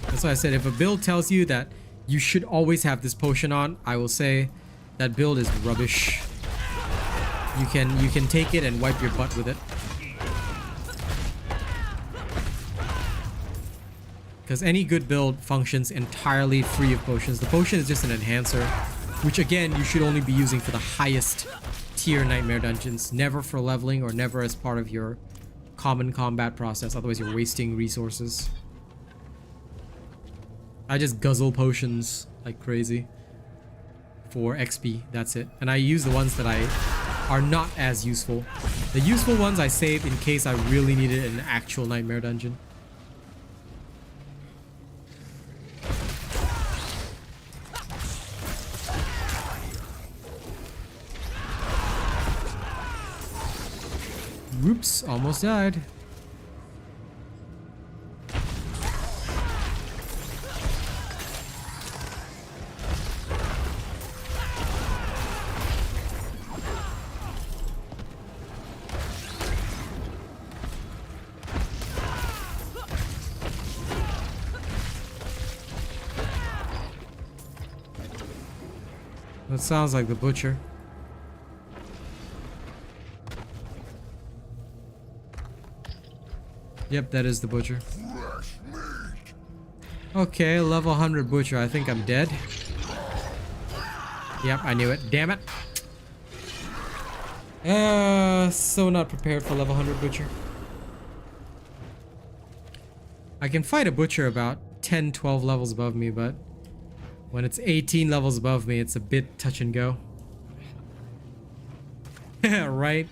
That's why I said if a build tells you that you should always have this potion on, I will say that build is rubbish. You can take it and wipe your butt with it. Because any good build functions entirely free of potions. The potion is just an enhancer, which again you should only be using for the highest tier nightmare dungeons, never for leveling or never as part of your common combat process, otherwise you're wasting resources. I just guzzle potions like crazy for XP, that's it. And I use the ones that are not as useful. The useful ones I save in case I really need it in an actual nightmare dungeon. Whoops, almost died. That sounds like the butcher. Yep, that is the butcher. Okay, level 100 butcher. I think I'm dead. Yep, I knew it. Damn it. So not prepared for level 100 butcher. I can fight a butcher about 10, 12 levels above me, but when it's 18 levels above me, it's a bit touch and go. Right?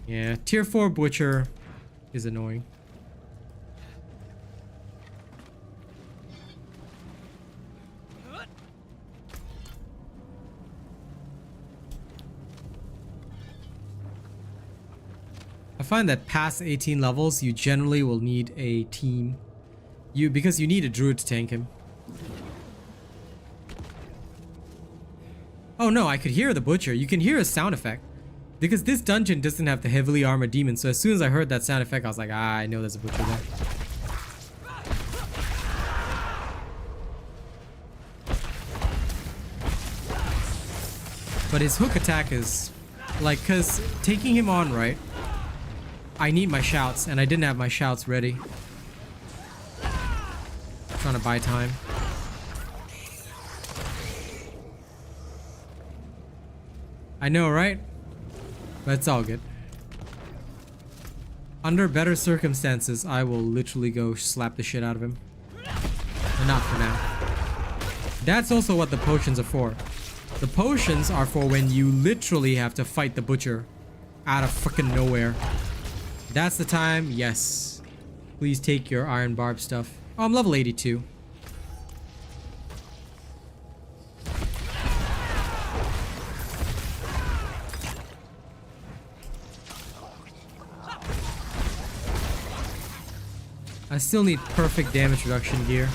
Yeah, tier 4 butcher is annoying. I find that past 18 levels, you generally will need a team. Because you need a druid to tank him. Oh no, I could hear the butcher. You can hear a sound effect. Because this dungeon doesn't have the heavily armored demon, so as soon as I heard that sound effect, I was like, ah, I know there's a butcher there. But his hook attack is like, cause taking him on, right? I need my shouts, and I didn't have my shouts ready. Trying to buy time. I know, right? But it's all good. Under better circumstances, I will literally go slap the shit out of him. But not for now. That's also what the potions are for. The potions are for when you literally have to fight the butcher out of fucking nowhere. That's the time, yes. Please take your iron barb stuff. Oh, I'm level 82. I still need perfect damage reduction gear.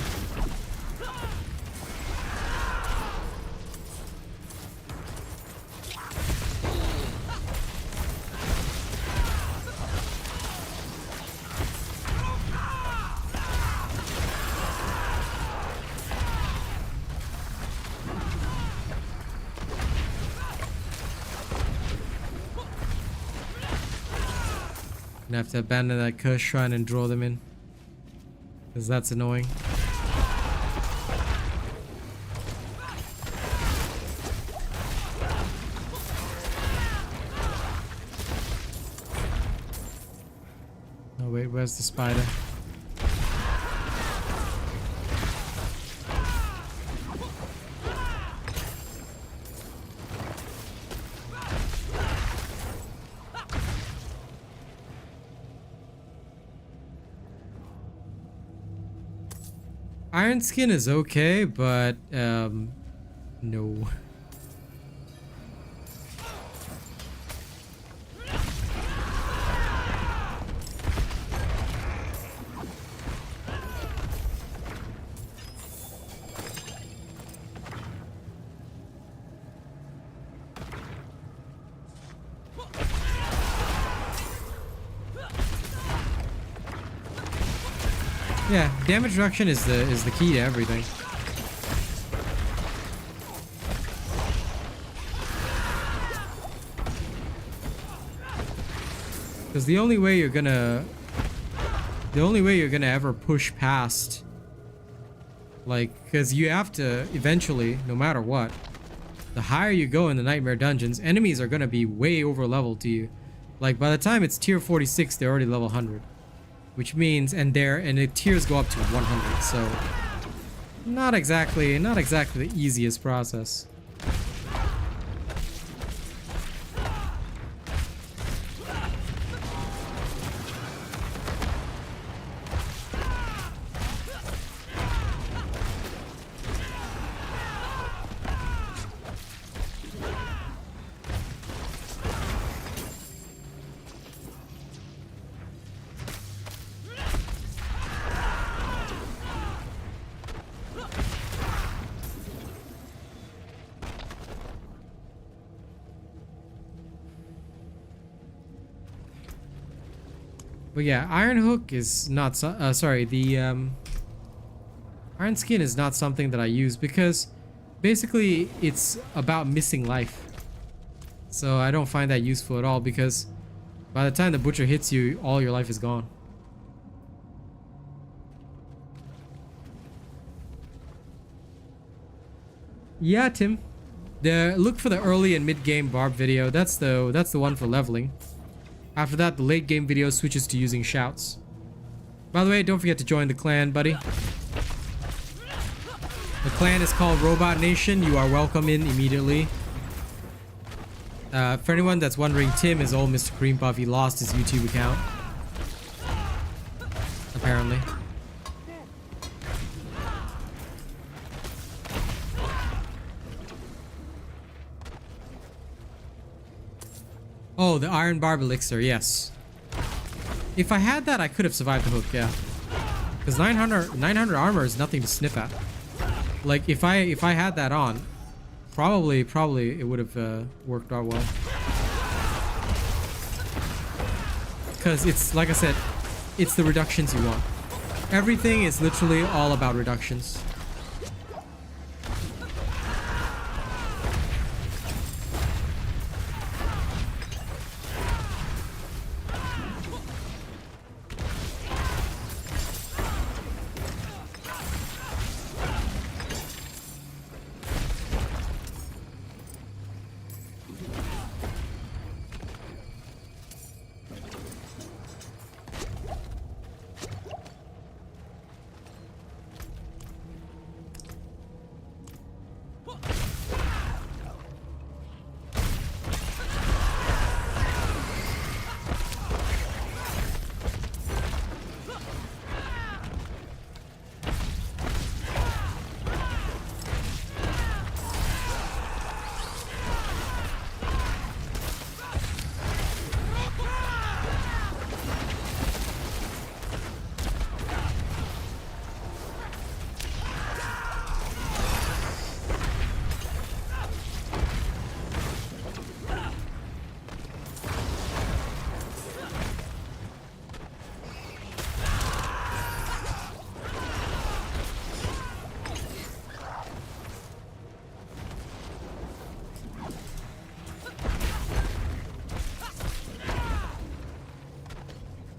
Gonna have to abandon that Kyish shrine and draw them in, because that's annoying. Oh wait, where's the spider? Iron skin is okay, but no. Yeah, damage reduction is the key to everything. Because the only way you're gonna ever push past, like, because you have to eventually, no matter what, the higher you go in the nightmare dungeons, enemies are gonna be way over leveled to you. Like by the time it's tier 46, they're already level 100. Which means, and the tiers go up to 100, so not exactly the easiest process. But yeah, Iron Hook is not Iron Skin is not something that I use because basically it's about missing life. So I don't find that useful at all because by the time the butcher hits you, all your life is gone. Yeah, Tim. Look for the early and mid game barb video. That's the one for leveling. After that, the late game video switches to using shouts. By the way, don't forget to join the clan, buddy. The clan is called Robot Nation. You are welcome in immediately. For anyone that's wondering, Tim is old Mr. Cream Puff. He lost his YouTube account. Apparently. Oh, the Iron Barb Elixir, yes. If I had that, I could have survived the hook, yeah. Because 900 armor is nothing to sniff at. Like, if I had that on, probably it would have worked out well. Because it's, like I said, it's the reductions you want. Everything is literally all about reductions.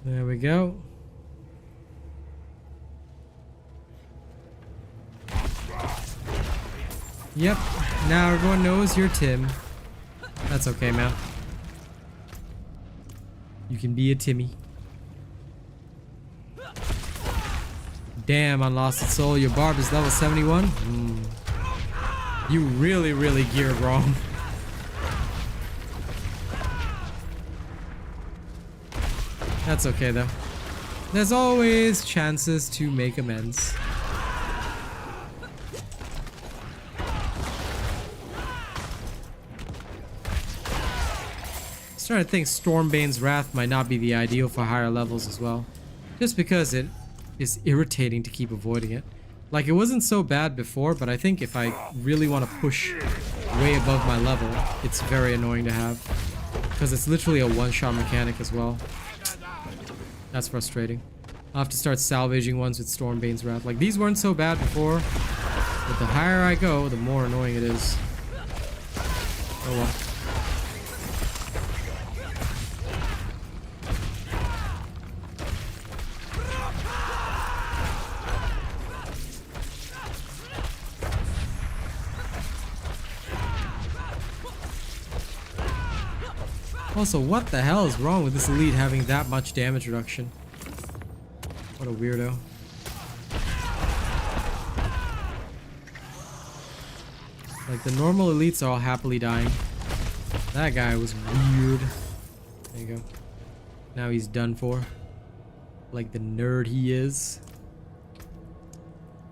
There we go. Yep, now everyone knows you're Tim. That's okay, man. You can be a Timmy. Damn, Unlost Soul, your barb is level 71? You really geared wrong. That's okay though. There's always chances to make amends. Starting to think Stormbane's Wrath might not be the ideal for higher levels as well. Just because it is irritating to keep avoiding it. Like, it wasn't so bad before, but I think if I really want to push way above my level, it's very annoying to have. Because it's literally a one-shot mechanic as well. That's frustrating. I'll have to start salvaging ones with Stormbane's Wrath. Like, these weren't so bad before, but the higher I go, the more annoying it is. Oh well. Also, what the hell is wrong with this elite having that much damage reduction? What a weirdo. Like, the normal elites are all happily dying. That guy was weird. There you go. Now he's done for. Like the nerd he is.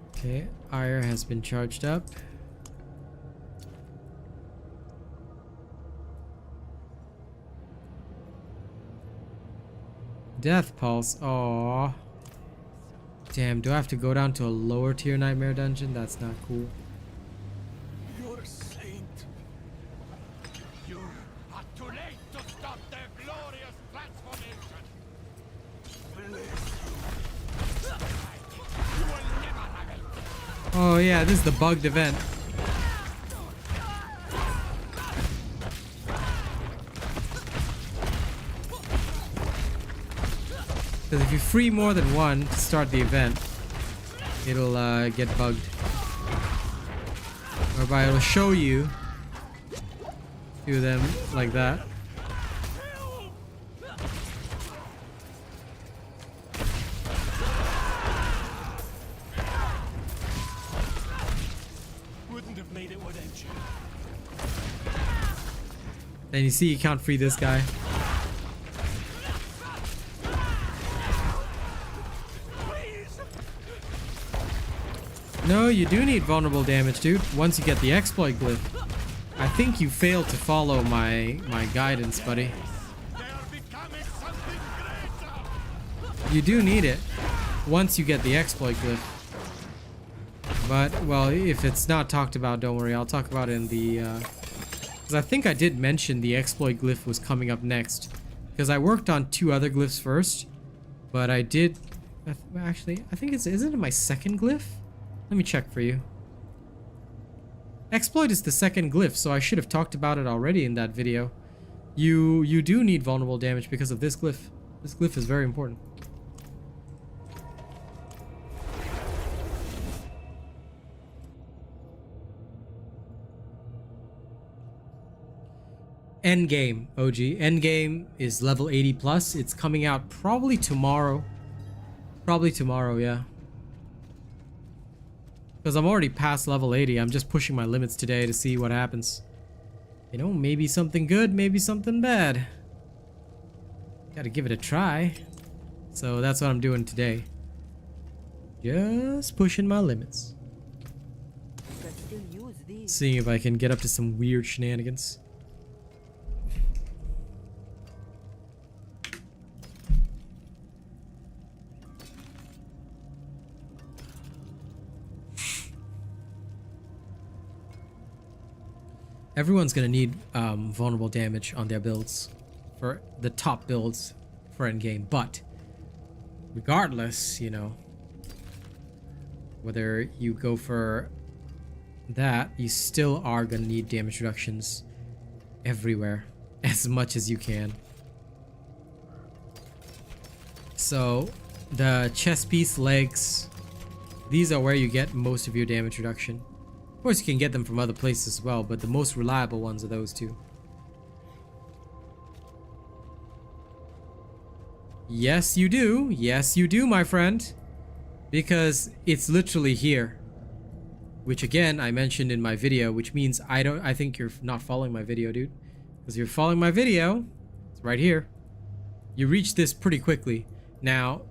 Okay, Ire has been charged up. Death Pulse. Aww. Damn, do I have to go down to a lower tier nightmare dungeon? That's not cool. You're a saint. You are too late to stop their glorious transformation. You will never have it. Oh yeah, this is the bugged event. Because if you free more than one to start the event, it'll get bugged. Whereby it'll show you a few of them like that. Wouldn't have made it without you. Then you see you can't free this guy. No, you do need vulnerable damage, dude. Once you get the exploit glyph. I think you failed to follow my guidance, buddy. You do need it once you get the exploit glyph. But, well, if it's not talked about, don't worry. I'll talk about it in the... Because I think I did mention the exploit glyph was coming up next. Because I worked on 2 other glyphs first. But I did... Actually, I think it's... Is it my second glyph? Let me check for you. Exploit is the second glyph, so I should have talked about it already in that video. You do need vulnerable damage because of this glyph. This glyph is very important. Endgame, OG. Endgame is level 80 plus. It's coming out probably tomorrow. Probably tomorrow, yeah. Because I'm already past level 80. I'm just pushing my limits today to see what happens. You know, maybe something good, maybe something bad. Gotta give it a try. So that's what I'm doing today. Just pushing my limits. You can still use these. Seeing if I can get up to some weird shenanigans. Everyone's gonna need vulnerable damage on their builds for the top builds for endgame, but regardless, you know, whether you go for that, you still are gonna need damage reductions everywhere as much as you can. So the chest piece, legs, these are where you get most of your damage reduction. Of course, you can get them from other places as well, but the most reliable ones are those two. Yes, you do. Yes, you do, my friend. Because it's literally here. Which again, I mentioned in my video, which means I think you're not following my video, dude. Because you're following my video, it's right here. You reach this pretty quickly. Now,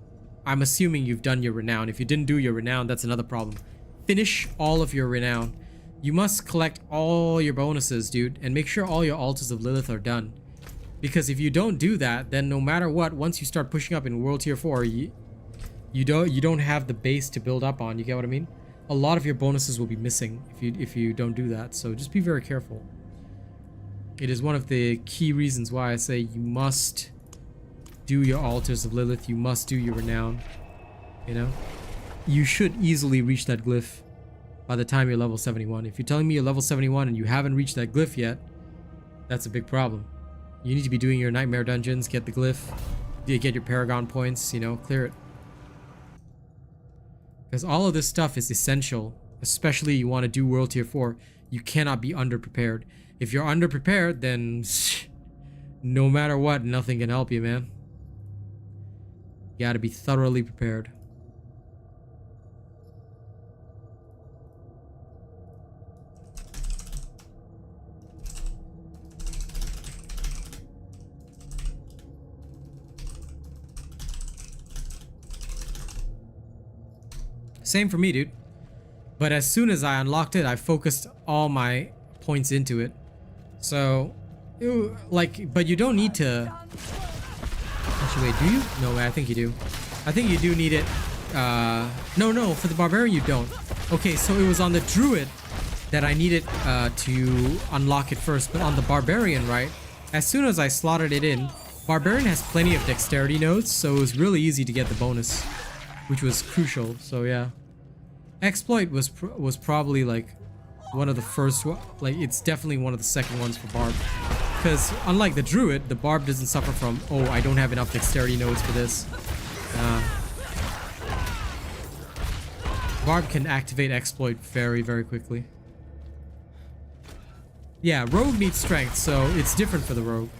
I'm assuming you've done your renown. If you didn't do your renown, that's another problem. Finish all of your renown. You must collect all your bonuses, dude, and make sure all your altars of Lilith are done. Because if you don't do that, then no matter what, once you start pushing up in World Tier 4, you don't have the base to build up on. You get what I mean? A lot of your bonuses will be missing if you don't do that. So just be very careful. It is one of the key reasons why I say you must do your altars of Lilith. You must do your renown. You know, you should easily reach that glyph by the time you're level 71. If you're telling me you're level 71 and you haven't reached that glyph yet, that's a big problem. You need to be doing your nightmare dungeons, get the glyph, get your paragon points, you know, clear it. Because all of this stuff is essential, especially you want to do World Tier 4. You cannot be underprepared. If you're underprepared, then no matter what, nothing can help you, man. You gotta be thoroughly prepared. Same for me, dude. But as soon as I unlocked it, I focused all my points into it. So, but you don't need to... Actually, wait, do you? No, I think you do. I think you do need it. No, for the Barbarian you don't. Okay, so it was on the Druid that I needed to unlock it first. But on the Barbarian, right? As soon as I slotted it in, Barbarian has plenty of dexterity nodes, so it was really easy to get the bonus, which was crucial. So yeah. Exploit was probably like one of the first, like it's definitely one of the second ones for Barb, because unlike the Druid, the Barb doesn't suffer from, oh, I don't have enough dexterity nodes for this. Barb can activate Exploit very, very quickly. Yeah, Rogue needs strength, so it's different for the Rogue.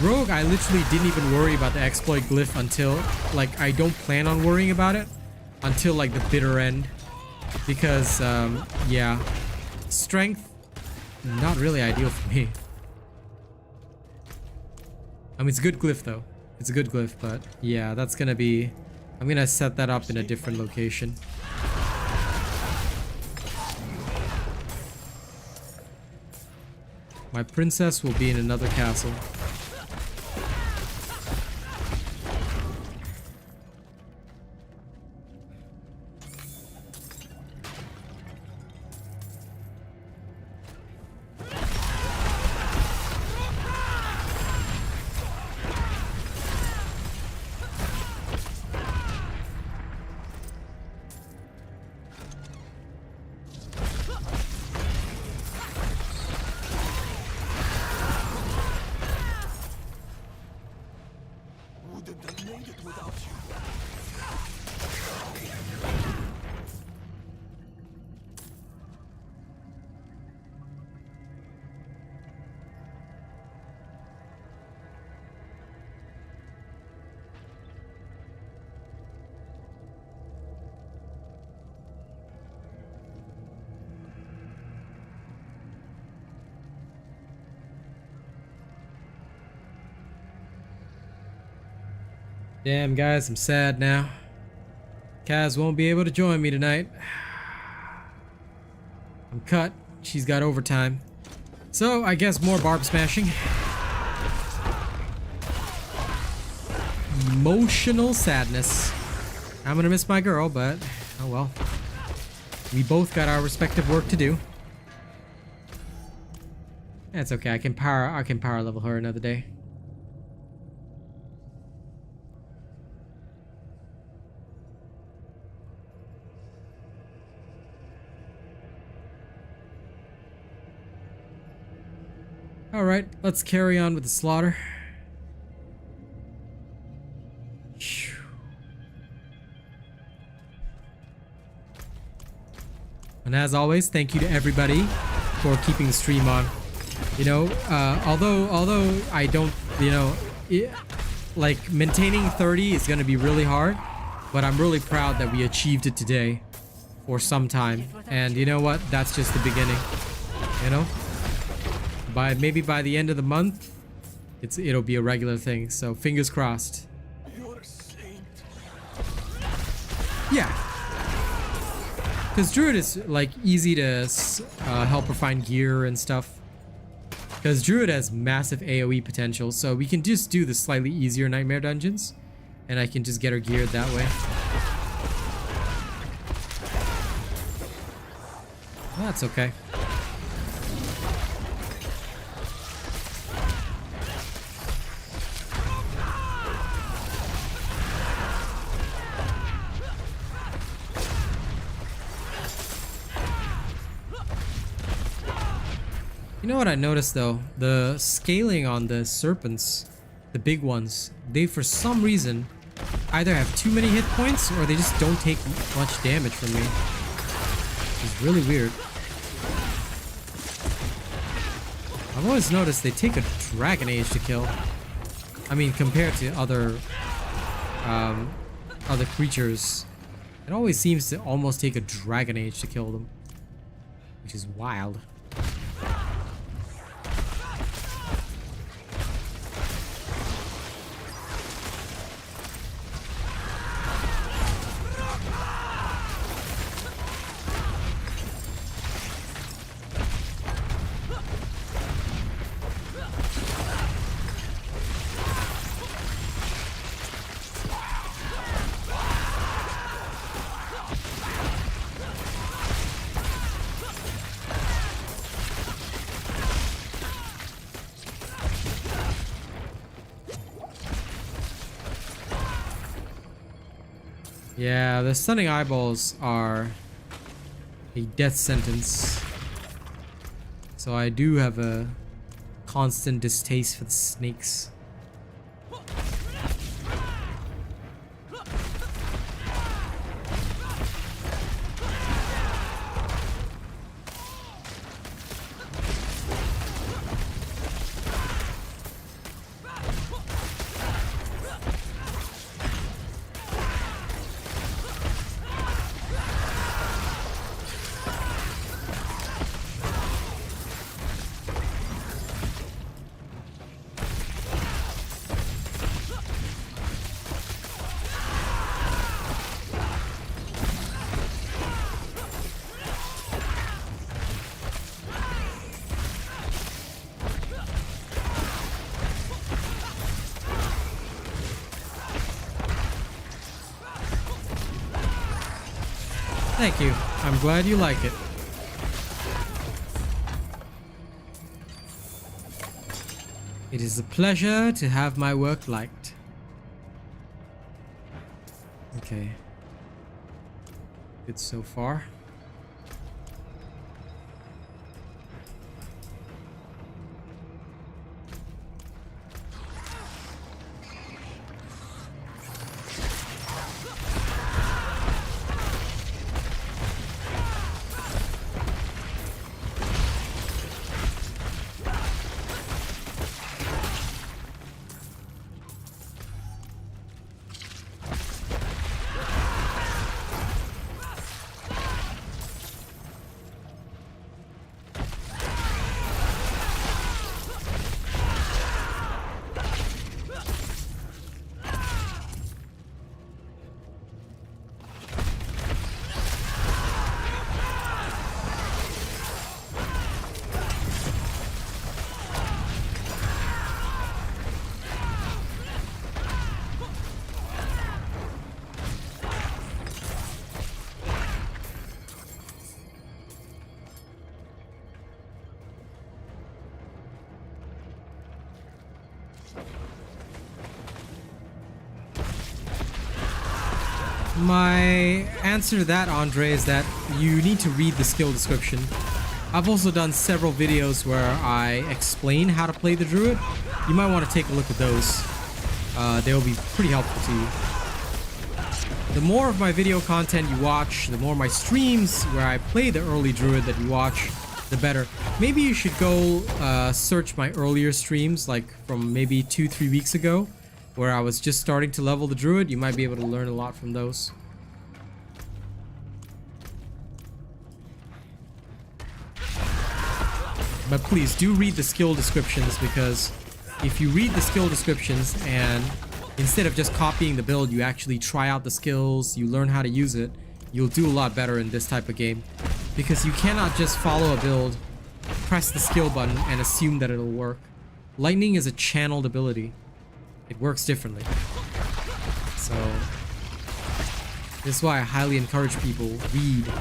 Rogue, I literally didn't even worry about the Exploit glyph until, like, I don't plan on worrying about it until like the bitter end, because yeah, strength not really ideal for me. I mean, it's a good glyph though. It's a good glyph, but yeah, that's gonna be, I'm gonna set that up in a different location. My princess will be in another castle. Damn, guys, I'm sad now. Kaz won't be able to join me tonight. I'm cut. She's got overtime. So, I guess more Barb smashing. Emotional sadness. I'm gonna miss my girl, but oh well. We both got our respective work to do. That's okay. I can power level her another day. Alright, let's carry on with the slaughter. And as always, thank you to everybody for keeping the stream on. You know, although I don't, you know, like maintaining 30 is going to be really hard, but I'm really proud that we achieved it today for some time. And you know what? That's just the beginning. You know, maybe by the end of the month, it'll be a regular thing. So fingers crossed. Yeah, because Druid is like easy to help her find gear and stuff. Because Druid has massive AoE potential, so we can just do the slightly easier nightmare dungeons, and I can just get her geared that way. Well, that's okay. You know what I noticed though? The scaling on the serpents, the big ones, they for some reason either have too many hit points or they just don't take much damage from me. It's really weird. I've always noticed they take a dragon age to kill. I mean, compared to other creatures, it always seems to almost take a dragon age to kill them, which is wild. Yeah, the stunning eyeballs are a death sentence. So I do have a constant distaste for the snakes. Thank you. I'm glad you like it. It is a pleasure to have my work liked. Okay. Good so far. My answer to that, Andre, is that you need to read the skill description. I've also done several videos where I explain how to play the Druid. You might want to take a look at those. They'll be pretty helpful to you. the more of my video content you watch, the more my streams where I play the early Druid that you watch, the better. Maybe you should go search my earlier streams, like from maybe 2-3 weeks ago, where I was just starting to level the Druid. You might be able to learn a lot from those. But please do read the skill descriptions, because if you read the skill descriptions and instead of just copying the build, you actually try out the skills, you learn how to use it, you'll do a lot better in this type of game. Because you cannot just follow a build, press the skill button, and assume that it'll work. Lightning is a channeled ability. It works differently. So, this is why I highly encourage people, read,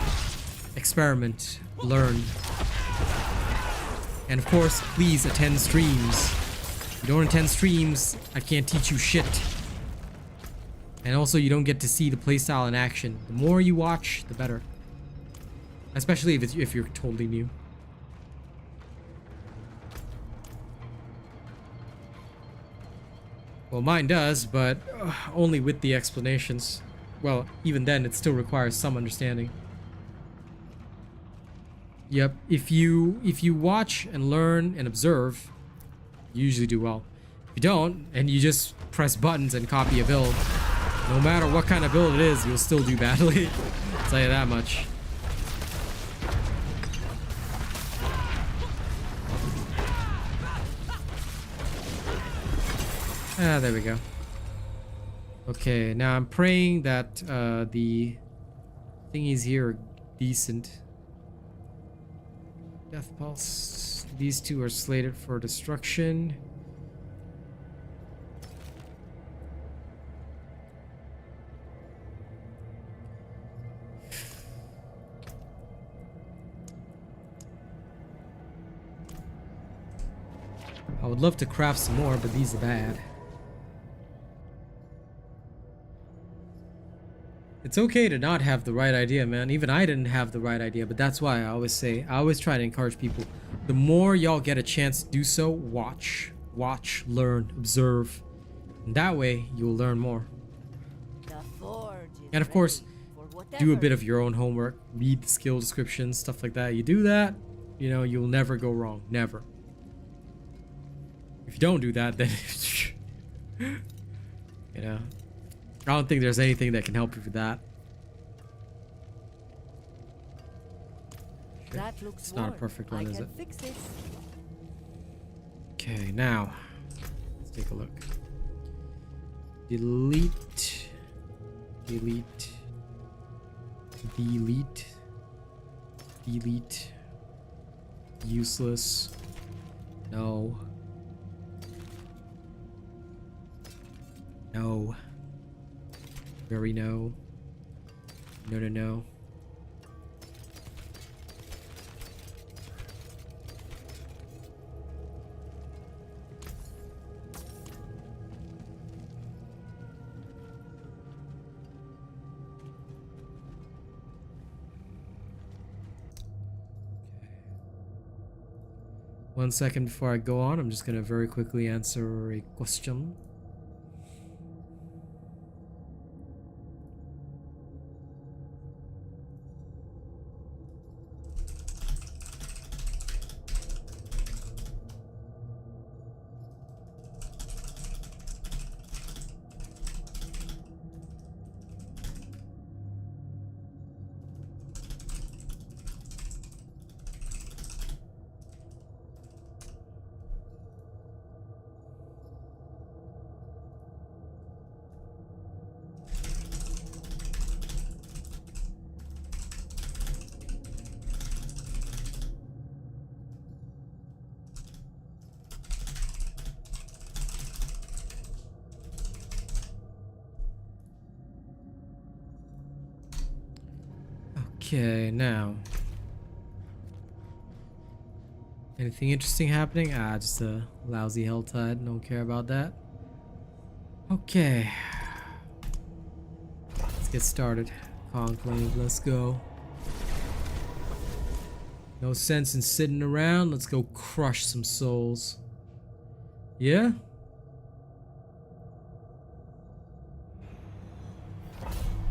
experiment, learn. And of course, please attend streams. If you don't attend streams, I can't teach you shit. And also, you don't get to see the playstyle in action. The more you watch, the better. Especially if you're totally new. Well, mine does, but only with the explanations. Well, even then, it still requires some understanding. Yep, if you watch and learn and observe, you usually do well. If you don't, and you just press buttons and copy a build, no matter what kind of build it is, you'll still do badly. I'll tell you that much. Ah, there we go. Okay, now I'm praying that the thingies here are decent. Death Pulse. These two are slated for destruction. I would love to craft some more, but these are bad. It's okay to not have the right idea, man. Even I didn't have the right idea, but that's why I always say, I always try to encourage people. The more y'all get a chance to do so, watch, learn, observe. And that way, you'll learn more. And of course, do a bit of your own homework. Read the skill descriptions, stuff like that. You do that, you know, you'll never go wrong. Never. If you don't do that, then you know, I don't think there's anything that can help you with that. That looks it's not a perfect one, is it? Fix it. Okay, now let's take a look. Delete, delete, delete, delete. Useless. No. No. Very no. No, no, no. One second before I go on, I'm just gonna very quickly answer a question. Okay, now. Anything interesting happening? Ah, just a lousy Helltide. Don't care about that. Okay. Let's get started. Conclave, let's go. No sense in sitting around. Let's go crush some souls. Yeah?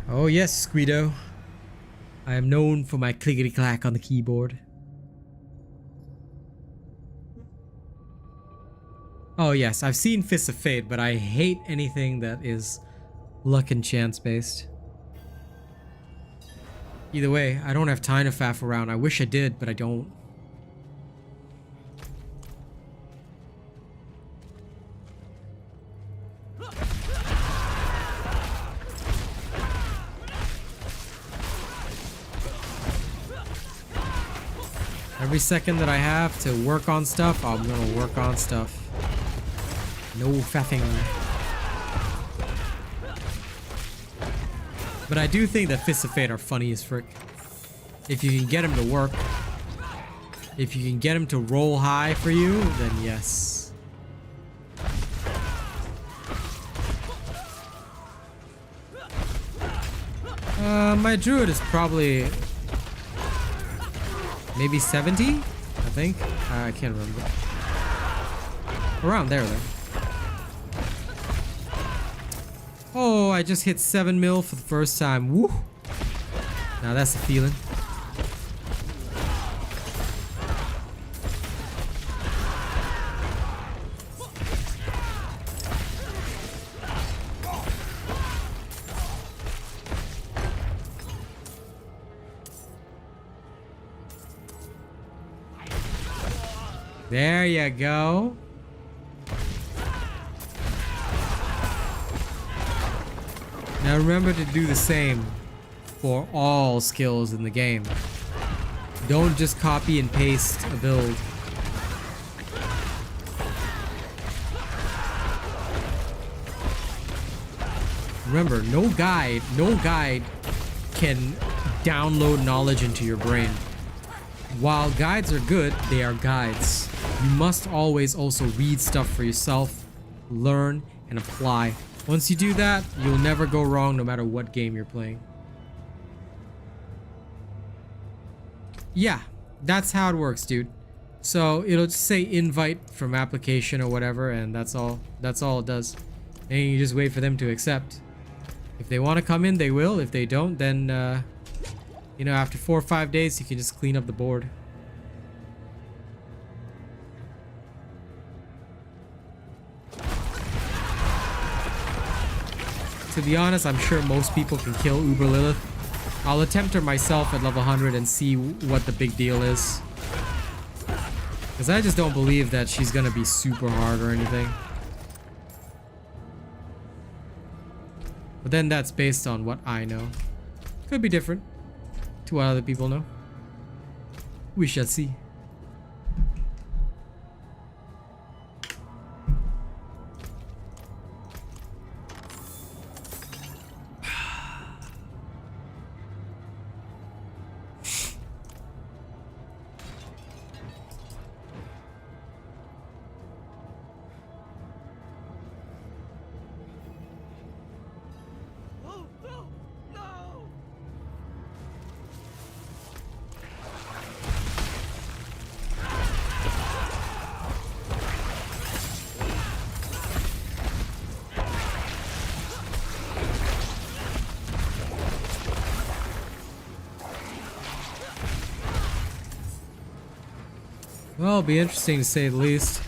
Oh yes, Squeedo. I am known for my clickety clack on the keyboard. Oh yes, I've seen Fists of Fate, but I hate anything that is luck and chance based. Either way, I don't have time to faff around. I wish I did, but I don't. Every second that I have to work on stuff, I'm gonna work on stuff. No faffing. But I do think that Fists of Fate are funny as frick. If you can get him to work, if you can get him to roll high for you, then yes. My Druid is probably maybe 70, I think. I can't remember. Around there though. Oh, I just hit 7 mil for the first time. Woo! Now that's the feeling. There you go. Now remember to do the same for all skills in the game. Don't just copy and paste a build. Remember, no guide can download knowledge into your brain. While guides are good, they are guides. You must always also read stuff for yourself, learn, and apply. Once you do that, you'll never go wrong no matter what game you're playing. Yeah, that's how it works, dude. So it'll just say invite from application or whatever, and that's all it does. And you just wait for them to accept. If they want to come in, they will. If they don't, then you know, after 4 or 5 days, you can just clean up the board. To be honest, I'm sure most people can kill Uber Lilith. I'll attempt her myself at level 100 and see what the big deal is. Because I just don't believe that she's gonna be super hard or anything. But then that's based on what I know. Could be different to what other people know. We shall see. Well, it'll be interesting to say the least.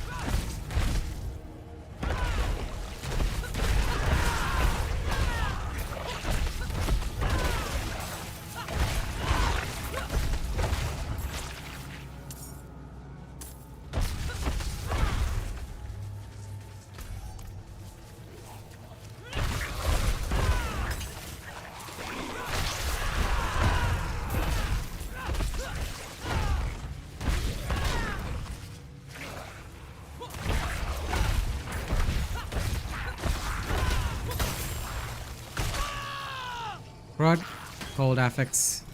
Rod, cold affix.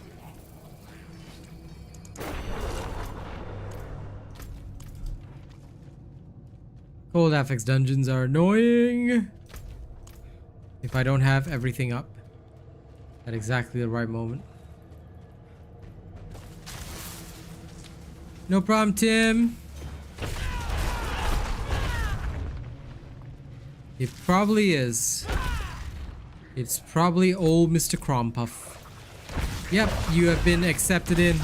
Cold affix dungeons are annoying if I don't have everything up at exactly the right moment. No problem, Tim. It probably is. It's probably old Mr. Crompuff. Yep, you have been accepted in.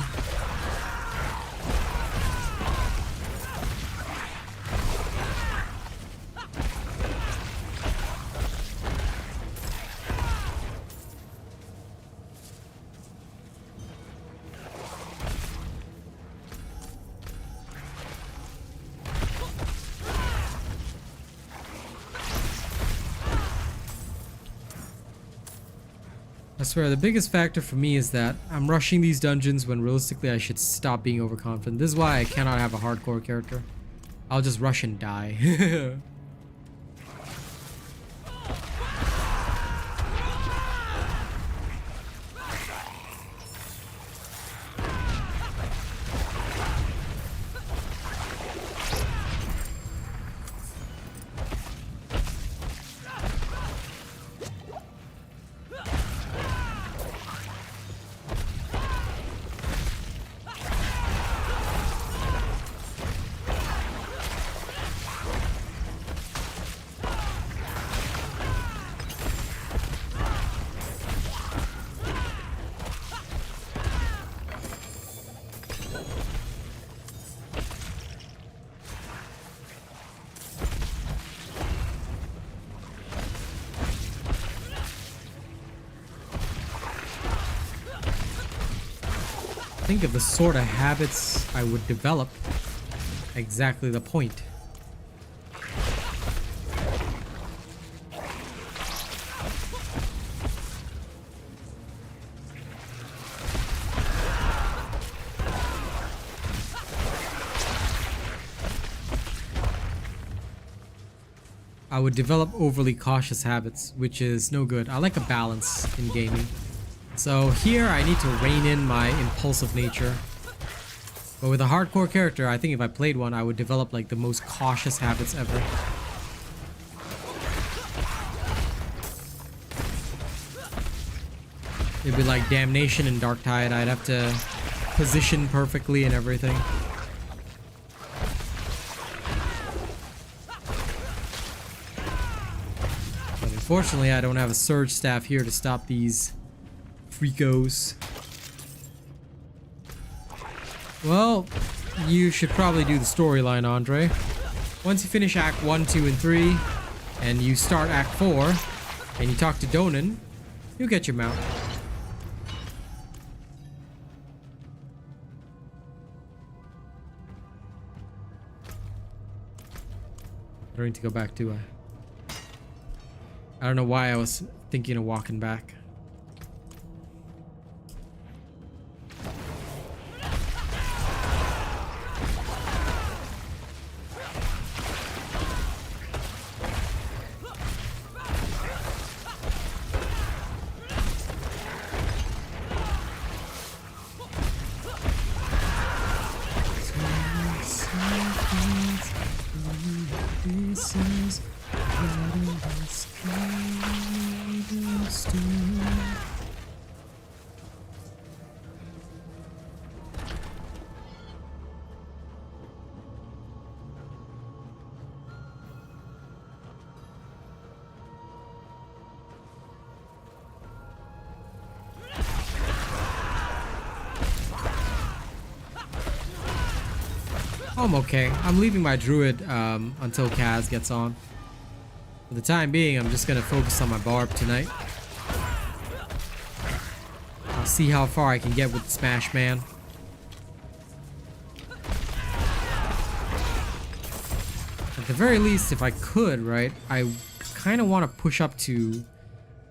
I swear, the biggest factor for me is that I'm rushing these dungeons when realistically I should stop being overconfident. This is why I cannot have a hardcore character. I'll just rush and die. Think of the sort of habits I would develop. Exactly the point. I would develop overly cautious habits, which is no good. I like a balance in gaming. So here I need to rein in my impulsive nature. But with a hardcore character, I think if I played one, I would develop like the most cautious habits ever. It'd be like Damnation and Dark Tide. I'd have to position perfectly and everything. But unfortunately, I don't have a surge staff here to stop these freakos. Well, you should probably do the storyline, Andre. Once you finish Act 1, 2, and 3, and you start Act 4, and you talk to Donan, you'll get your mount. I don't need to go back, do I? I don't know why I was thinking of walking back. I'm okay. I'm leaving my Druid until Kaz gets on. For the time being, I'm just gonna focus on my Barb tonight. I'll see how far I can get with the Smash Man. At the very least, if I could, right, I kind of want to push up to,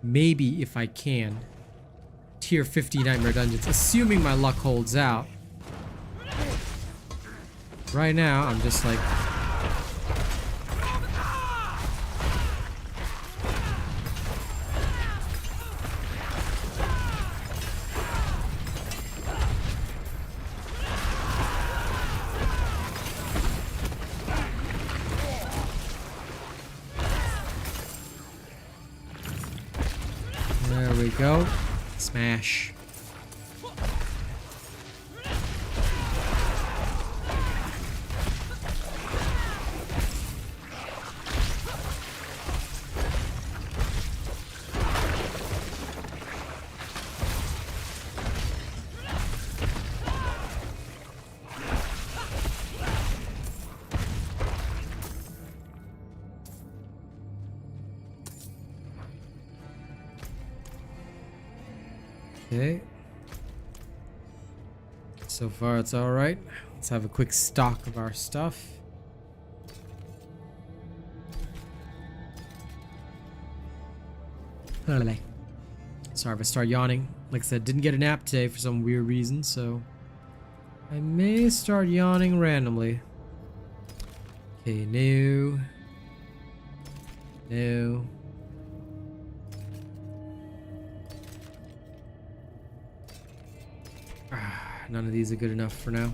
maybe if I can, tier 50 Nightmare Dungeons, assuming my luck holds out. Right now, I'm just like... There we go. Smash. Okay. So far it's alright. Let's have a quick stock of our stuff. Sorry if I start yawning. Like I said, didn't get a nap today for some weird reason, so I may start yawning randomly. Okay, no. No. None of these are good enough for now.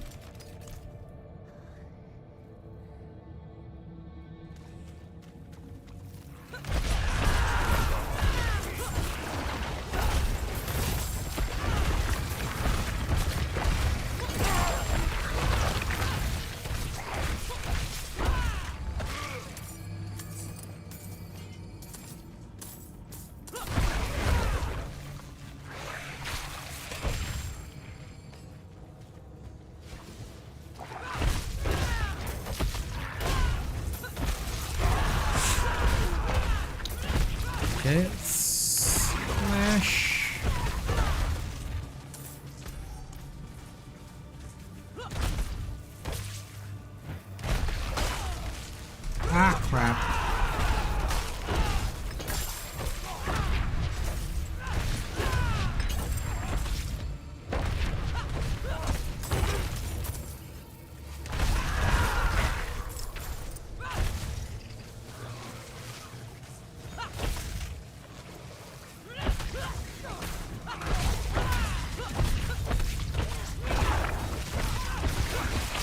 Okay, smash. Ah, crap.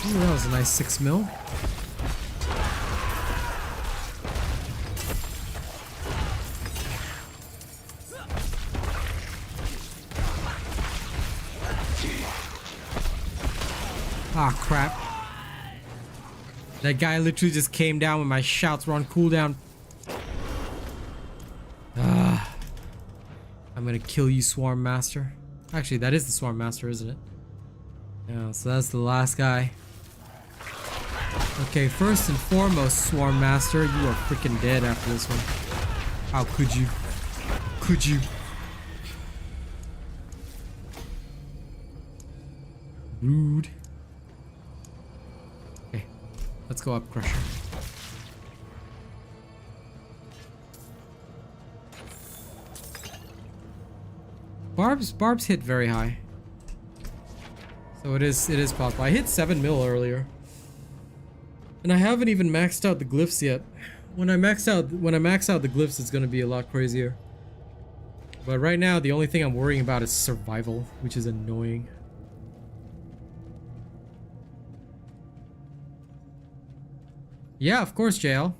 Ooh, that was a nice 6 mil. Ah, crap. That guy literally just came down when my shouts were on cooldown. Ah. I'm gonna kill you, Swarm Master. Actually, that is the Swarm Master, isn't it? Yeah, so that's the last guy. Okay, first and foremost, Swarm Master, you are freaking dead after this one. How could you? Could you? Rude. Okay, let's go up, Crusher. Barbs hit very high. So it is possible. I hit 7 mil earlier. And I haven't even maxed out the glyphs yet. When I max out the glyphs, it's gonna be a lot crazier. But right now, the only thing I'm worrying about is survival, which is annoying. Yeah, of course, JL.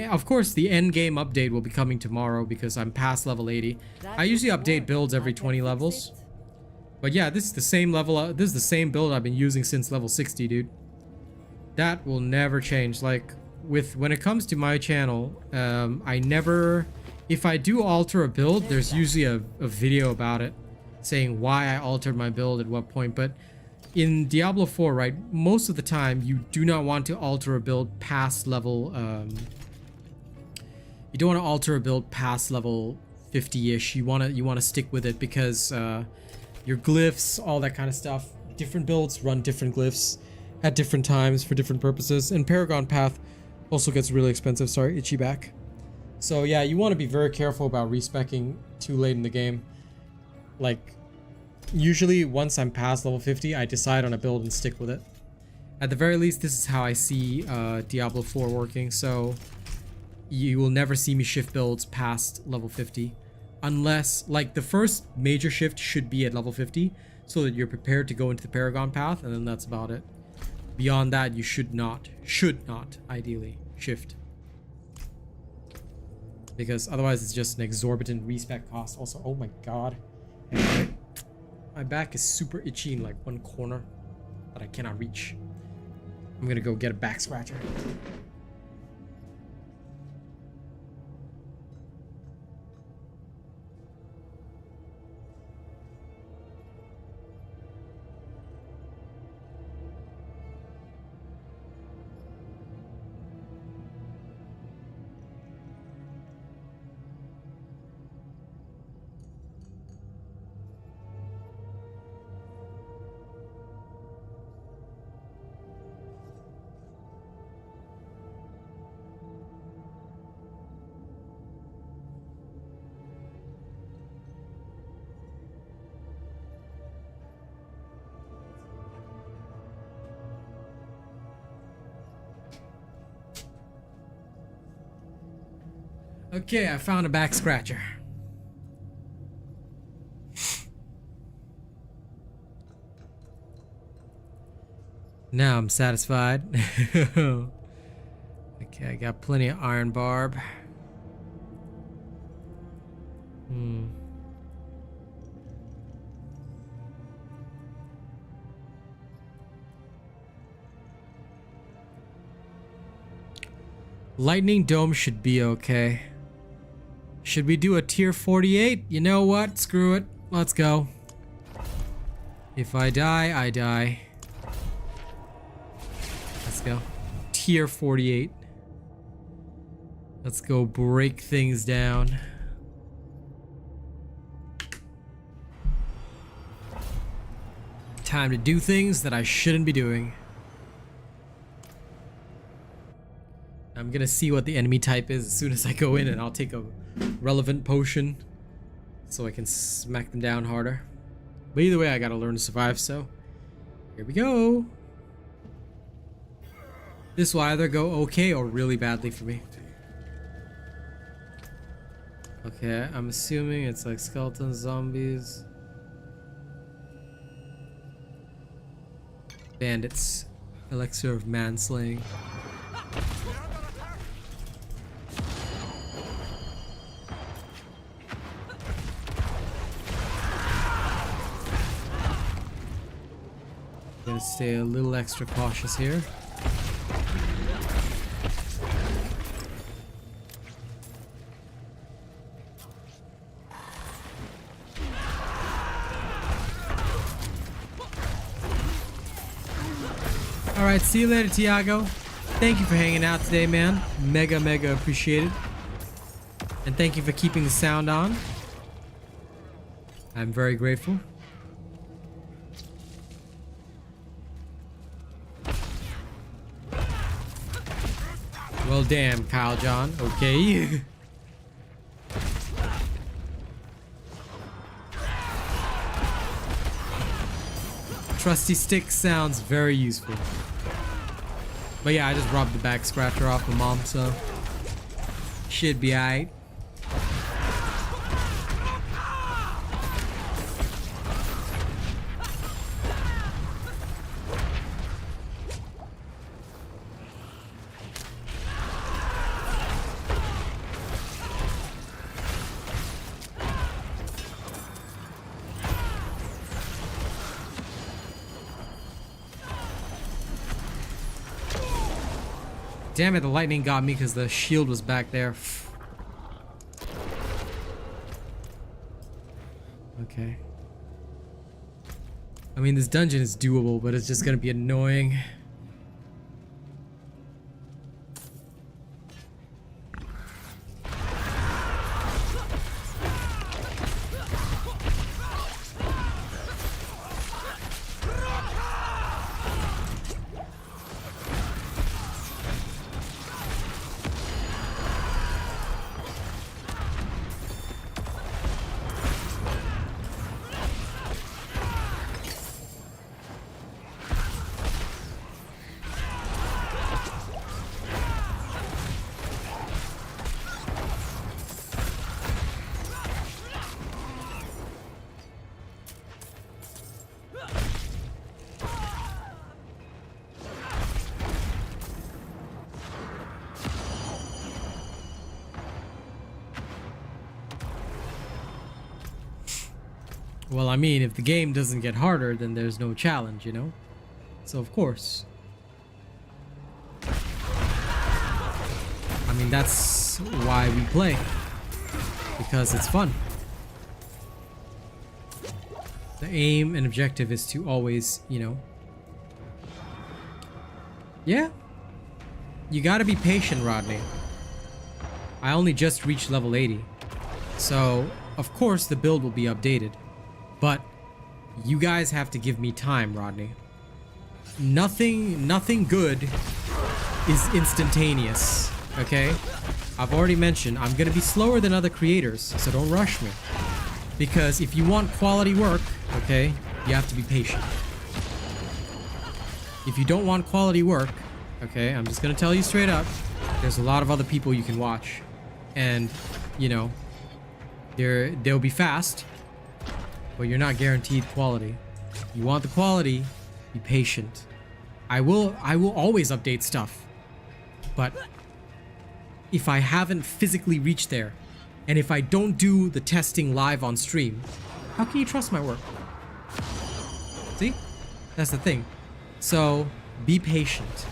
Of course, the end game update will be coming tomorrow because I'm past level 80. I usually update builds every 20 levels. But yeah, this is the same level. This is the same build I've been using since level 60, dude. That will never change. Like, when it comes to my channel, I never... If I do alter a build, there's usually a video about it, saying why I altered my build at what point. But in Diablo 4, right, most of the time, you do not want to alter a build past level... you don't want to alter a build past level 50-ish. You want to stick with it because your glyphs, all that kind of stuff, different builds run different glyphs at different times for different purposes, and Paragon Path also gets really expensive. Sorry, itchy back. So yeah, you want to be very careful about respeccing too late in the game. Like, usually once I'm past level 50, I decide on a build and stick with it. At the very least, this is how I see Diablo 4 working, so you will never see me shift builds past level 50. Unless, like, the first major shift should be at level 50, so that you're prepared to go into the Paragon Path, and then that's about it. Beyond that, you should not, ideally, shift. Because otherwise it's just an exorbitant respec cost. Also, oh my god. Anyway, my back is super itchy in like one corner that I cannot reach. I'm gonna go get a back scratcher. Okay, I found a back scratcher. Now I'm satisfied. Okay, I got plenty of iron barb. Lightning Dome should be okay. Should we do a tier 48? You know what? Screw it. Let's go. If I die, I die. Let's go. Tier 48. Let's go break things down. Time to do things that I shouldn't be doing. I'm gonna see what the enemy type is as soon as I go in, and I'll take a relevant potion so I can smack them down harder. But either way, I gotta learn to survive, so here we go. This will either go okay or really badly for me. Okay, I'm assuming it's like skeletons, zombies, bandits, elixir of manslaying. Gonna stay a little extra cautious here. Alright, see you later, Tiago. Thank you for hanging out today, man. Mega appreciated. And thank you for keeping the sound on. I'm very grateful. Well, damn, Kyle John. Okay. Trusty stick sounds very useful. But yeah, I just robbed the back scratcher off my mom, so should be alright. Damn it, the lightning got me because the shield was back there. Okay. I mean, this dungeon is doable, but it's just gonna be annoying. Well, I mean, if the game doesn't get harder, then there's no challenge, you know? So, of course. I mean, that's why we play. Because it's fun. The aim and objective is to always, you know... Yeah. You gotta be patient, Rodney. I only just reached level 80. So, of course, the build will be updated. But you guys have to give me time, Rodney. Nothing good is instantaneous, okay? I've already mentioned I'm gonna be slower than other creators, so don't rush me. Because if you want quality work, okay, you have to be patient. If you don't want quality work, okay, I'm just gonna tell you straight up, there's a lot of other people you can watch. and you know, they'll be fast, but you're not guaranteed quality. You want the quality, be patient. I will always update stuff, but if I haven't physically reached there, and if I don't do the testing live on stream, how can you trust my work? See? That's the thing. So be patient.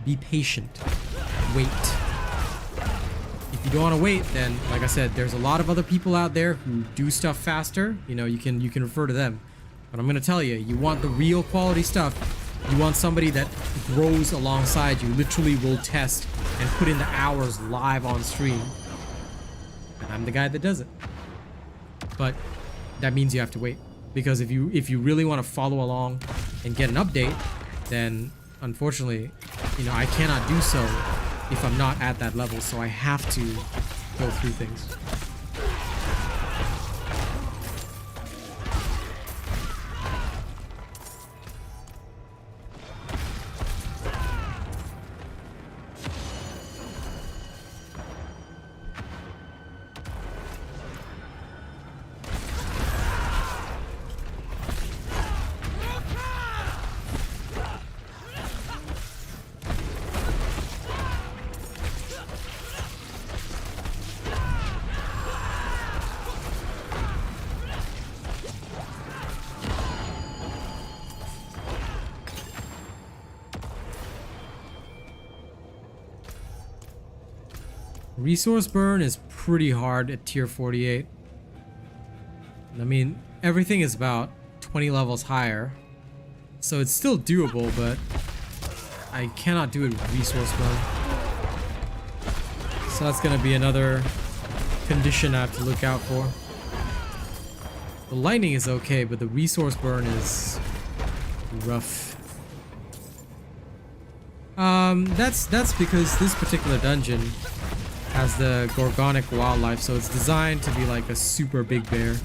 Be patient. Wait. If you don't want to wait, then like I said, there's a lot of other people out there who do stuff faster. You know, you can refer to them. But I'm gonna tell you, you want the real quality stuff. You want somebody that grows alongside you, literally will test and put in the hours live on stream. And I'm the guy that does it. But that means you have to wait. Because if you really want to follow along and get an update, then unfortunately, you know, I cannot do so if I'm not at that level. So I have to go through things. Resource burn is pretty hard at tier 48. I mean, everything is about 20 levels higher, so it's still doable, but I cannot do it with resource burn. So that's gonna be another condition I have to look out for. The lightning is okay, but the resource burn is rough. That's because this particular dungeon has the Gorgonic wildlife, so it's designed to be like a super big bear.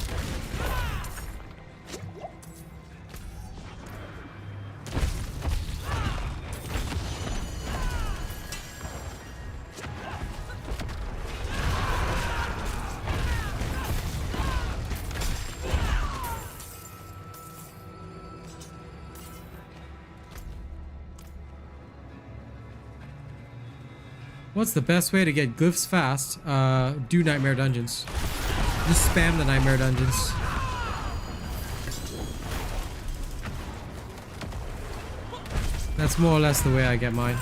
What's the best way to get glyphs fast? Do nightmare dungeons. Just spam the nightmare dungeons. That's more or less the way I get mine.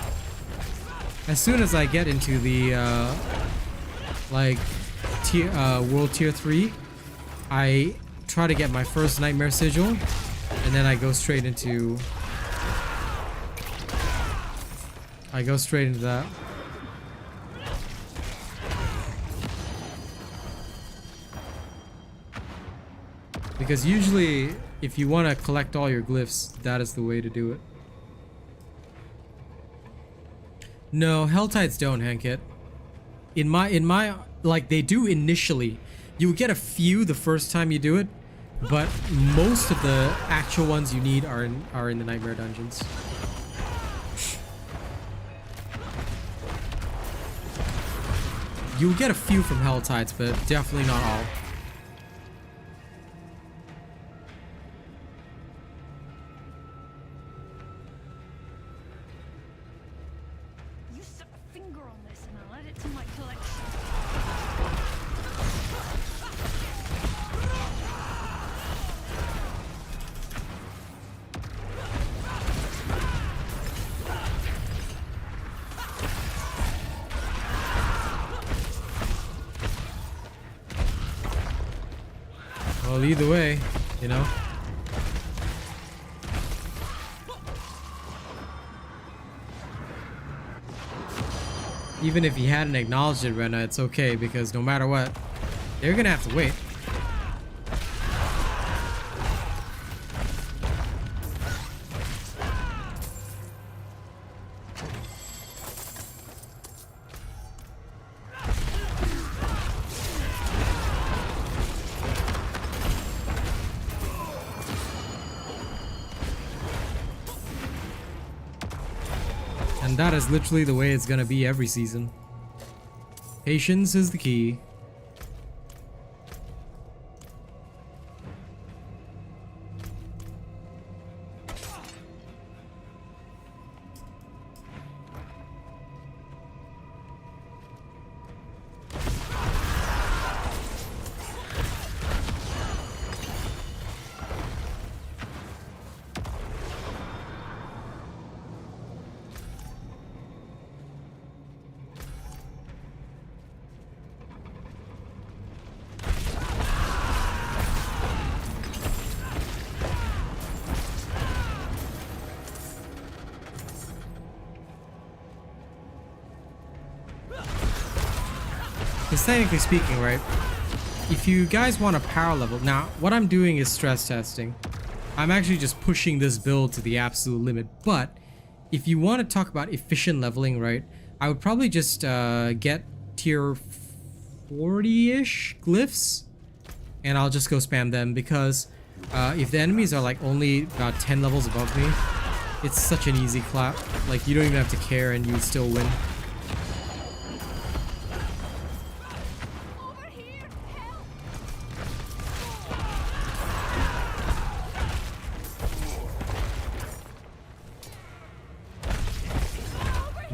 As soon as I get into the like world tier 3, I try to get my first nightmare sigil, and then I go straight into that. Because usually, if you want to collect all your glyphs, that is the way to do it. No, Helltides don't, Hankit. In my, like, they do initially. You get a few the first time you do it, but most of the actual ones you need are in the nightmare dungeons. You'll get a few from Helltides, but definitely not all. Well, either way, you know. Even if he hadn't acknowledged it, Rena, it's okay, because no matter what, they're gonna have to wait. And that is literally the way it's gonna be every season. Patience is the key. Because technically speaking, right, if you guys want a power level, now what I'm doing is stress testing. I'm actually just pushing this build to the absolute limit, but if you want to talk about efficient leveling, right, I would probably just get tier 40-ish glyphs, and I'll just go spam them, because if the enemies are like only about 10 levels above me, it's such an easy clap. Like, you don't even have to care and you still win.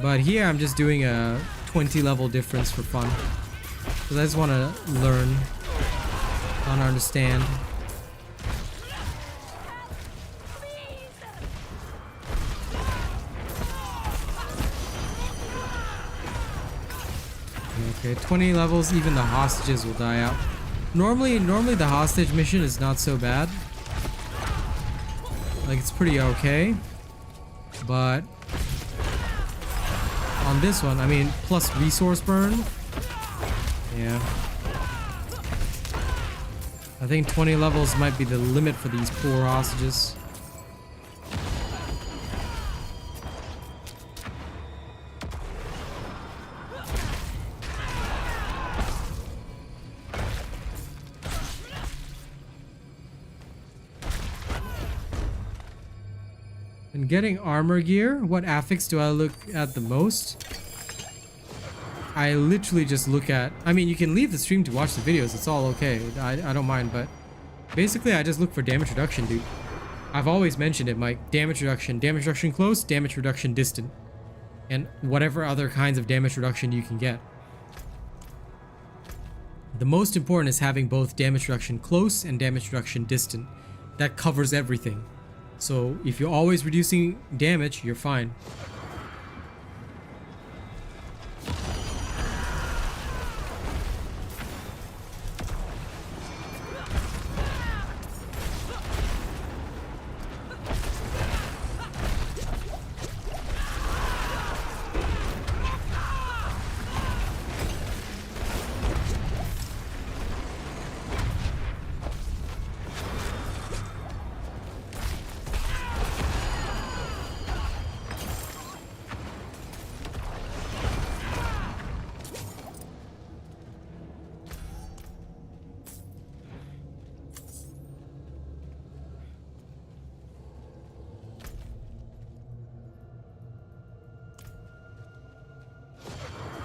But here I'm just doing a 20 level difference for fun. Because I just want to learn, want to understand. Okay, 20 levels, even the hostages will die out. Normally the hostage mission is not so bad. Like, it's pretty okay. But on this one, I mean, plus resource burn. Yeah. I think 20 levels might be the limit for these poor hostages. And getting armor gear, what affix do I look at the most? I literally just look at, I mean, you can leave the stream to watch the videos, it's all okay, I don't mind, but basically I just look for damage reduction, dude. I've always mentioned it, Mike. Damage reduction close, damage reduction distant, and whatever other kinds of damage reduction you can get. The most important is having both damage reduction close and damage reduction distant. That covers everything. So if you're always reducing damage, you're fine.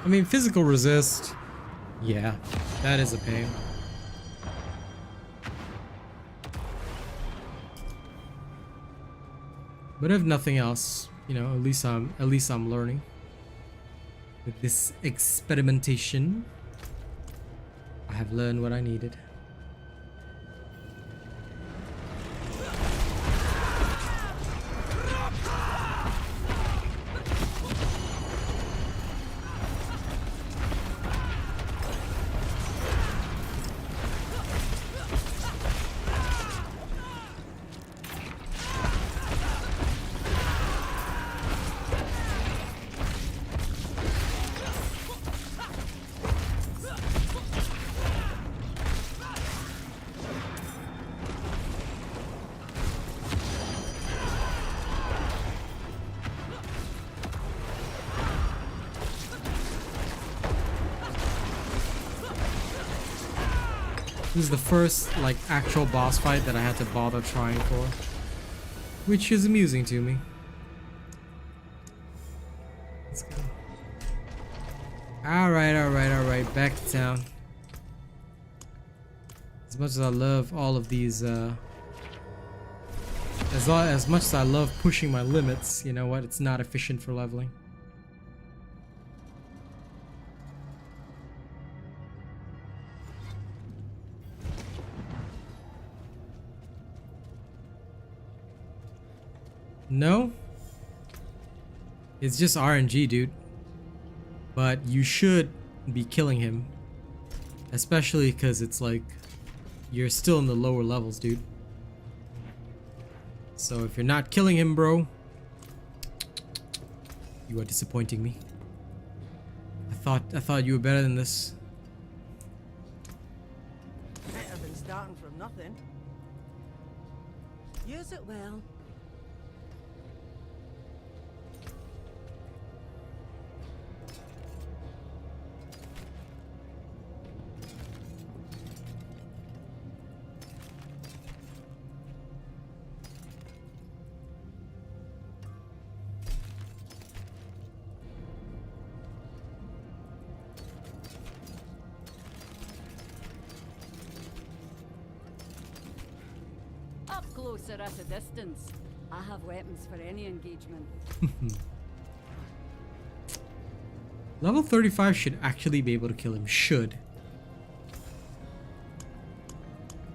I mean, physical resist, yeah, that is a pain. But if nothing else, you know, at least I'm learning with this experimentation. I have learned what I needed. This is the first, like, actual boss fight that I had to bother trying for, which is amusing to me. Let's go. Alright, back to town. As much as I love all of these, as much as I love pushing my limits, you know what? It's not efficient for leveling. No? It's just RNG, dude. But you should be killing him. Especially because it's like, you're still in the lower levels, dude. So if you're not killing him, bro, you are disappointing me. I thought you were better than this. Better than starting from nothing. Use it well. Closer at a distance. I have weapons for any engagement. Level 35 should actually be able to kill him. Should.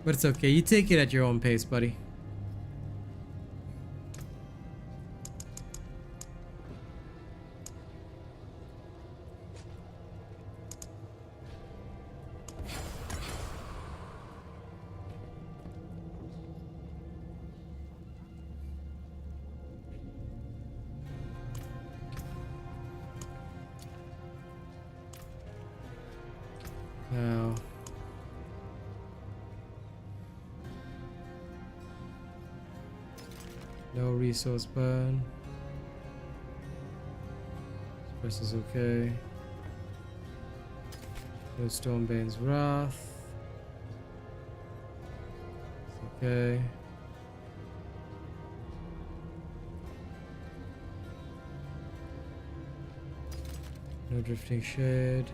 But it's okay. You take it at your own pace, buddy. Now, no resource burn. This is okay. No Stormbane's Wrath. It's okay. No Drifting Shade.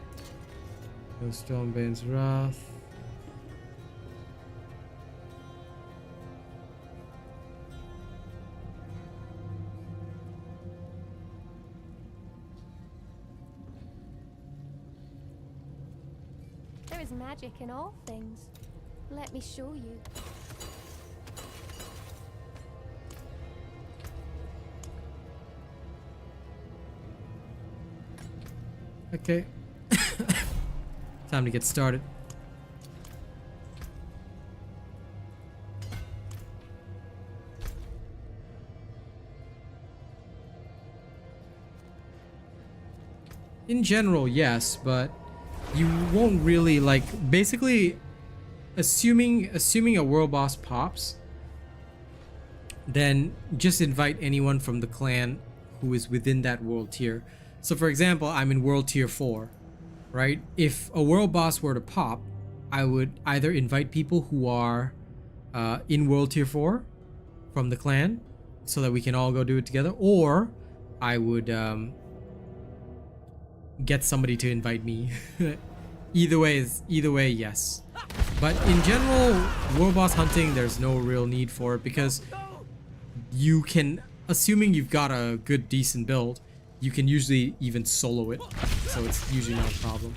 No Stormbane's Wrath. There is magic in all things. Let me show you. Okay. Time to get started. In general, yes, but you won't really like basically assuming a world boss pops, then just invite anyone from the clan who is within that world tier. So for example, I'm in world tier 4. Right? If a world boss were to pop, I would either invite people who are in world tier 4 from the clan so that we can all go do it together, or I would get somebody to invite me. Either way, yes. But in general, world boss hunting, there's no real need for it because you can, assuming you've got a good decent build, you can usually even solo it, so it's usually not a problem.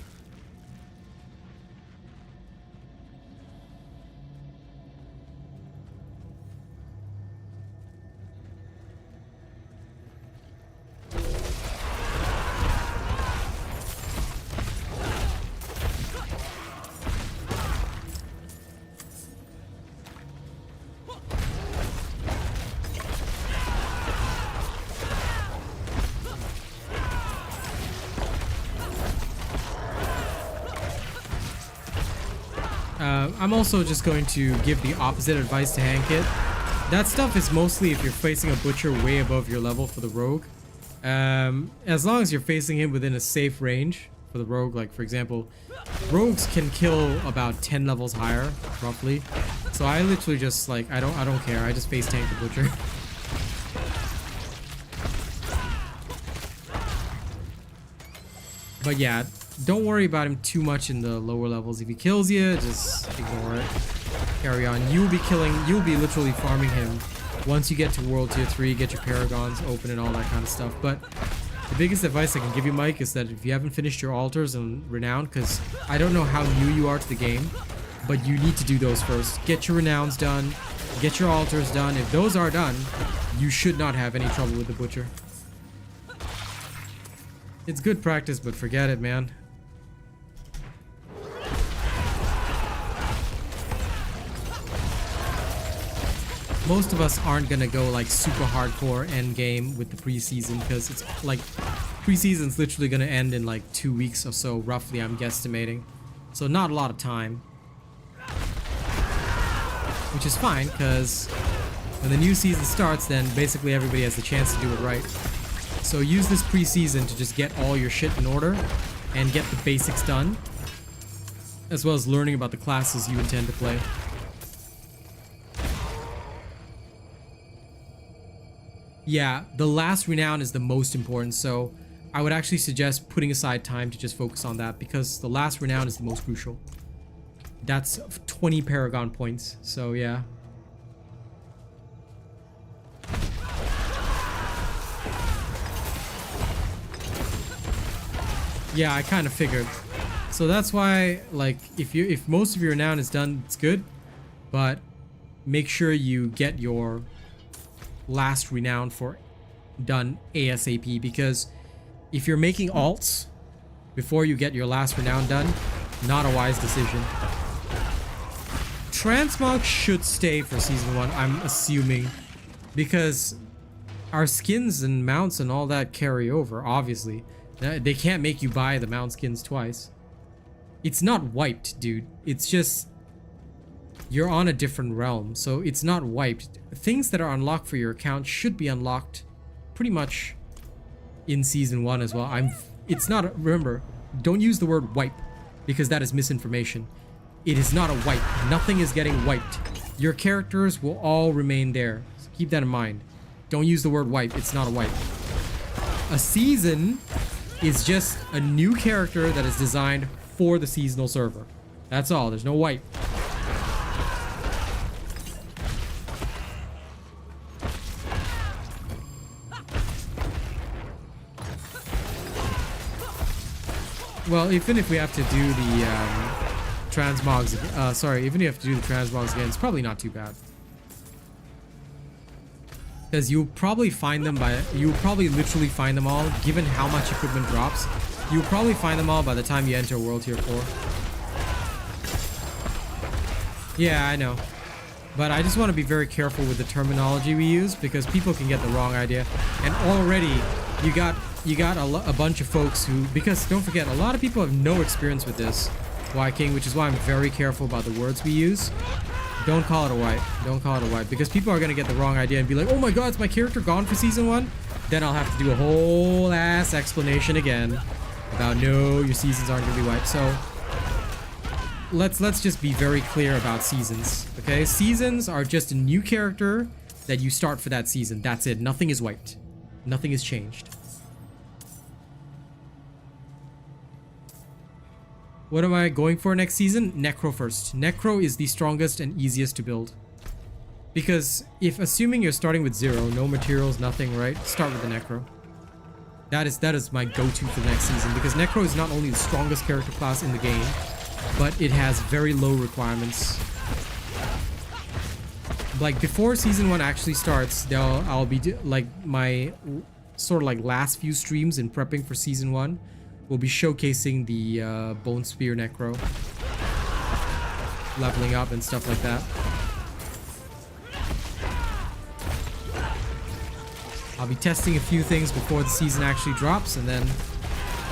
I'm also just going to give the opposite advice to Hankit. That stuff is mostly if you're facing a butcher way above your level for the rogue. As long as you're facing him within a safe range for the rogue, like for example, rogues can kill about 10 levels higher, roughly. So I literally just like, I don't care. I just face tank the butcher. But yeah, don't worry about him too much in the lower levels. If he kills you, just ignore it. Carry on. You'll be literally farming him once you get to World Tier 3, get your Paragons open and all that kind of stuff. But the biggest advice I can give you, Mike, is that if you haven't finished your altars and renown, because I don't know how new you are to the game, but you need to do those first. Get your renowns done, get your altars done. If those are done, you should not have any trouble with the Butcher. It's good practice, but forget it, man. Most of us aren't gonna go like super hardcore end game with the preseason, because it's like preseason's literally gonna end in like 2 weeks or so, roughly, I'm guesstimating. So not a lot of time, which is fine, because when the new season starts, then basically everybody has the chance to do it right. So use this preseason to just get all your shit in order and get the basics done, as well as learning about the classes you intend to play. Yeah, the last renown is the most important, so I would actually suggest putting aside time to just focus on that, because the last renown is the most crucial. That's 20 Paragon points, so yeah. Yeah, I kind of figured. So that's why, like, if most of your renown is done, it's good, but make sure you get your last renown for done ASAP, because if you're making alts before you get your last renown done, not a wise decision. Transmog should stay for season 1, I'm assuming, because our skins and mounts and all that carry over, obviously. They can't make you buy the mount skins twice. It's not wiped, dude. It's just you're on a different realm, so it's not wiped. Things that are unlocked for your account should be unlocked pretty much in season 1 as well. It's not remember, don't use the word wipe, because that is misinformation. It is not a wipe. Nothing is getting wiped. Your characters will all remain there. So keep that in mind. Don't use the word wipe. It's not a wipe. A season is just a new character that is designed for the seasonal server. That's all. There's no wipe. Well, even if we have to do the transmogs, even if you have to do the transmogs again, it's probably not too bad. Because you'll probably find them you'll probably literally find them all, given how much equipment drops. You'll probably find them all by the time you enter World Tier 4. Yeah, I know. But I just want to be very careful with the terminology we use, because people can get the wrong idea. And already, you got a bunch of folks who, because don't forget, a lot of people have no experience with this Y-King, which is why I'm very careful about the words we use. Don't call it a wipe. Don't call it a wipe, because people are going to get the wrong idea and be like, oh my god, is my character gone for season 1? Then I'll have to do a whole ass explanation again about no, your seasons aren't going to be wiped. So let's just be very clear about seasons, okay? Seasons are just a new character that you start for that season. That's it. Nothing is wiped. Nothing is changed. What am I going for next season? Necro first. Necro is the strongest and easiest to build. Because if assuming you're starting with 0, no materials, nothing, right? Start with the Necro. That is my go-to for the next season, because Necro is not only the strongest character class in the game, but it has very low requirements. Like before season 1 actually starts, I'll be like my sort of like last few streams in prepping for season 1. We'll be showcasing the Bone Spear Necro, leveling up and stuff like that. I'll be testing a few things before the season actually drops, and then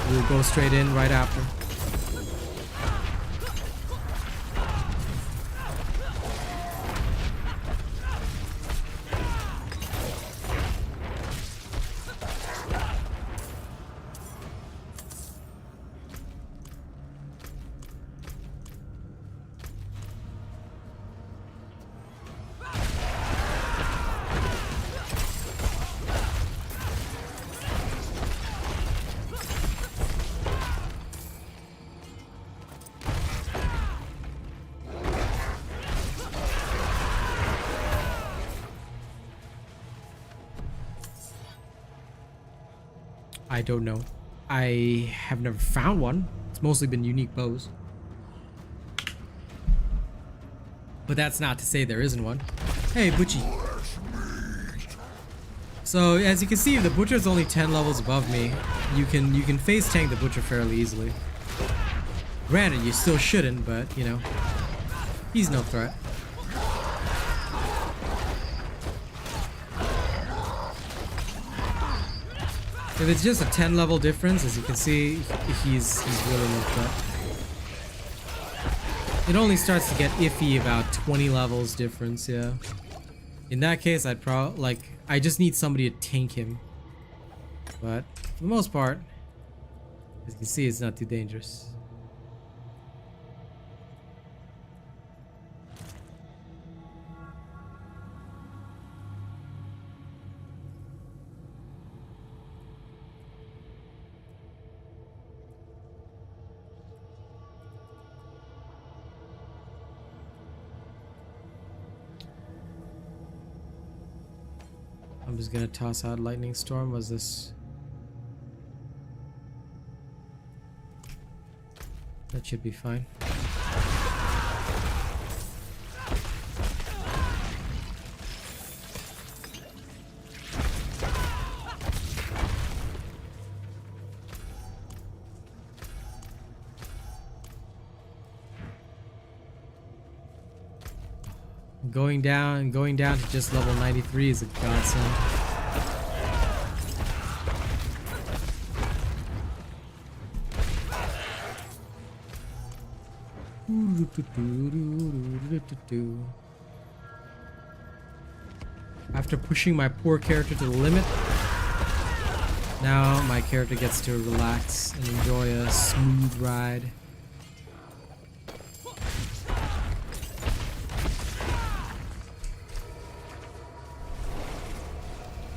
we'll go straight in right after. I don't know. I have never found one. It's mostly been unique bows. But that's not to say there isn't one. Hey, Butchie. So as you can see, the Butcher's only 10 levels above me. You can face tank the Butcher fairly easily. Granted, you still shouldn't, but you know, he's no threat. If it's just a 10 level difference, as you can see, he's really no threat. It only starts to get iffy about 20 levels difference, yeah. In that case, I'd I just need somebody to tank him. But for the most part, as you can see, it's not too dangerous. I'm just gonna toss out Lightning Storm. Was this? That should be fine. Going down to just level 93 is a godsend. After pushing my poor character to the limit, now my character gets to relax and enjoy a smooth ride.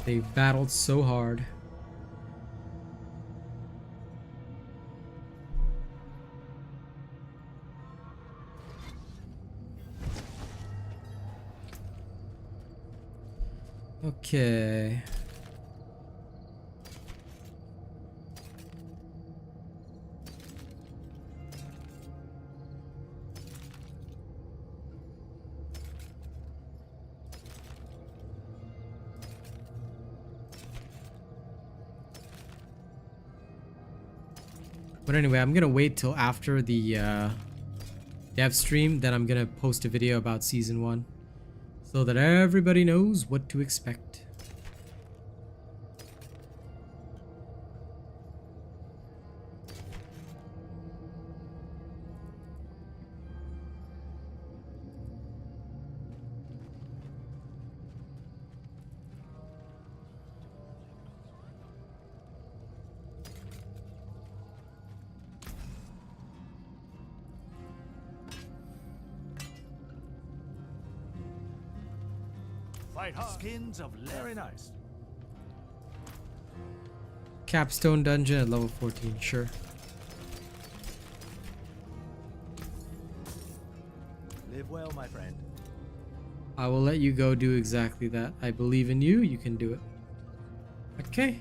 They've battled so hard. Okay. But anyway, I'm gonna wait till after the dev stream, then I'm gonna post a video about season 1 so that everybody knows what to expect. Skins of very nice. Capstone dungeon at level 14, sure. Live well, my friend. I will let you go do exactly that. I believe in you, you can do it. Okay.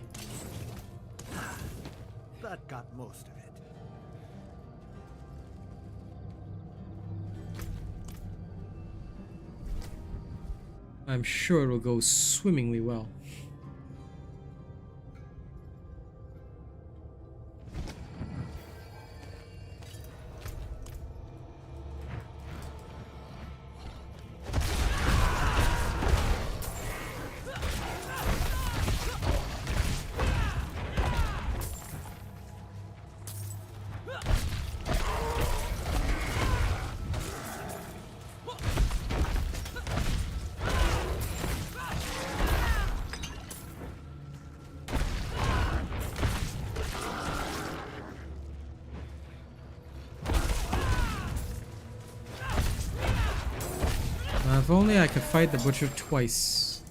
That got most of it. I'm sure it will go swimmingly well. If only I could fight the Butcher twice.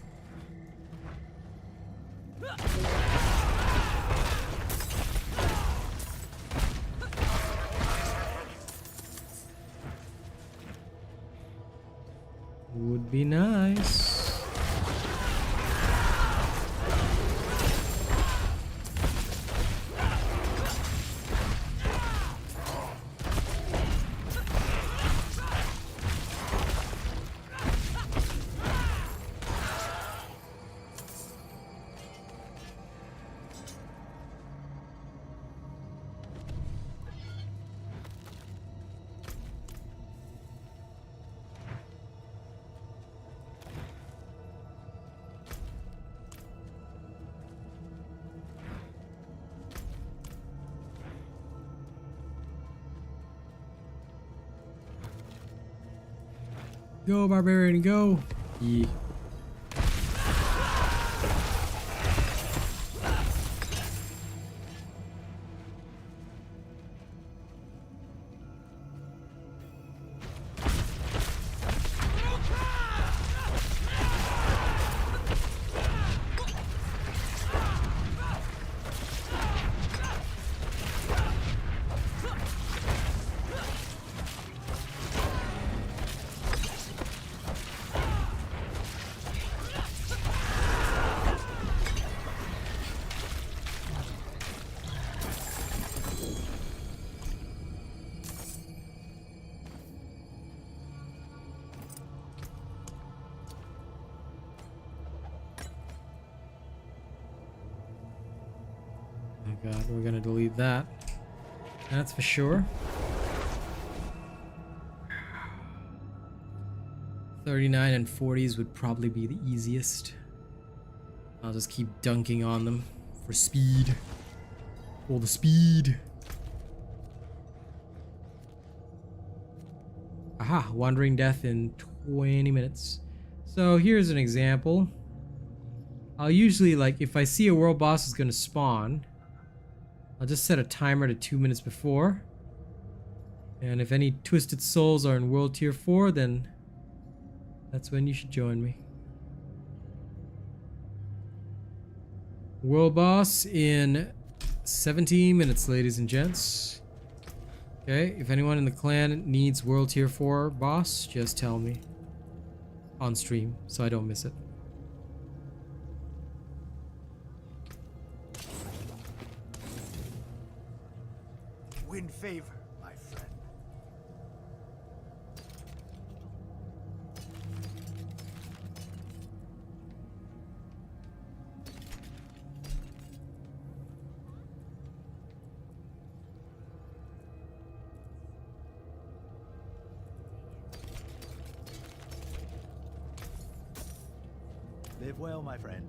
Would be nice. Go, Barbarian, go! Yeah. Oh god, we're gonna delete that. That's for sure. 39 and 40s would probably be the easiest. I'll just keep dunking on them for speed. For the speed. Aha, Wandering Death in 20 minutes. So here's an example. I'll usually, like, if I see a world boss is gonna spawn, I'll just set a timer to 2 minutes before. And if any Twisted Souls are in World Tier 4, then that's when you should join me. World boss in 17 minutes, ladies and gents. Okay, if anyone in the clan needs World Tier 4 boss, just tell me on stream so I don't miss it. Win favor, my friend. Live well, my friend.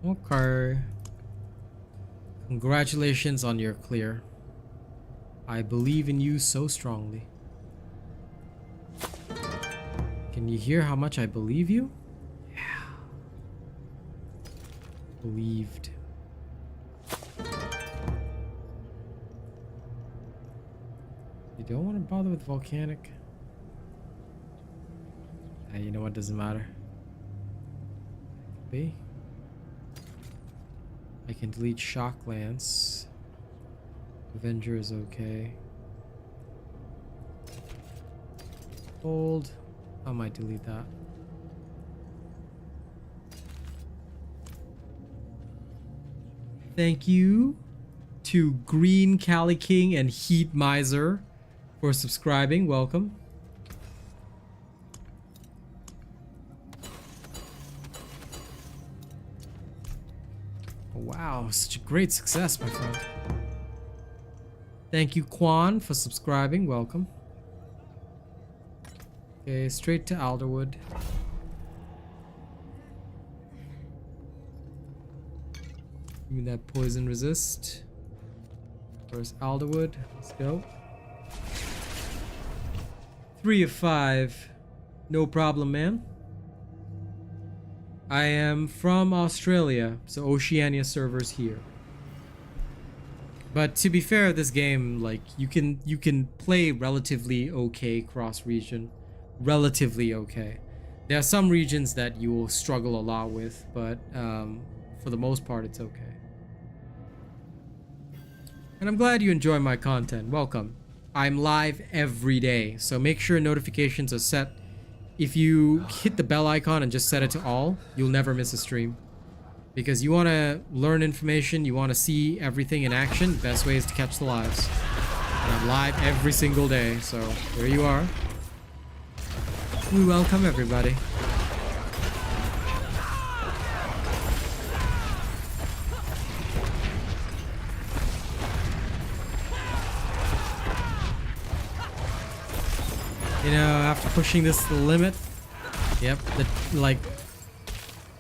Okay. Congratulations on your clear. I believe in you so strongly. Can you hear how much I believe you? Yeah. Believed. You don't want to bother with volcanic? Hey, you know what? Doesn't matter. B. I can delete Shock Lance. Avenger is okay. Hold. I might delete that. Thank you to Green Cali King and Heat Miser for subscribing. Welcome. Wow, such a great success, my friend. Thank you, Quan, for subscribing. Welcome. Okay, straight to Alderwood. Give me that poison resist. Where's Alderwood? Let's go. 3 of 5. No problem, man. I am from Australia, so Oceania servers here. But to be fair, this game, like, you can play relatively okay cross-region. Relatively okay. There are some regions that you will struggle a lot with, but for the most part, it's okay. And I'm glad you enjoy my content. Welcome. I'm live every day, so make sure notifications are set. If you hit the bell icon and just set it to all, you'll never miss a stream. Because you want to learn information, you want to see everything in action, the best way is to catch the lives. And I'm live every single day, so there you are. We welcome everybody. You know, after pushing this to the limit, yep, like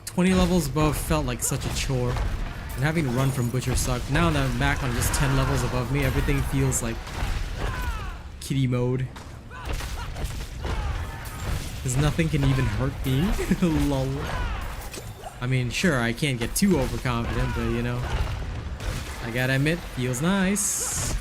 20 levels above felt like such a chore. And having to run from Butcher sucked. Now that I'm back on just 10 levels above me, everything feels like kitty mode. Because nothing can even hurt me. Lol. I mean, sure, I can't get too overconfident, but you know, I gotta admit, feels nice.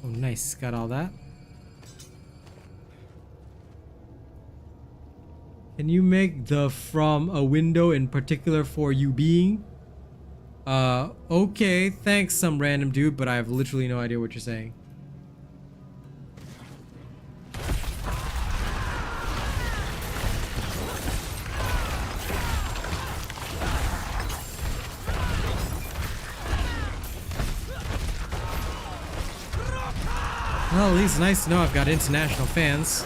Oh, nice. Got all that. Can you make the from a window in particular for you being? Okay. Thanks, some random dude, but I have literally no idea what you're saying. Well, at least nice to know I've got international fans.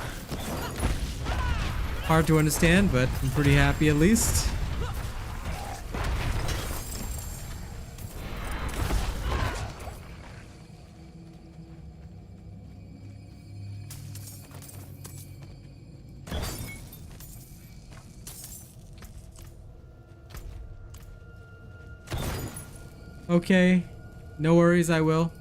Hard to understand, but I'm pretty happy at least. Okay, no worries, I will.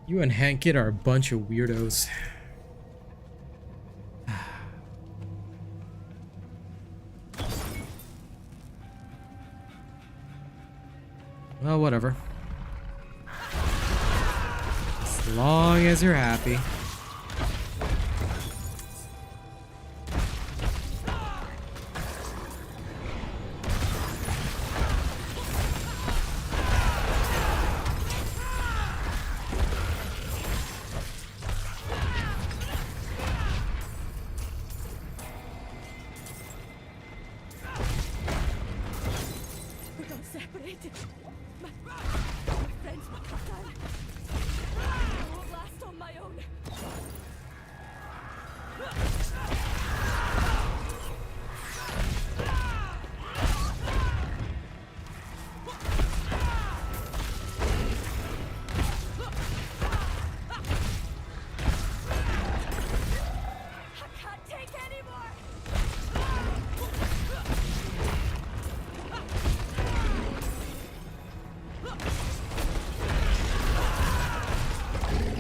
You and Hankit are a bunch of weirdos. Well, whatever. As long as you're happy.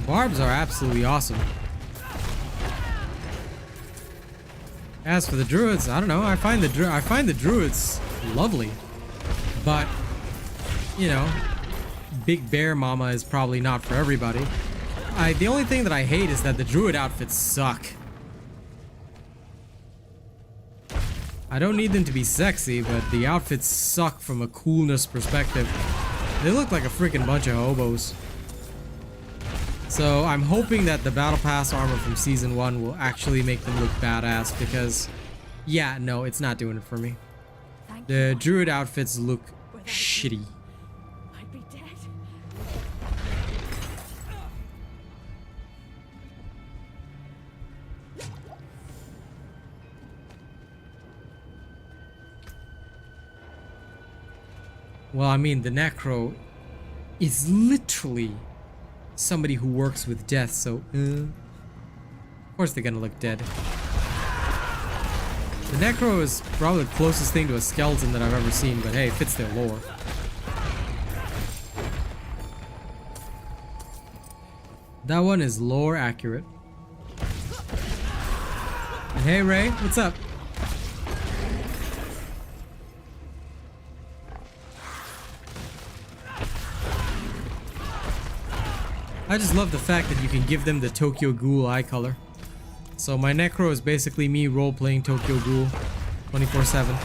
Barbs are absolutely awesome. As for the druids, I don't know. I find the druids lovely, but you know, Big Bear Mama is probably not for everybody. The only thing that I hate is that the druid outfits suck. I don't need them to be sexy, but the outfits suck from a coolness perspective. They look like a freaking bunch of hobos. So I'm hoping that the Battle Pass armor from Season 1 will actually make them look badass because, yeah, no, it's not doing it for me. The druid outfits look shitty. I'd be dead. Well, I mean, the Necro is literally somebody who works with death, so of course they're gonna look dead. The Necro is probably the closest thing to a skeleton that I've ever seen, but hey, it fits their lore. That one is lore accurate. And hey Ray, what's up? I just love the fact that you can give them the Tokyo Ghoul eye color. So my Necro is basically me role-playing Tokyo Ghoul 24/7.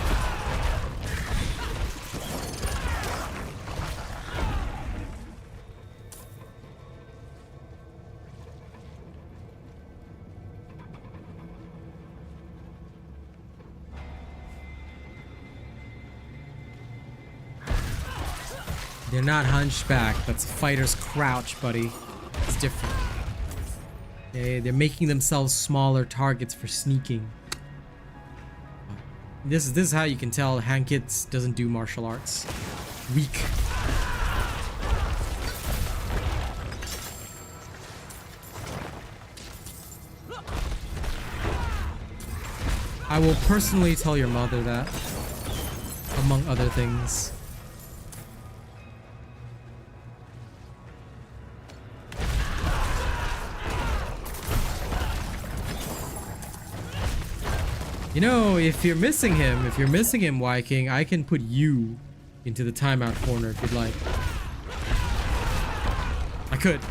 They're not hunchback. That's a fighter's crouch, buddy. It's different. They're making themselves smaller targets for sneaking. This is how you can tell Hankits doesn't do martial arts. Weak. I will personally tell your mother that, among other things. You know, if you're missing him, Viking, I can put you into the timeout corner if you'd like. I could.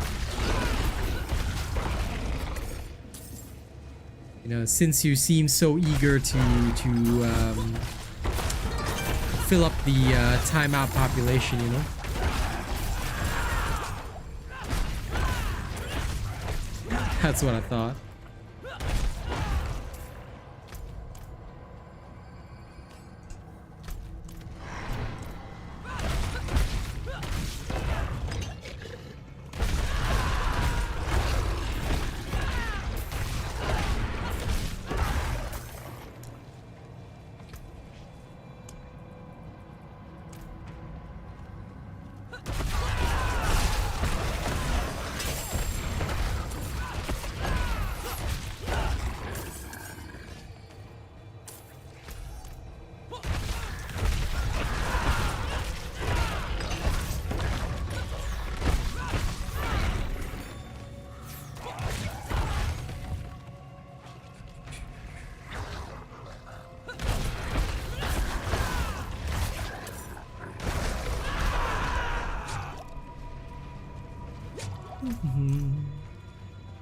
You know, since you seem so eager to fill up the timeout population, you know. That's what I thought.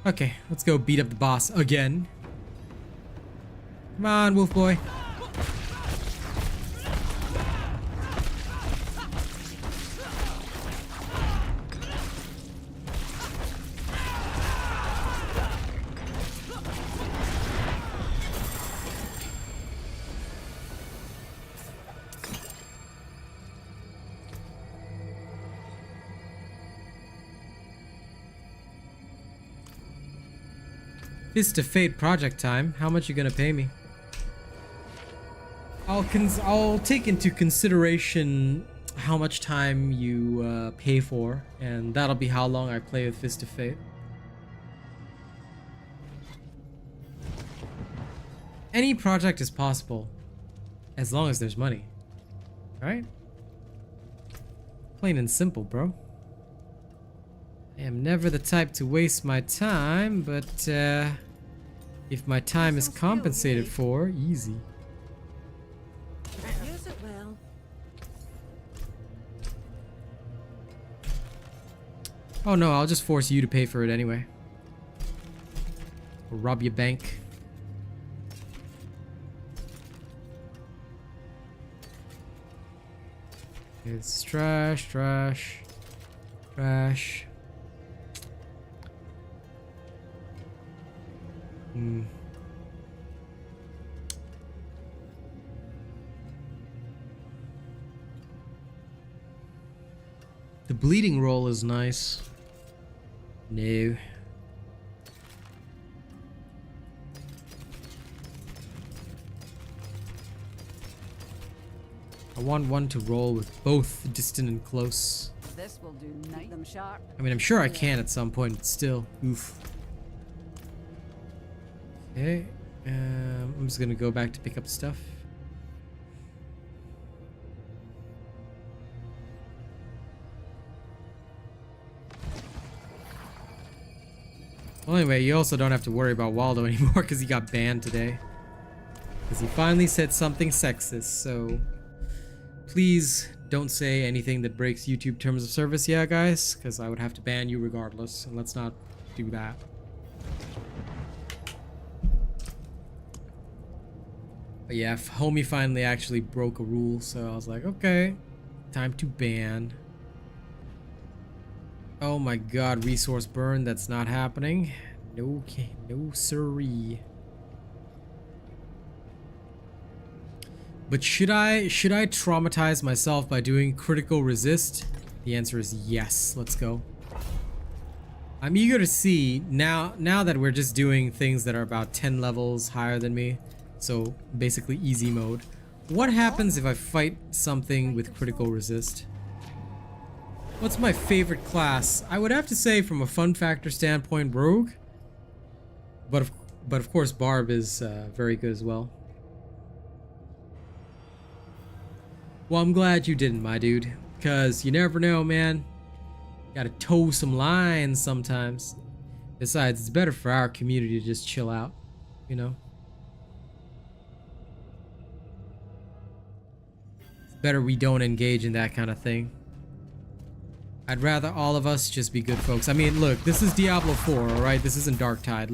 Okay, let's go beat up the boss again. Come on, wolf boy. Fist of Fate project time. How much you gonna pay me? I'll take into consideration how much time you pay for, and that'll be how long I play with Fist of Fate. Any project is possible, as long as there's money. Right? Plain and simple, bro. I am never the type to waste my time, but if my time is compensated for, easy. Use it well. Oh no, I'll just force you to pay for it anyway. Or rob your bank. It's trash, trash, trash. The bleeding roll is nice. No. I want one to roll with both distant and close. This will do night them sharp. I mean, I'm sure I can at some point, but still. Oof. Okay. I'm just gonna go back to pick up stuff. Well, anyway, you also don't have to worry about Waldo anymore because he got banned today. Because he finally said something sexist, so please don't say anything that breaks YouTube terms of service, yeah, guys? Because I would have to ban you regardless, and let's not do that. But yeah, homie finally actually broke a rule, so I was like, okay, time to ban. Oh my god, resource burn, that's not happening. No, no siree. But should I traumatize myself by doing critical resist? The answer is yes. Let's go. I'm eager to see now that we're just doing things that are about 10 levels higher than me. So basically easy mode. What happens if I fight something with critical resist? What's my favorite class? I would have to say from a fun factor standpoint, Rogue. But of course Barb is very good as well. Well, I'm glad you didn't, my dude. Because you never know, man. Gotta toe some lines sometimes. Besides, it's better for our community to just chill out, you know? It's better we don't engage in that kind of thing. I'd rather all of us just be good folks. I mean, look, this is Diablo 4, alright? This isn't Darktide.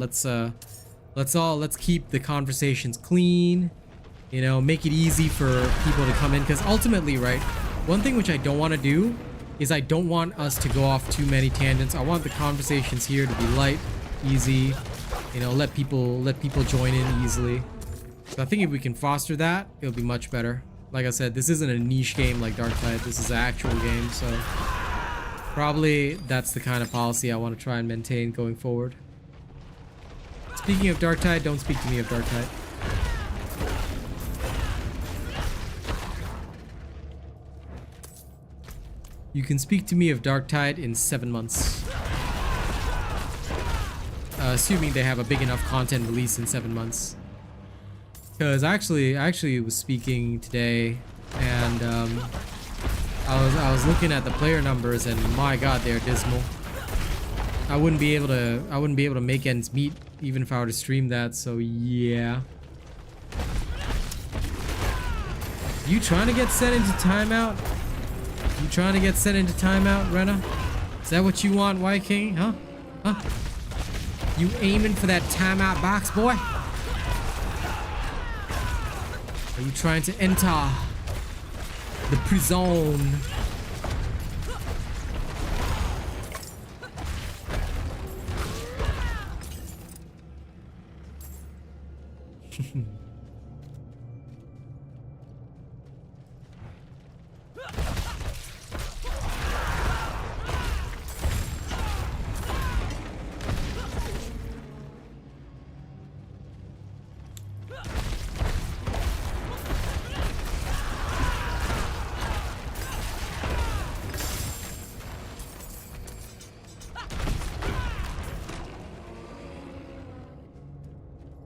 Let's keep the conversations clean. You know, make it easy for people to come in. Because ultimately, right, one thing which I don't want to do is I don't want us to go off too many tangents. I want the conversations here to be light, easy. You know, let people join in easily. So I think if we can foster that, it'll be much better. Like I said, this isn't a niche game like Darktide. This is an actual game, so probably that's the kind of policy I want to try and maintain going forward. Speaking of Darktide, don't speak to me of Darktide. You can speak to me of Darktide in 7 months. Assuming they have a big enough content release in 7 months. Because I actually was speaking today, and I was looking at the player numbers, and my god, they're dismal. I wouldn't be able to make ends meet even if I were to stream that, so yeah. You trying to get sent into timeout? You trying to get sent into timeout, Rena? Is that what you want, White King? Huh? Huh? You aiming for that timeout box, boy? Are you trying to enter the prison?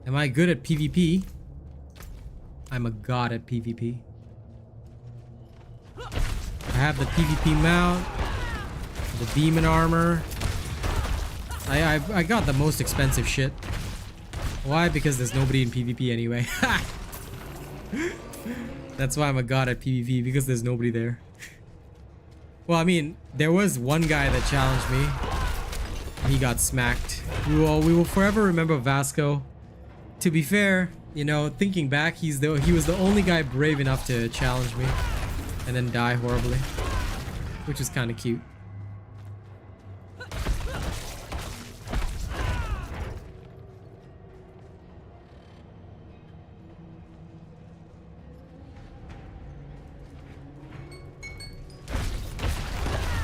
Am I good at PvP? I'm a god at PvP. I have the PvP mount, the demon armor. I got the most expensive shit. Why? Because there's nobody in PvP anyway. That's why I'm a god at PvP, because there's nobody there. Well, I mean, there was one guy that challenged me. He got smacked. We will forever remember Vasco. To be fair, you know, thinking back, he was the only guy brave enough to challenge me and then die horribly, which is kind of cute.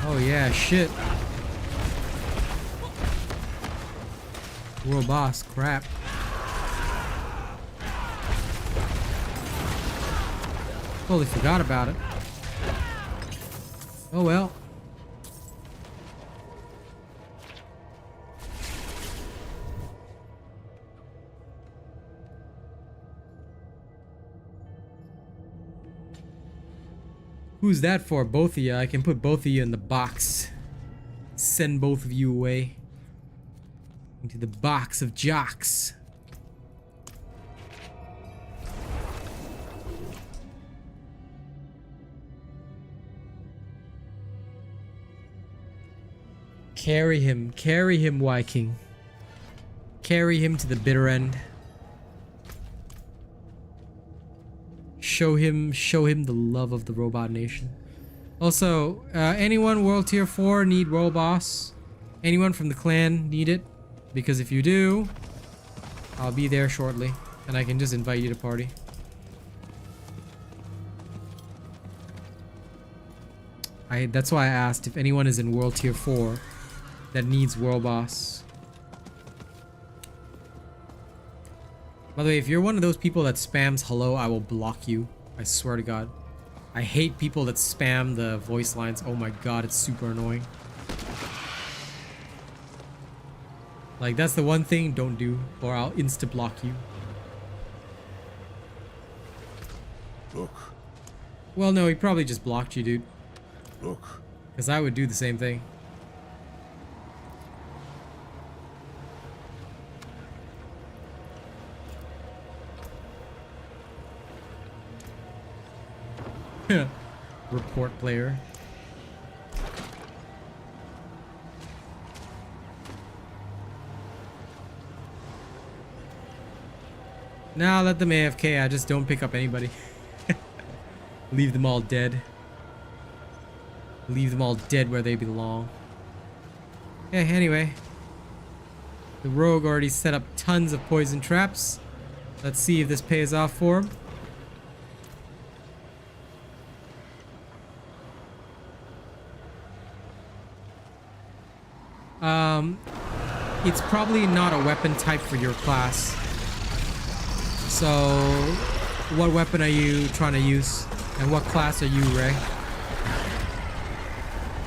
Oh yeah, shit. World boss, crap. Totally forgot about it. Oh well. Who's that for? Both of you. I can put both of you in the box. Send both of you away. Into the box of jocks. Carry him, Viking. Carry him to the bitter end. Show him the love of the robot nation. Also, anyone world tier 4 need world boss? Anyone from the clan need it? Because if you do, I'll be there shortly, and I can just invite you to party. That's why I asked if anyone is in world tier 4 that needs world boss. By the way, if you're one of those people that spams hello, I will block you. I swear to God. I hate people that spam the voice lines. Oh my God, it's super annoying. Like, that's the one thing don't do, or I'll insta block you. Look. Well, no, he probably just blocked you, dude. Look. Because I would do the same thing. Report player. Nah, let them AFK. I just don't pick up anybody. Leave them all dead. Leave them all dead where they belong. Okay, anyway. The rogue already set up tons of poison traps. Let's see if this pays off for him. It's probably not a weapon type for your class. So, what weapon are you trying to use? And what class are you, Ray?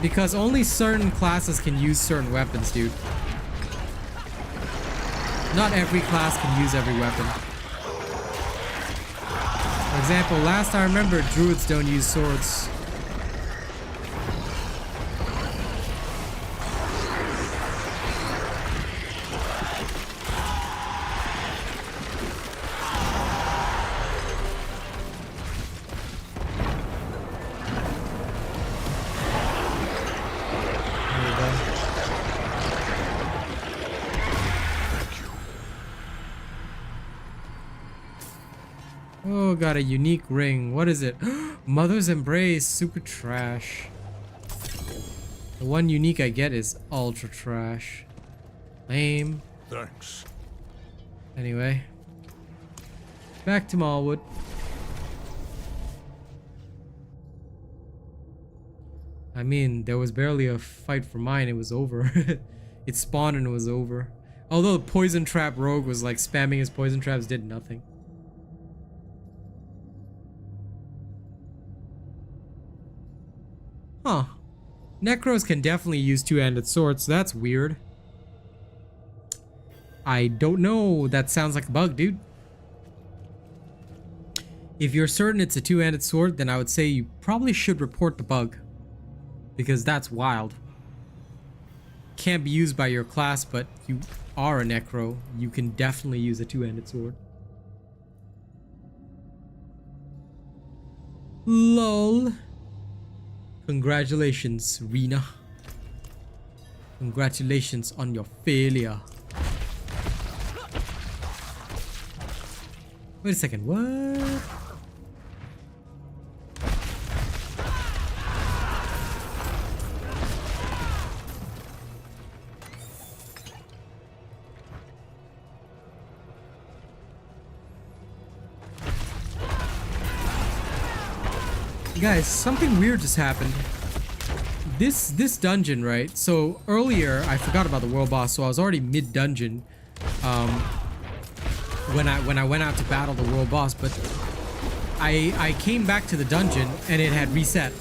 Because only certain classes can use certain weapons, dude. Not every class can use every weapon. For example, last I remember, druids don't use swords. Oh, got a unique ring. What is it? Mother's Embrace. Super trash. The one unique I get is ultra trash. Lame. Thanks. Anyway. Back to Malwood. I mean, there was barely a fight for mine. It was over. It spawned and it was over. Although the poison trap rogue was like spamming his poison traps, did nothing. Huh. Necros can definitely use two-handed swords. So that's weird. I don't know. That sounds like a bug, dude. If you're certain it's a two-handed sword, then I would say you probably should report the bug. Because that's wild. Can't be used by your class, but you are a necro. You can definitely use a two-handed sword. LOL. Congratulations, Rena. Congratulations on your failure. Wait a second, what? Guys, something weird just happened. This dungeon, right? So earlier I forgot about the world boss, so I was already mid dungeon when I went out to battle the world boss, but I came back to the dungeon and it had reset.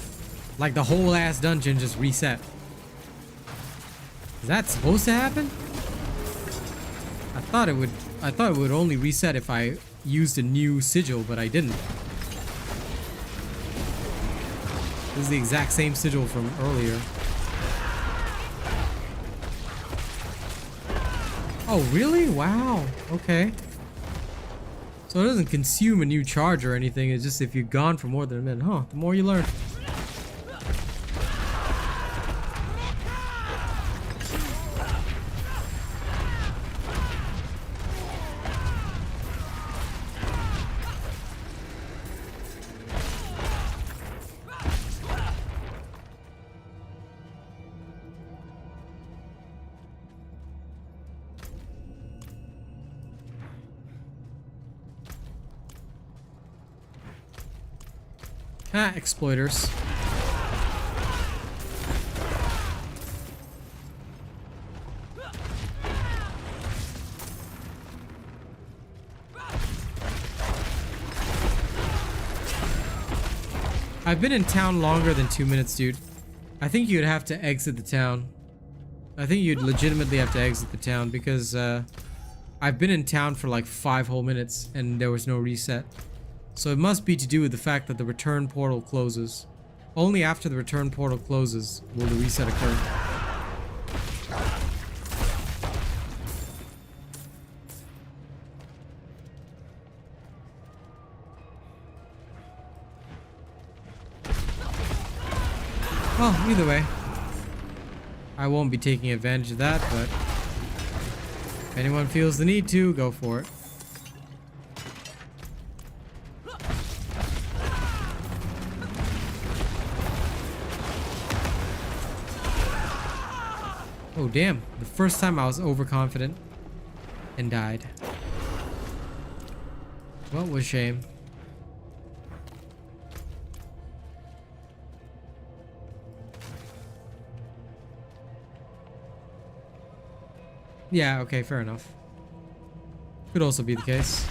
Like the whole ass dungeon just reset. Is that supposed to happen? I thought it would only reset if I used a new sigil, but I didn't. This is the exact same sigil from earlier. Oh, really? Wow. Okay. So it doesn't consume a new charge or anything. It's just if you're gone for more than a minute. Huh. The more you learn. Ah, exploiters. I've been in town longer than 2 minutes, dude. I think you'd have to exit the town. I think you'd legitimately have to exit the town because I've been in town for like 5 whole minutes and there was no reset. So it must be to do with the fact that the return portal closes. Only after the return portal closes will the reset occur. Well, either way, I won't be taking advantage of that, but if anyone feels the need to, go for it. Oh damn, the first time I was overconfident and died. Well, what a shame. Yeah, okay, fair enough. Could also be the case.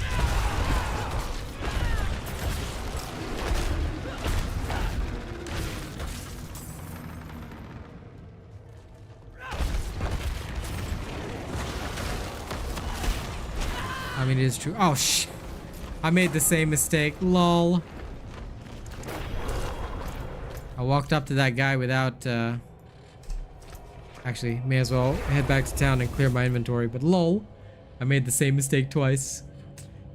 I mean, it is true. Oh, shh. I made the same mistake. Lol. I walked up to that guy without, actually, may as well head back to town and clear my inventory, but lol. I made the same mistake twice.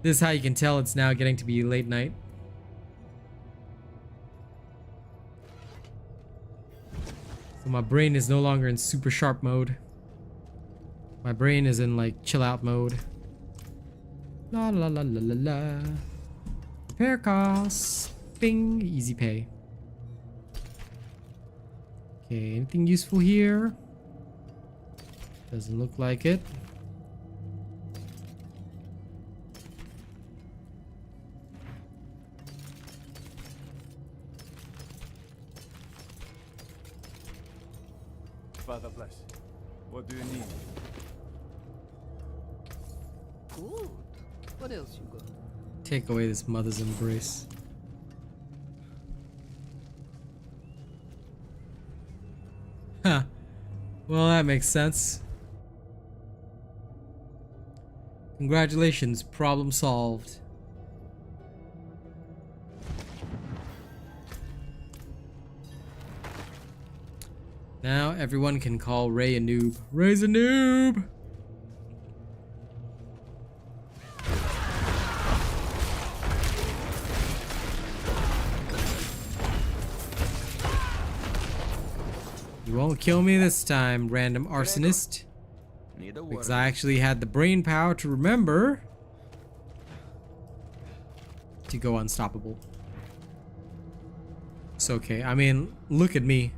This is how you can tell it's now getting to be late night. So my brain is no longer in super sharp mode. My brain is in like chill out mode. La la la la la la. Repair costs. Bing. Easy pay. Okay, anything useful here? Doesn't look like it. Father bless. What do you need? Good. What else you got? Take away this mother's embrace. Huh. Well, that makes sense. Congratulations, problem solved. Now everyone can call Ray a noob. Ray's a noob! You won't kill me this time, random arsonist. Because I actually had the brain power to remember to go unstoppable. It's okay. I mean, look at me.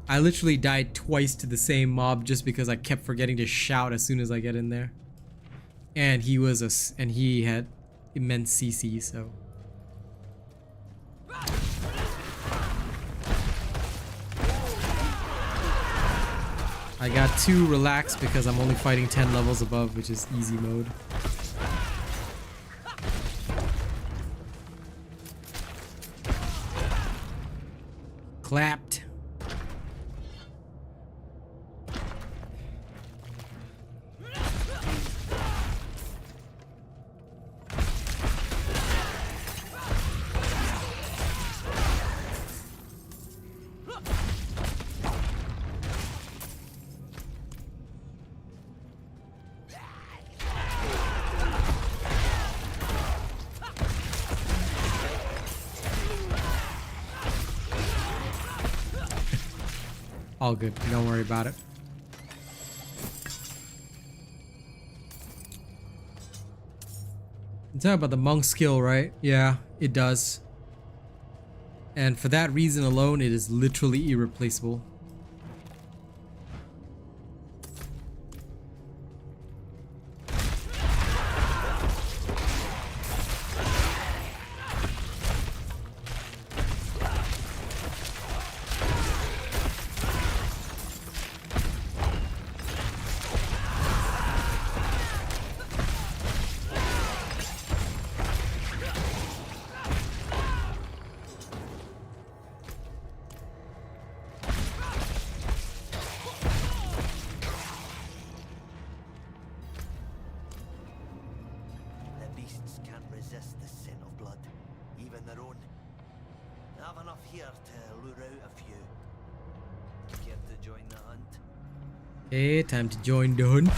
I literally died twice to the same mob just because I kept forgetting to shout as soon as I get in there. And he was and he had immense CC, so. I got too relaxed because I'm only fighting 10 levels above, which is easy mode. Clapped. All good. Don't worry about it. You talk about the monk skill, right? Yeah, it does. And for that reason alone, it is literally irreplaceable. Okay, time to join the hunt.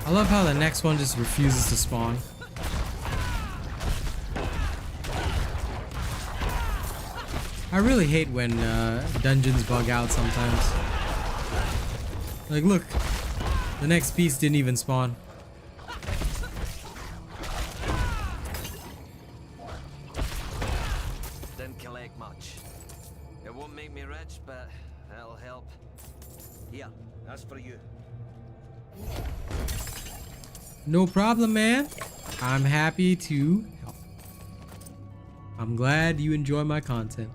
I love how the next one just refuses to spawn. I really hate when dungeons bug out sometimes. Like, look, the next piece didn't even spawn. Didn't collect much. It won't make me rich, but it'll help. Here, that's for you. No problem, man. I'm happy to help. I'm glad you enjoy my content.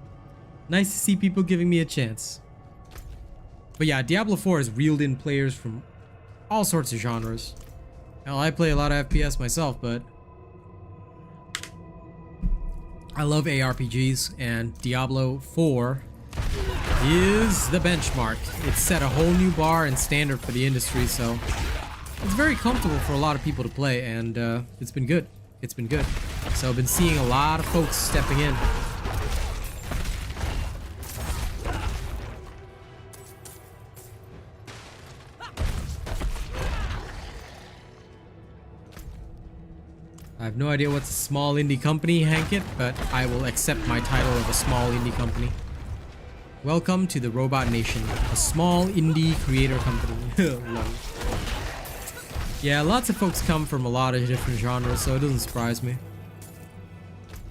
Nice to see people giving me a chance. But yeah, Diablo 4 has reeled in players from all sorts of genres. Hell, I play a lot of FPS myself, but I love ARPGs, and Diablo 4 is the benchmark. It set a whole new bar and standard for the industry, so it's very comfortable for a lot of people to play, and it's been good. It's been good. So I've been seeing a lot of folks stepping in. I have no idea what's a small indie company, Hankit, but I will accept my title of a small indie company. Welcome to the Robot Nation, a small indie creator company. Lol. Yeah, lots of folks come from a lot of different genres, so it doesn't surprise me.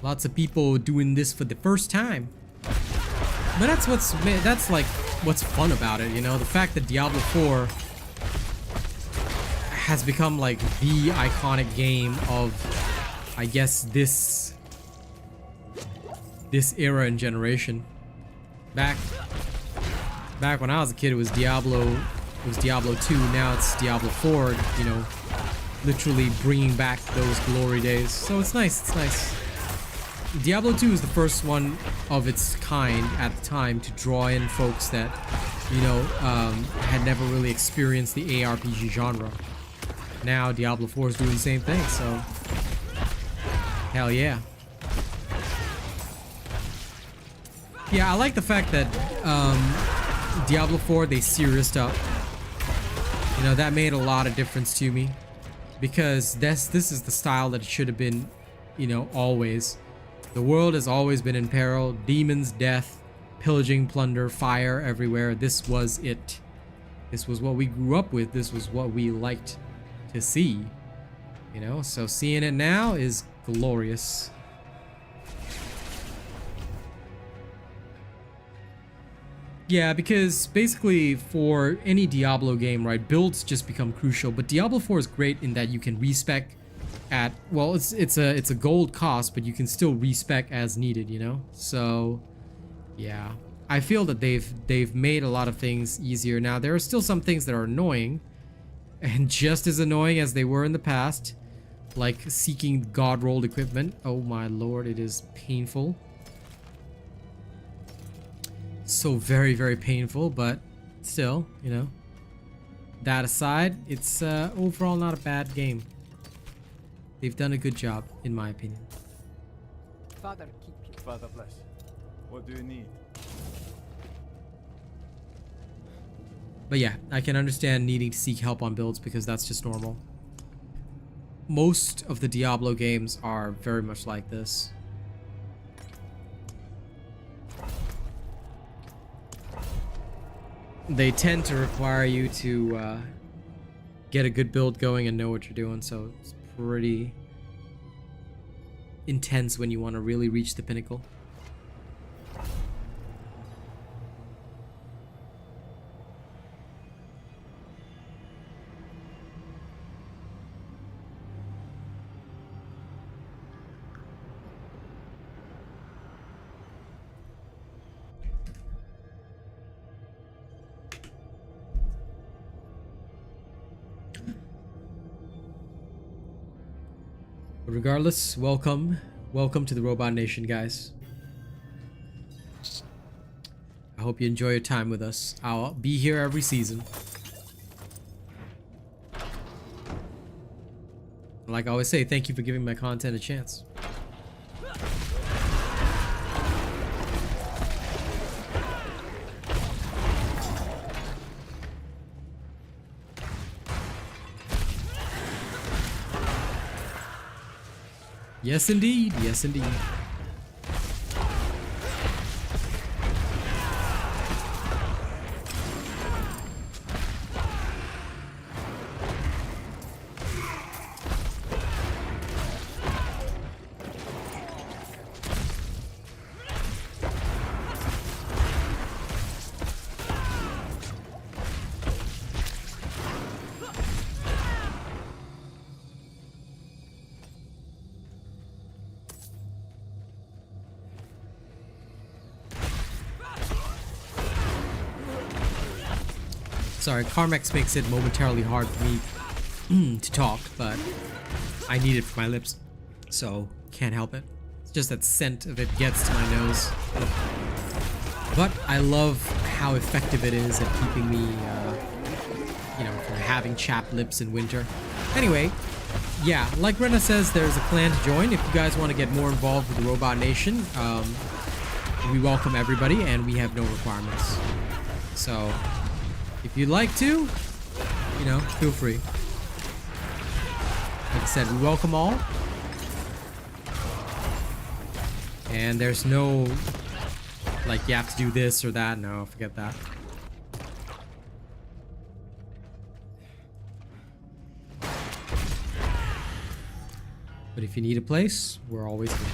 Lots of people doing this for the first time. But that's like what's fun about it, you know? The fact that Diablo 4 has become like the iconic game of, I guess, this era and generation. Back when I was a kid, it was Diablo 2. Now it's Diablo 4. You know, literally bringing back those glory days. So it's nice. It's nice. Diablo 2 is the first one of its kind at the time to draw in folks that, you know, had never really experienced the ARPG genre. Now Diablo 4 is doing the same thing. So hell yeah. Yeah, I like the fact that Diablo 4, they serioused up. You know, that made a lot of difference to me, because this is the style that it should have been, you know, always. The world has always been in peril. Demons, death, pillaging, plunder, fire everywhere. This was it. This was what we grew up with. This was what we liked to see. You know, so seeing it now is glorious. Yeah, because basically for any Diablo game, right, builds just become crucial. But Diablo 4 is great in that you can respec at, well, it's a gold cost, but you can still respec as needed, you know? So, yeah. I feel that they've made a lot of things easier now. There are still some things that are annoying, and just as annoying as they were in the past, like seeking god rolled equipment. Oh my lord, it is painful. So very, very painful, but still, you know. That aside, it's overall not a bad game. They've done a good job, in my opinion. Father, keep you. Father bless. What do you need? But yeah, I can understand needing to seek help on builds because that's just normal. Most of the Diablo games are very much like this. They tend to require you to get a good build going and know what you're doing, so it's pretty intense when you want to really reach the pinnacle. But regardless, welcome to the Robot Nation, guys. I hope you enjoy your time with us. I'll be here every season. Like I always say, thank you for giving my content a chance. Yes, indeed. Yes, indeed. Sorry, Carmex makes it momentarily hard for me to talk, but I need it for my lips, so can't help it. It's just that scent of it gets to my nose. But I love how effective it is at keeping me, you know, from having chapped lips in winter. Anyway, yeah, like Rena says, there's a clan to join. If you guys want to get more involved with the Robot Nation, we welcome everybody, and we have no requirements. So if you'd like to, you know, feel free. Like I said, we welcome all. And there's no, like, you have to do this or that. No, forget that. But if you need a place, we're always here.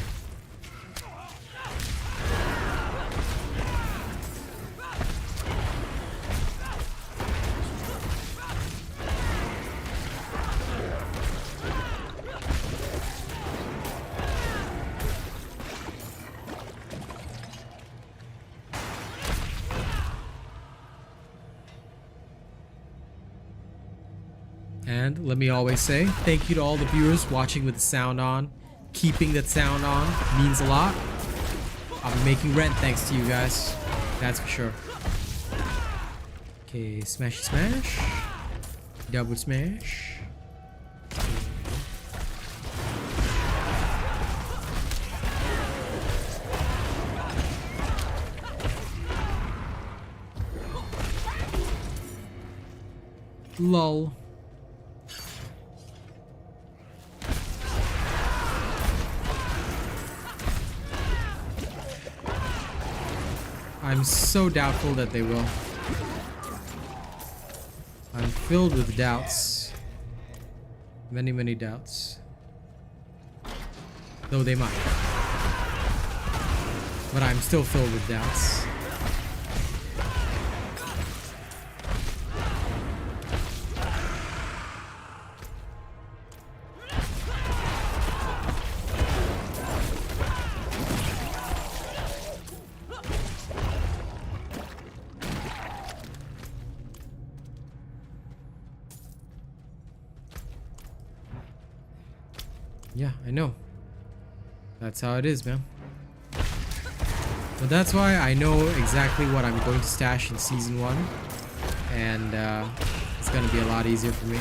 And let me always say, thank you to all the viewers watching with the sound on. Keeping that sound on means a lot. I'll be making rent thanks to you guys. That's for sure. Okay, smash, smash. Double smash. Lol. I'm so doubtful that they will. I'm filled with doubts. Many, many doubts. Though they might. But I'm still filled with doubts. Yeah, I know. That's how it is, man. But that's why I know exactly what I'm going to stash in Season 1. And it's going to be a lot easier for me.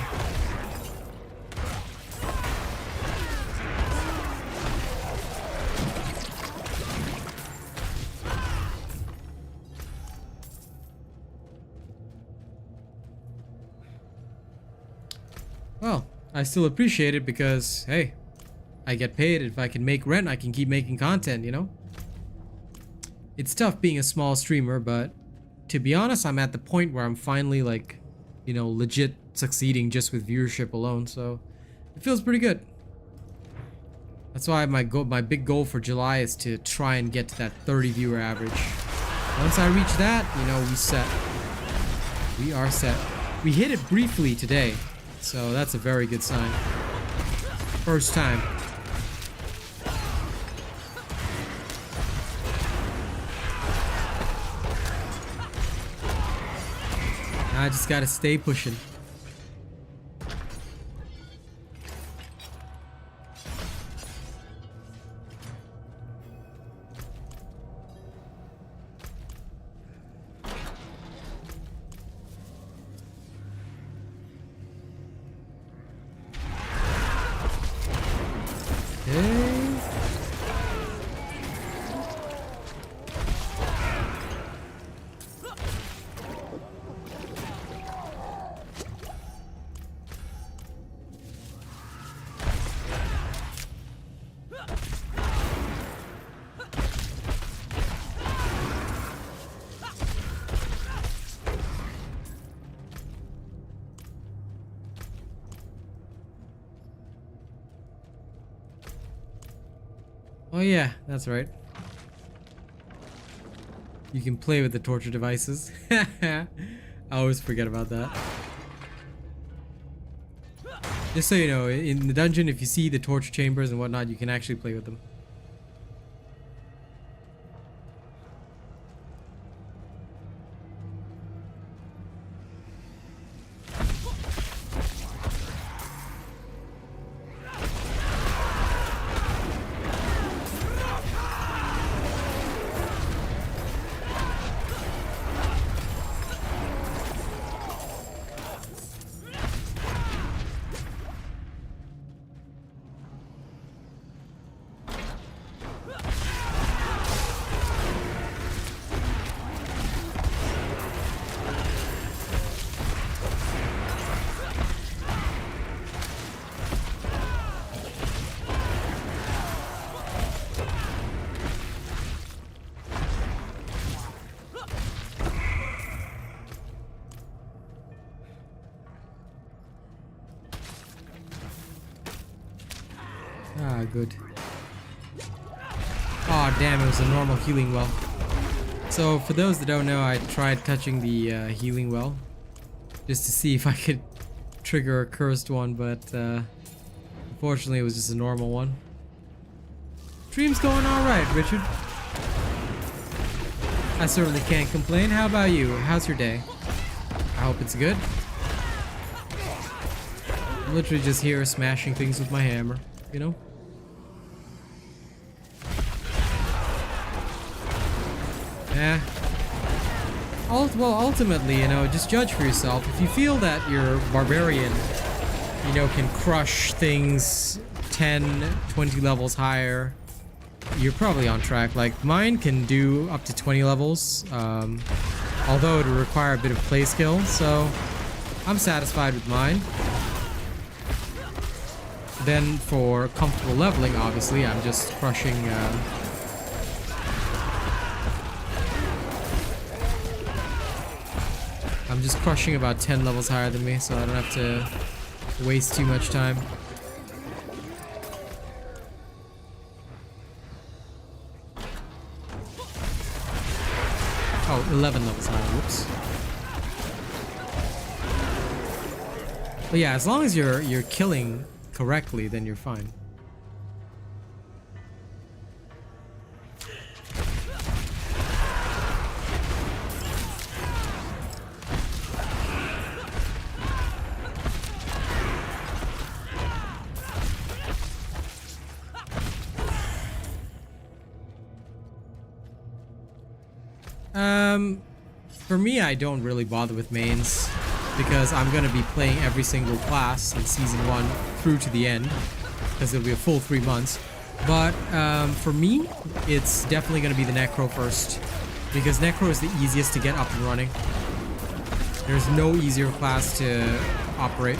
Well, I still appreciate it because, hey, I get paid. If I can make rent, I can keep making content, you know? It's tough being a small streamer, but to be honest, I'm at the point where I'm finally, like, you know, legit succeeding just with viewership alone, so it feels pretty good. That's why my big goal for July is to try and get to that 30 viewer average. Once I reach that, you know, we are set. We hit it briefly today. So that's a very good sign. First time. I just gotta stay pushing. Oh yeah, that's right. You can play with the torture devices. I always forget about that. Just so you know, in the dungeon, if you see the torture chambers and whatnot, you can actually play with them. Ah, good. Oh damn, it was a normal healing well. So for those that don't know, I tried touching the healing well just to see if I could trigger a cursed one, but unfortunately it was just a normal one. Stream's going alright, Richard. I certainly can't complain. How about you? How's your day? I hope it's good. I'm literally just here smashing things with my hammer, you know? Yeah. Well, ultimately, you know, just judge for yourself. If you feel that your barbarian, you know, can crush things 10, 20 levels higher, you're probably on track. Like, mine can do up to 20 levels, although it would require a bit of play skill, so I'm satisfied with mine. Then for comfortable leveling, obviously, I'm just crushing... I'm just crushing about 10 levels higher than me, so I don't have to waste too much time. Oh, 11 levels higher, whoops. But yeah, as long as you're killing correctly, then you're fine. For me, I don't really bother with mains because I'm going to be playing every single class in Season 1 through to the end because it'll be a full 3 months. But for me, it's definitely going to be the Necro first because Necro is the easiest to get up and running. There's no easier class to operate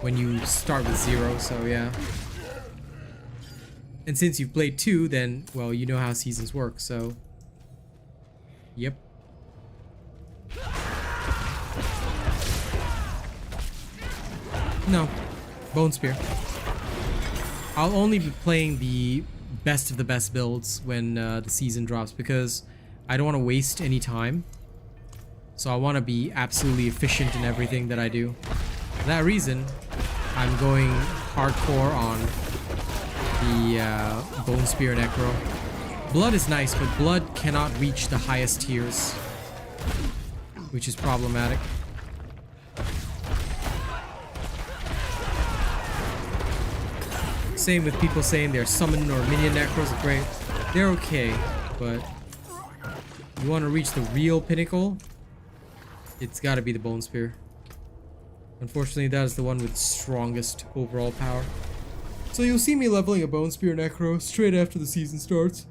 when you start with 0, so yeah. And since you've played 2, then, well, you know how seasons work, so... Yep. No. Bone Spear. I'll only be playing the best of the best builds when the season drops because I don't want to waste any time. So I want to be absolutely efficient in everything that I do. For that reason, I'm going hardcore on the Bone Spear Necro. Blood is nice, but blood cannot reach the highest tiers, which is problematic. Same with people saying they're summon or minion necros are great. They're okay, but you want to reach the real pinnacle, it's got to be the Bone Spear. Unfortunately, that is the one with strongest overall power. So you'll see me leveling a Bone Spear Necro straight after the season starts.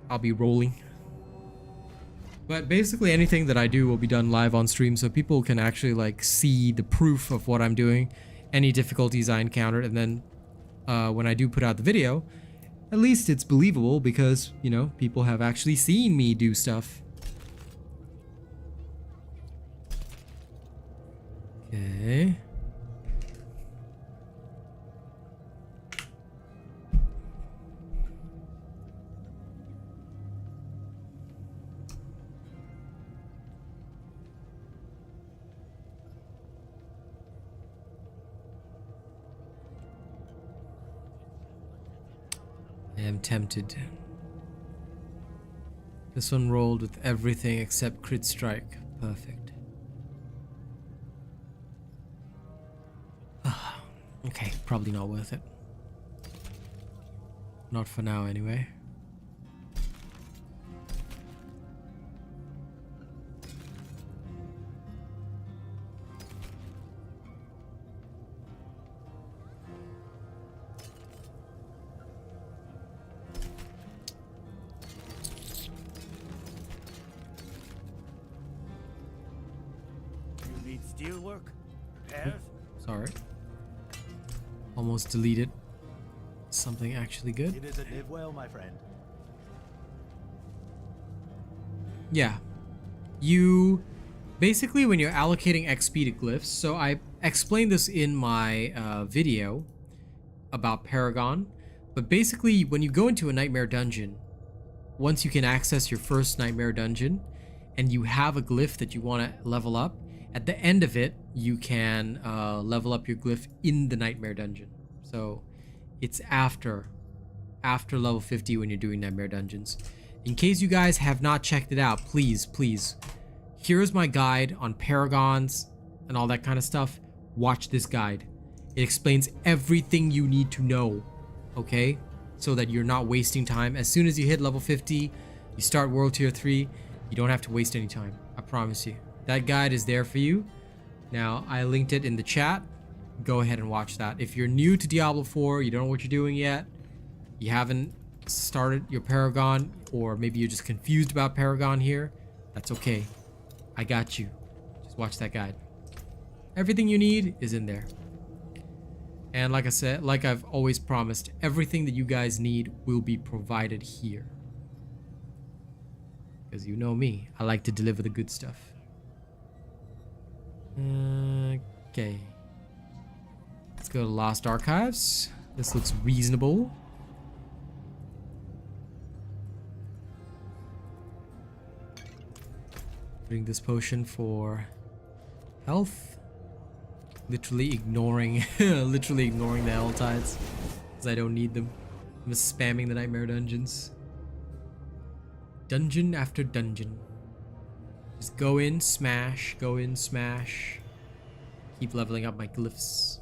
I'll be rolling. But basically anything that I do will be done live on stream so people can actually like see the proof of what I'm doing, any difficulties I encountered, and then when I do put out the video, at least it's believable because, you know, people have actually seen me do stuff. Okay. I am tempted. This one rolled with everything except crit strike. Perfect. Okay, probably not worth it. Not for now, anyway. You need steel work? Repairs? Sorry. Almost deleted something actually good. It doesn't live well, my friend. Yeah. You basically, when you're allocating XP to glyphs, so I explained this in my video about Paragon, but basically when you go into a nightmare dungeon, once you can access your first nightmare dungeon and you have a glyph that you want to level up, at the end of it you can level up your glyph in the nightmare dungeon. So it's after level 50 when you're doing nightmare dungeons. In case you guys have not checked it out, please here's my guide on paragons and all that kind of stuff. Watch this guide. It explains everything you need to know, okay, so that you're not wasting time. As soon as you hit level 50, you start world tier 3, you don't have to waste any time. I promise you. That guide is there for you. Now, I linked it in the chat. Go ahead and watch that. If you're new to Diablo 4, you don't know what you're doing yet, you haven't started your Paragon, or maybe you're just confused about Paragon here, that's okay. I got you. Just watch that guide. Everything you need is in there. And like I said, like I've always promised, everything that you guys need will be provided here. Because you know me, I like to deliver the good stuff. Okay. Let's go to Lost Archives. This looks reasonable. Putting this potion for health. Literally ignoring the hell tides, because I don't need them. I'm just spamming the nightmare dungeons. Dungeon after dungeon. Just go in, smash, go in, smash. Keep leveling up my glyphs.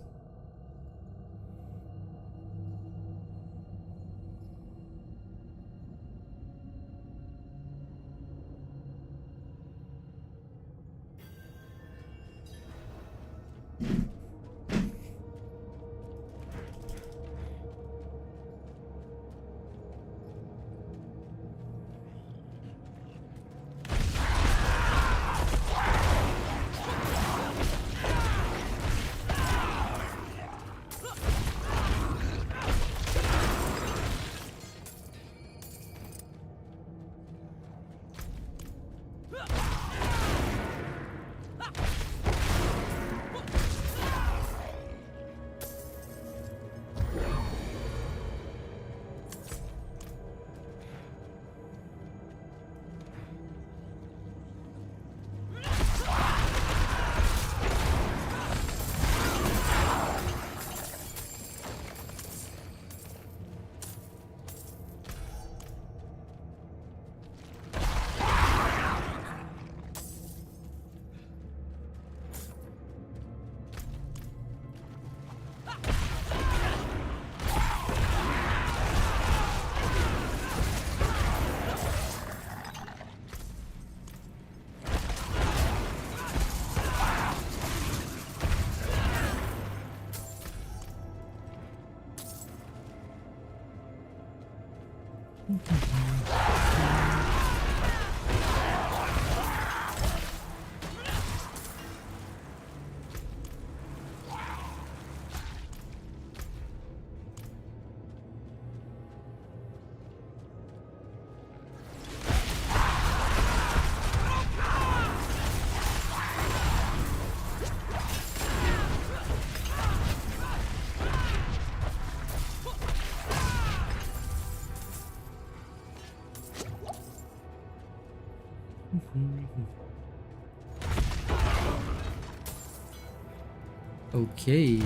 Okay.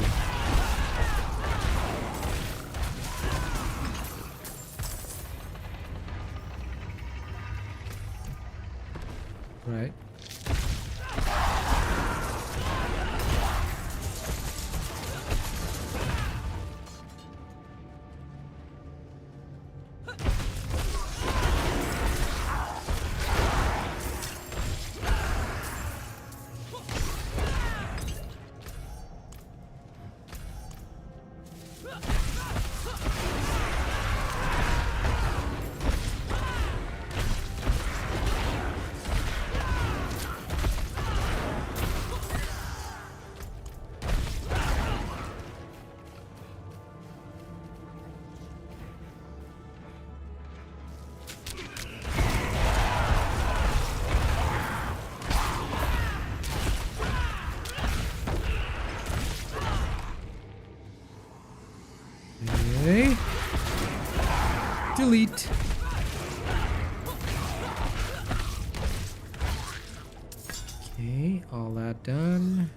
Right. Okay. Delete. Okay, all that done.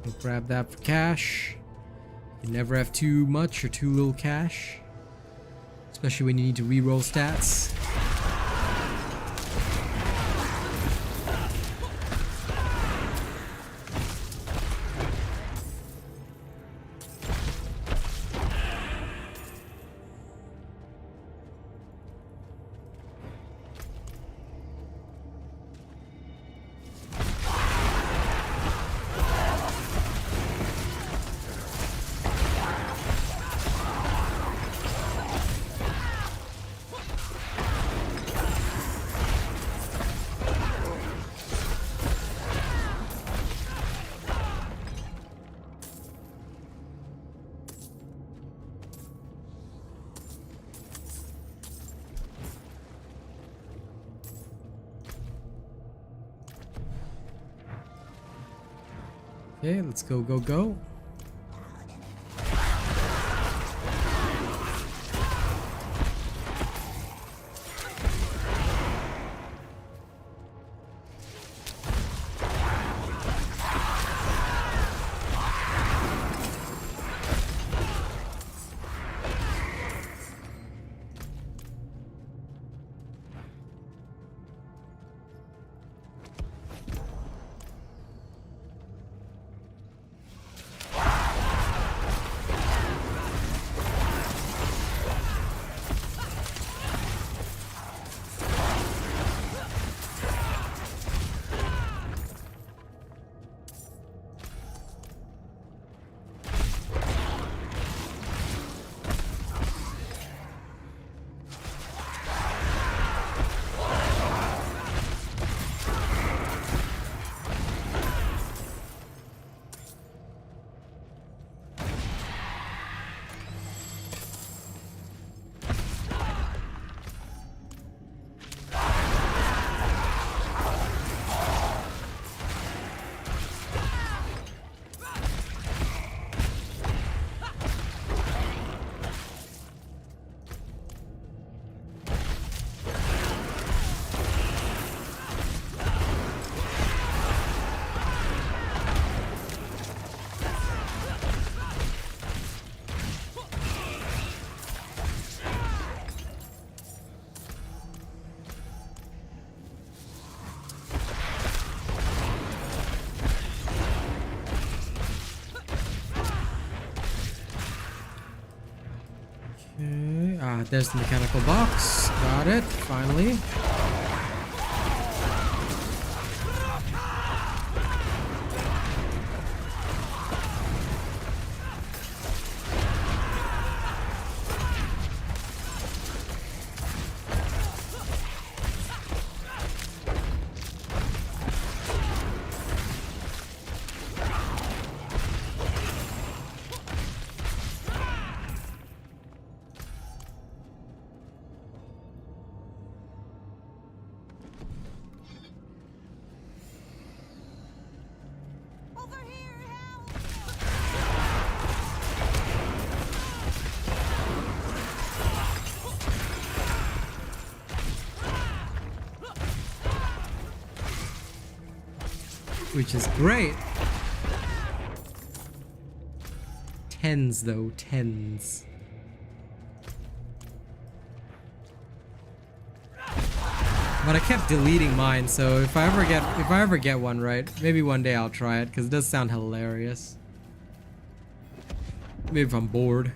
Go grab that for cash. You never have too much or too little cash, especially when you need to reroll stats. Okay, let's go, go, go. Okay, there's the mechanical box. Got it, finally. which is great. Tens though, tens. But I kept deleting mine, so if I ever get one right, maybe one day I'll try it because it does sound hilarious. Maybe if I'm bored.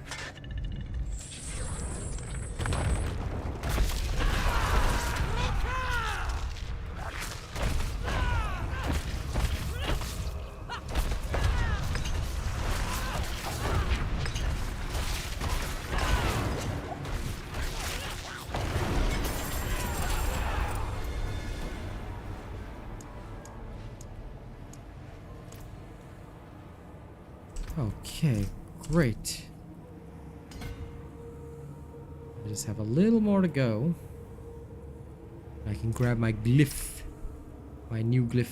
Okay, great. I just have a little more to go. I can grab my glyph. My new glyph.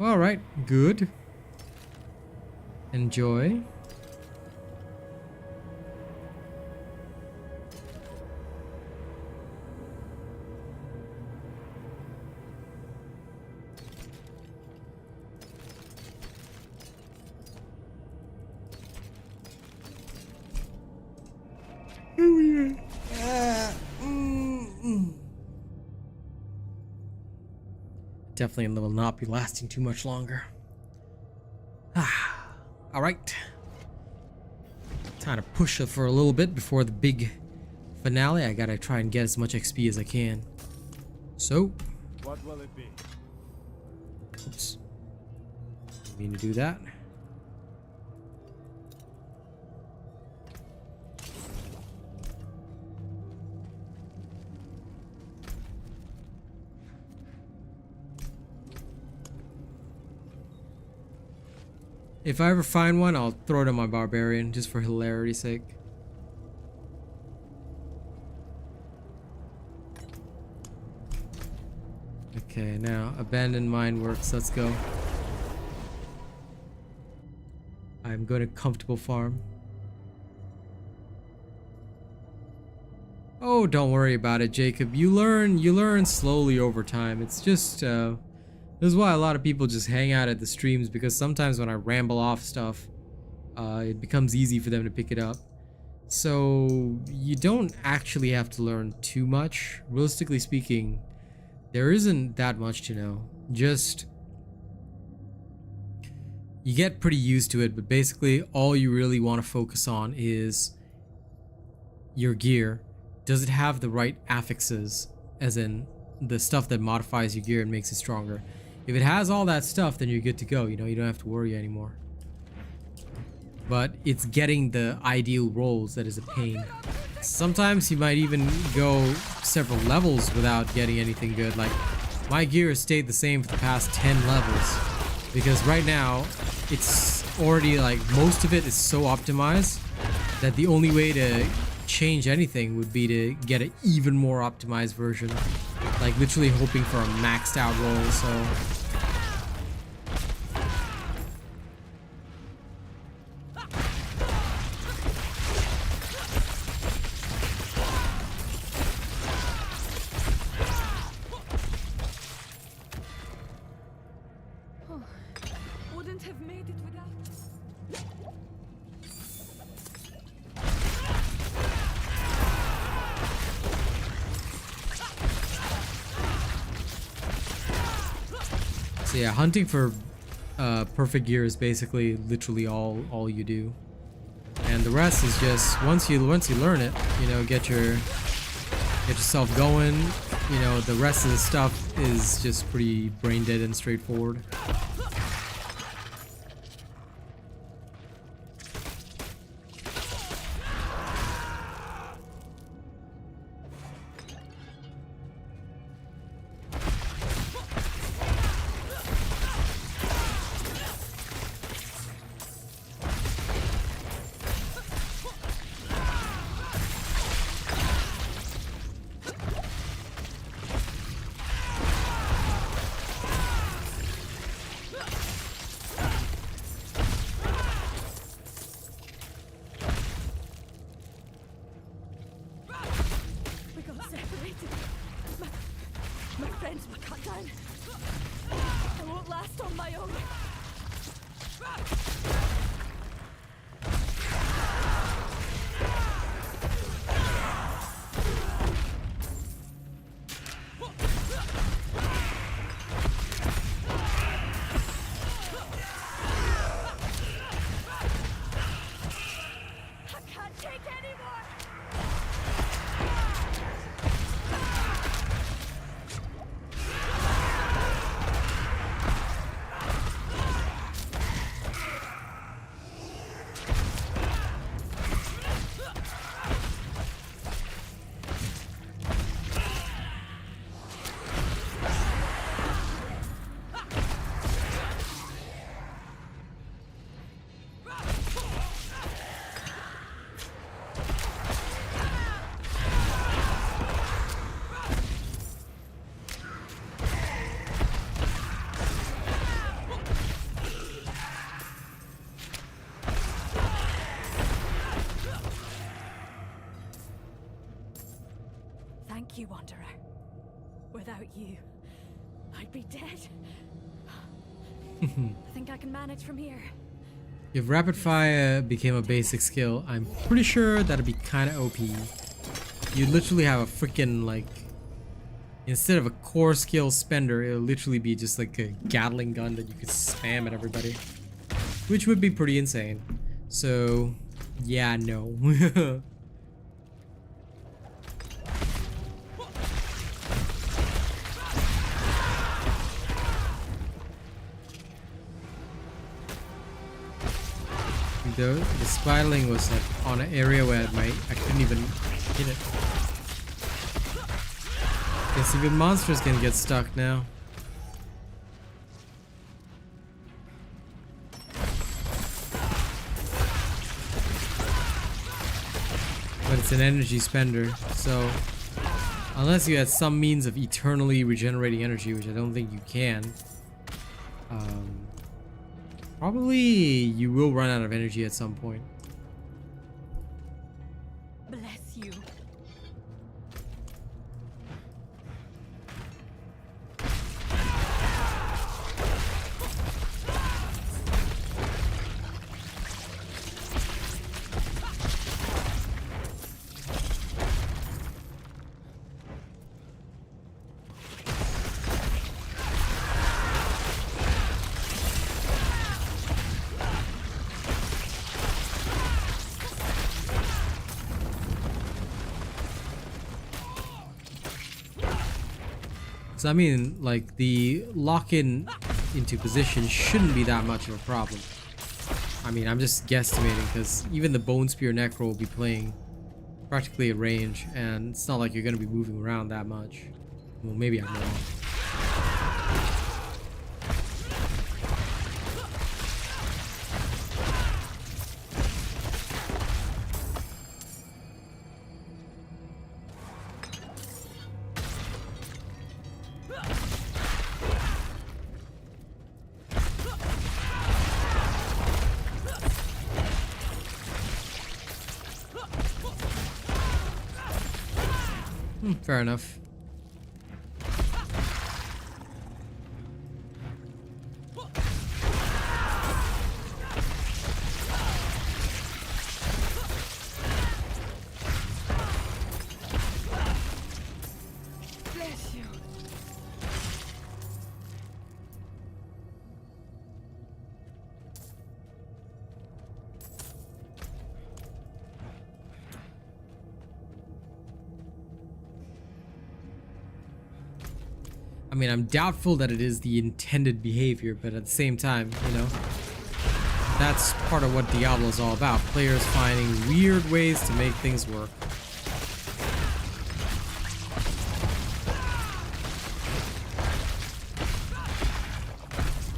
Alright, good. Enjoy. Definitely will not be lasting too much longer. Alright. Time to push it for a little bit before the big finale. I gotta try and get as much XP as I can. So. What will it be? Oops. Didn't mean to do that. If I ever find one, I'll throw it on my barbarian just for hilarity's sake. Okay, now abandoned mine works. Let's go. I'm going to comfortable farm. Oh, don't worry about it, Jacob. You learn slowly over time. It's just this is why a lot of people just hang out at the streams, because sometimes when I ramble off stuff, it becomes easy for them to pick it up. So you don't actually have to learn too much. Realistically speaking, there isn't that much to know. Just you get pretty used to it, but basically all you really want to focus on is your gear. Does it have the right affixes, as in the stuff that modifies your gear and makes it stronger? If it has all that stuff, then you're good to go. You know, you don't have to worry anymore. But it's getting the ideal rolls that is a pain. Sometimes you might even go several levels without getting anything good. Like, my gear has stayed the same for the past 10 levels. Because right now, it's already like, most of it is so optimized that the only way to change anything would be to get an even more optimized version. Like literally hoping for a maxed out roll, so. Wouldn't have made it without. So yeah, hunting for perfect gear is basically literally all you do, and the rest is just once you learn it, you know, get yourself going. You know, the rest of the stuff is just pretty brain dead and straightforward. you, Wanderer. Without you, I'd be dead. I think I can manage from here. If rapid fire became a basic skill, I'm pretty sure that'd be kind of OP. You'd literally have a freaking, like, instead of a core skill spender, it'll literally be just like a Gatling gun that you could spam at everybody, which would be pretty insane. So yeah, no. The spiraling was like on an area where I couldn't even hit it. Guess even monsters can get stuck now. But it's an energy spender, so unless you had some means of eternally regenerating energy, which I don't think you can, probably you will run out of energy at some point. Bless you. So I mean, like, the lock-in into position shouldn't be that much of a problem. I mean, I'm just guesstimating because even the Bone Spear Necro will be playing practically at range, and it's not like you're going to be moving around that much. Well, maybe I'm wrong. Fair enough. Bless you. I mean, I'm doubtful that it is the intended behavior, but at the same time, you know, that's part of what Diablo is all about. Players finding weird ways to make things work.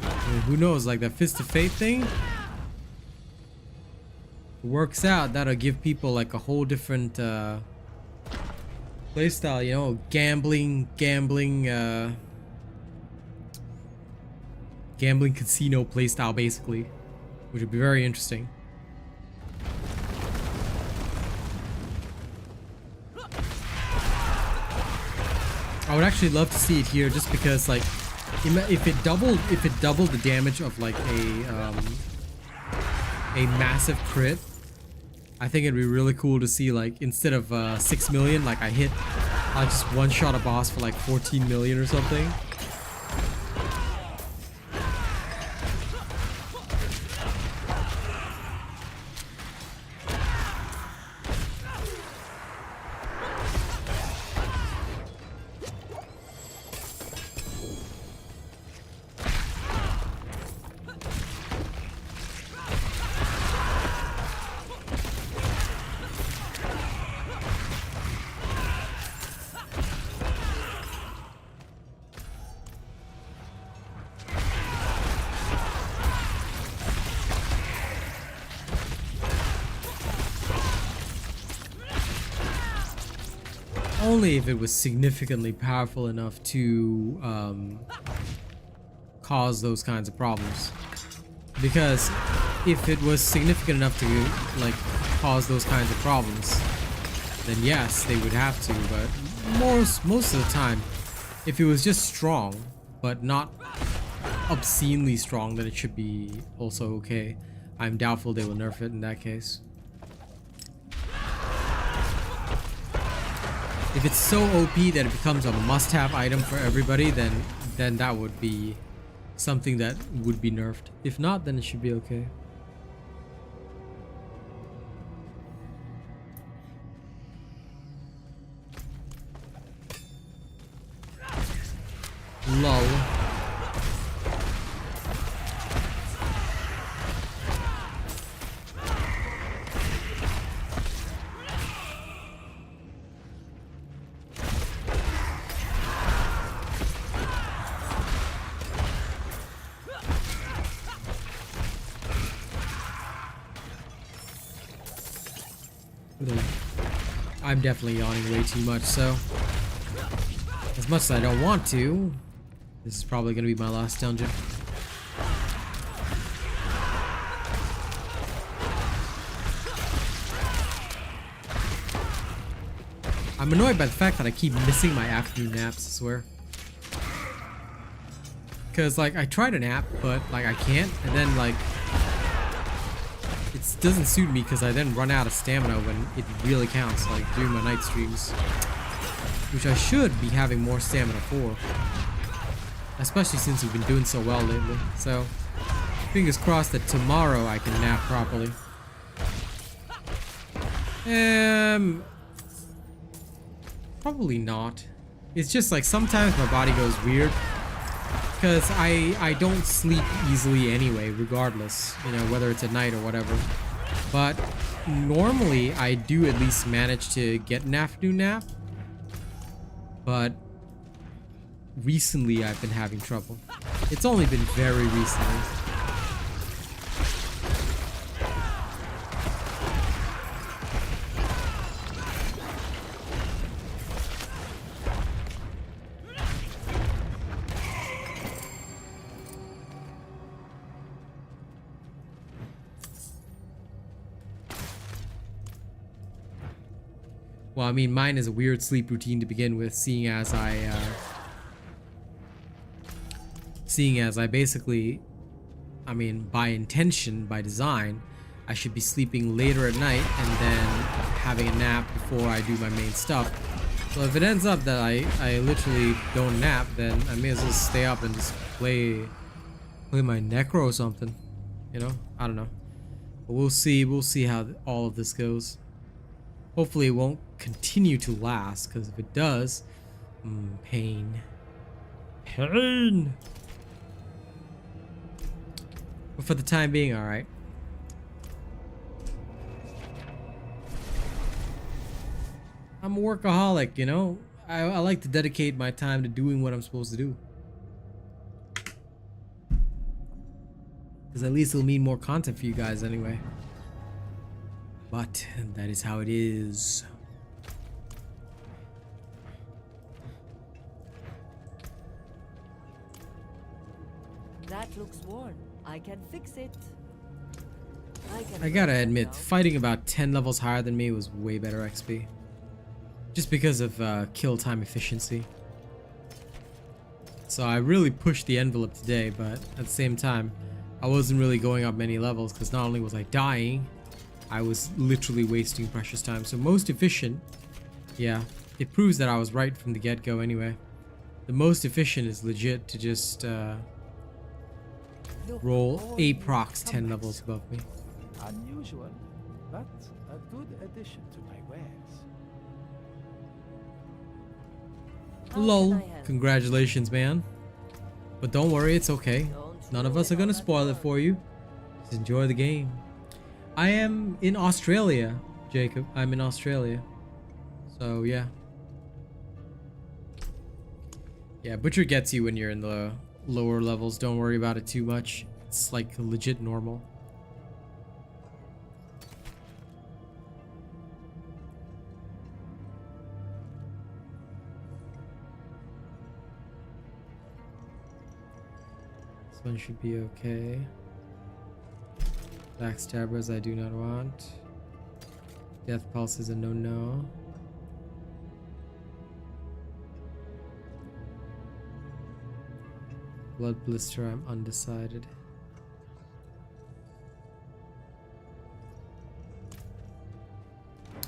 I mean, who knows, like that Fist of Fate thing? Works out, that'll give people like a whole different playstyle, you know, gambling casino playstyle, basically, which would be very interesting. I would actually love to see it here, just because, like, if it doubled the damage of like a massive crit, I think it'd be really cool to see, like, instead of 6 million, like I just one-shot a boss for like 14 million or something. Only if it was significantly powerful enough to cause those kinds of problems. Because if it was significant enough to, like, cause those kinds of problems, then yes, they would have to, but most of the time, if it was just strong, but not obscenely strong, then it should be also okay. I'm doubtful they will nerf it in that case. If it's so OP that it becomes a must-have item for everybody, then that would be something that would be nerfed. If not, then it should be okay. Lol. I'm definitely yawning way too much, so as much as I don't want to, this is probably going to be my last dungeon. I'm annoyed by the fact that I keep missing my afternoon naps, I swear. Because, like, I try to nap, but, like, I can't, and then, like, it doesn't suit me because I then run out of stamina when it really counts, like, during my night streams. Which I should be having more stamina for. Especially since we've been doing so well lately. So, fingers crossed that tomorrow I can nap properly. Probably not. It's just like sometimes my body goes weird. Because I don't sleep easily anyway, regardless. You know, whether it's at night or whatever. But normally I do at least manage to get an afternoon nap. But recently I've been having trouble. It's only been very recently. Well, I mean, mine is a weird sleep routine to begin with, seeing as I basically, I mean, by intention, by design, I should be sleeping later at night and then having a nap before I do my main stuff. So if it ends up that I literally don't nap, then I may as well stay up and just play my Necro or something. You know? I don't know. But we'll see how all of this goes. Hopefully it won't continue to last, because if it does, pain. Pain! But for the time being, alright. I'm a workaholic, you know? I like to dedicate my time to doing what I'm supposed to do. Because at least it'll mean more content for you guys anyway. But that is how it is. That looks worn. I can fix it. I gotta admit, fighting about 10 levels higher than me was way better XP. Just because of kill time efficiency. So I really pushed the envelope today, but at the same time, I wasn't really going up many levels because not only was I dying, I was literally wasting precious time. So most efficient, yeah, it proves that I was right from the get-go anyway. The most efficient is legit to just roll a procs 10 levels above me. Unusual, but a good addition to my wares. Lol, congratulations, man. But don't worry, it's okay. None of us are gonna spoil it for you. Just enjoy the game. I am in Australia, Jacob. I'm in Australia. So, yeah. Yeah, Butcher gets you when you're in the lower levels. Don't worry about it too much. It's like legit normal. This one should be okay. Backstabbers I do not want. Death Pulse is a no-no. Blood blister, I'm undecided.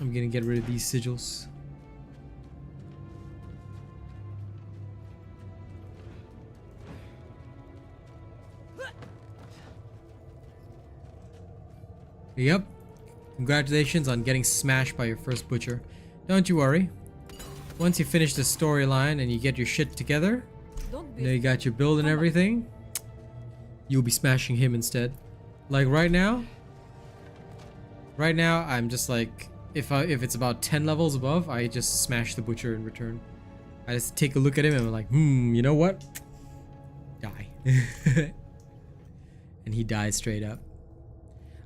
I'm gonna get rid of these sigils. Yep. Congratulations on getting smashed by your first butcher. Don't you worry. Once you finish the storyline and you get your shit together, Don't you know be you got your build and everything, you'll be smashing him instead. Like right now I'm just like, if it's about 10 levels above, I just smash the butcher in return. I just take a look at him and I'm like, you know what? Die. And he dies straight up.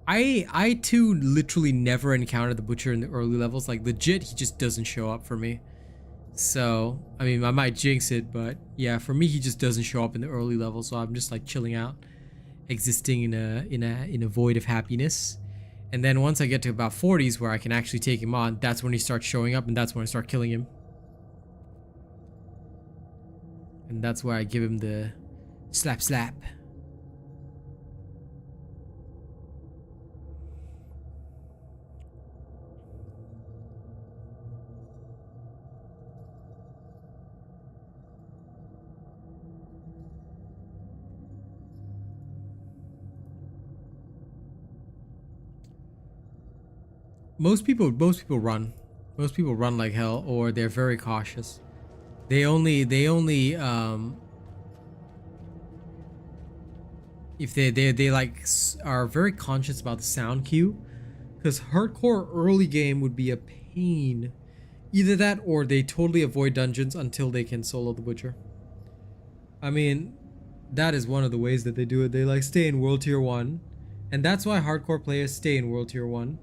I too literally never encountered the butcher in the early levels. Like legit, he just doesn't show up for me. So, I mean, I might jinx it, but yeah, for me, he just doesn't show up in the early levels. So I'm just like chilling out, existing in a void of happiness. And then once I get to about 40s where I can actually take him on, that's when he starts showing up and that's when I start killing him. And that's where I give him the slap slap. Most people run. Most people run like hell, or they're very cautious. They only if they like are very conscious about the sound cue, because hardcore early game would be a pain. Either that or they totally avoid dungeons until they can solo the butcher. I mean, that is one of the ways that they do it. They like stay in world tier 1, and that's why hardcore players stay in world tier 1.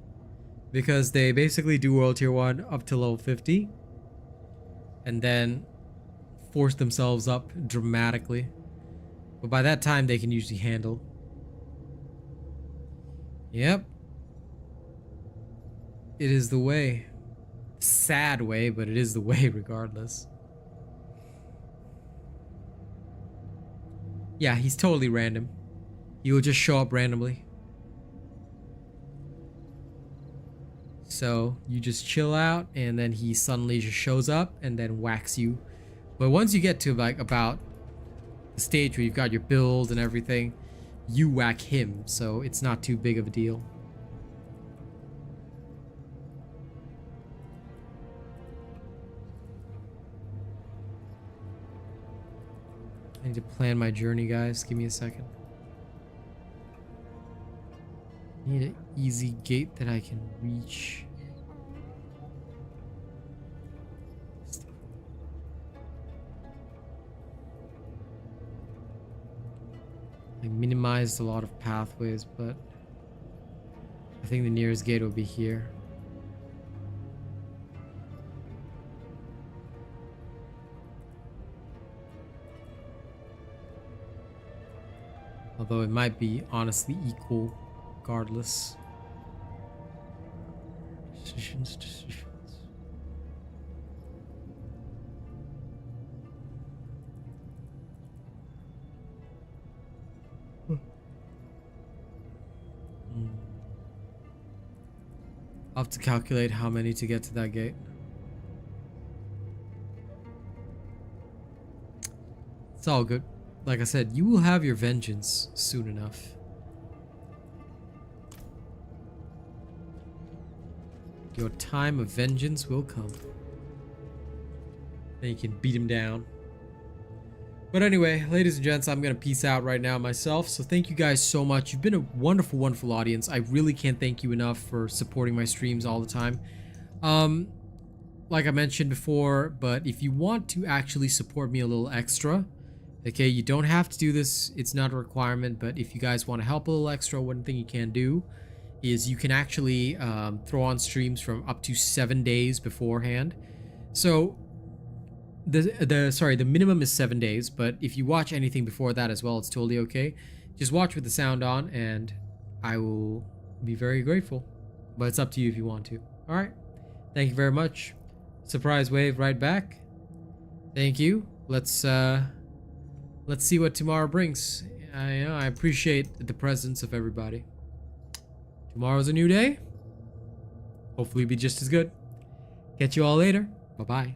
Because they basically do world tier 1 up to level 50 and then force themselves up dramatically. But by that time they can usually handle. Yep. It is the way. Sad way, but it is the way regardless. Yeah, he's totally random. He will just show up randomly. So you just chill out and then he suddenly just shows up and then whacks you. But once you get to like about the stage where you've got your build and everything, you whack him, so it's not too big of a deal. I need to plan my journey, guys. Give me a second. Need an easy gate that I can reach. I minimized a lot of pathways, but I think the nearest gate will be here. Although it might be honestly equal regardless. Decisions. I'll have to calculate how many to get to that gate. It's all good. Like I said, you will have your vengeance soon enough. Your time of vengeance will come. Then you can beat him down. But anyway, ladies and gents, I'm gonna peace out right now myself. So thank you guys so much. You've been a wonderful, wonderful audience. I really can't thank you enough for supporting my streams all the time. Like I mentioned before, but if you want to actually support me a little extra, okay, you don't have to do this. It's not a requirement, but if you guys want to help a little extra, one thing you can do is you can actually throw on streams from up to 7 days beforehand. So the minimum is 7 days, but if you watch anything before that as well, it's totally okay. Just watch with the sound on and I will be very grateful. But it's up to you if you want to. All right. Thank you very much. Surprise wave right back. Thank you. Let's let's see what tomorrow brings. I appreciate the presence of everybody. Tomorrow's a new day. Hopefully be just as good. Catch you all later. Bye-bye.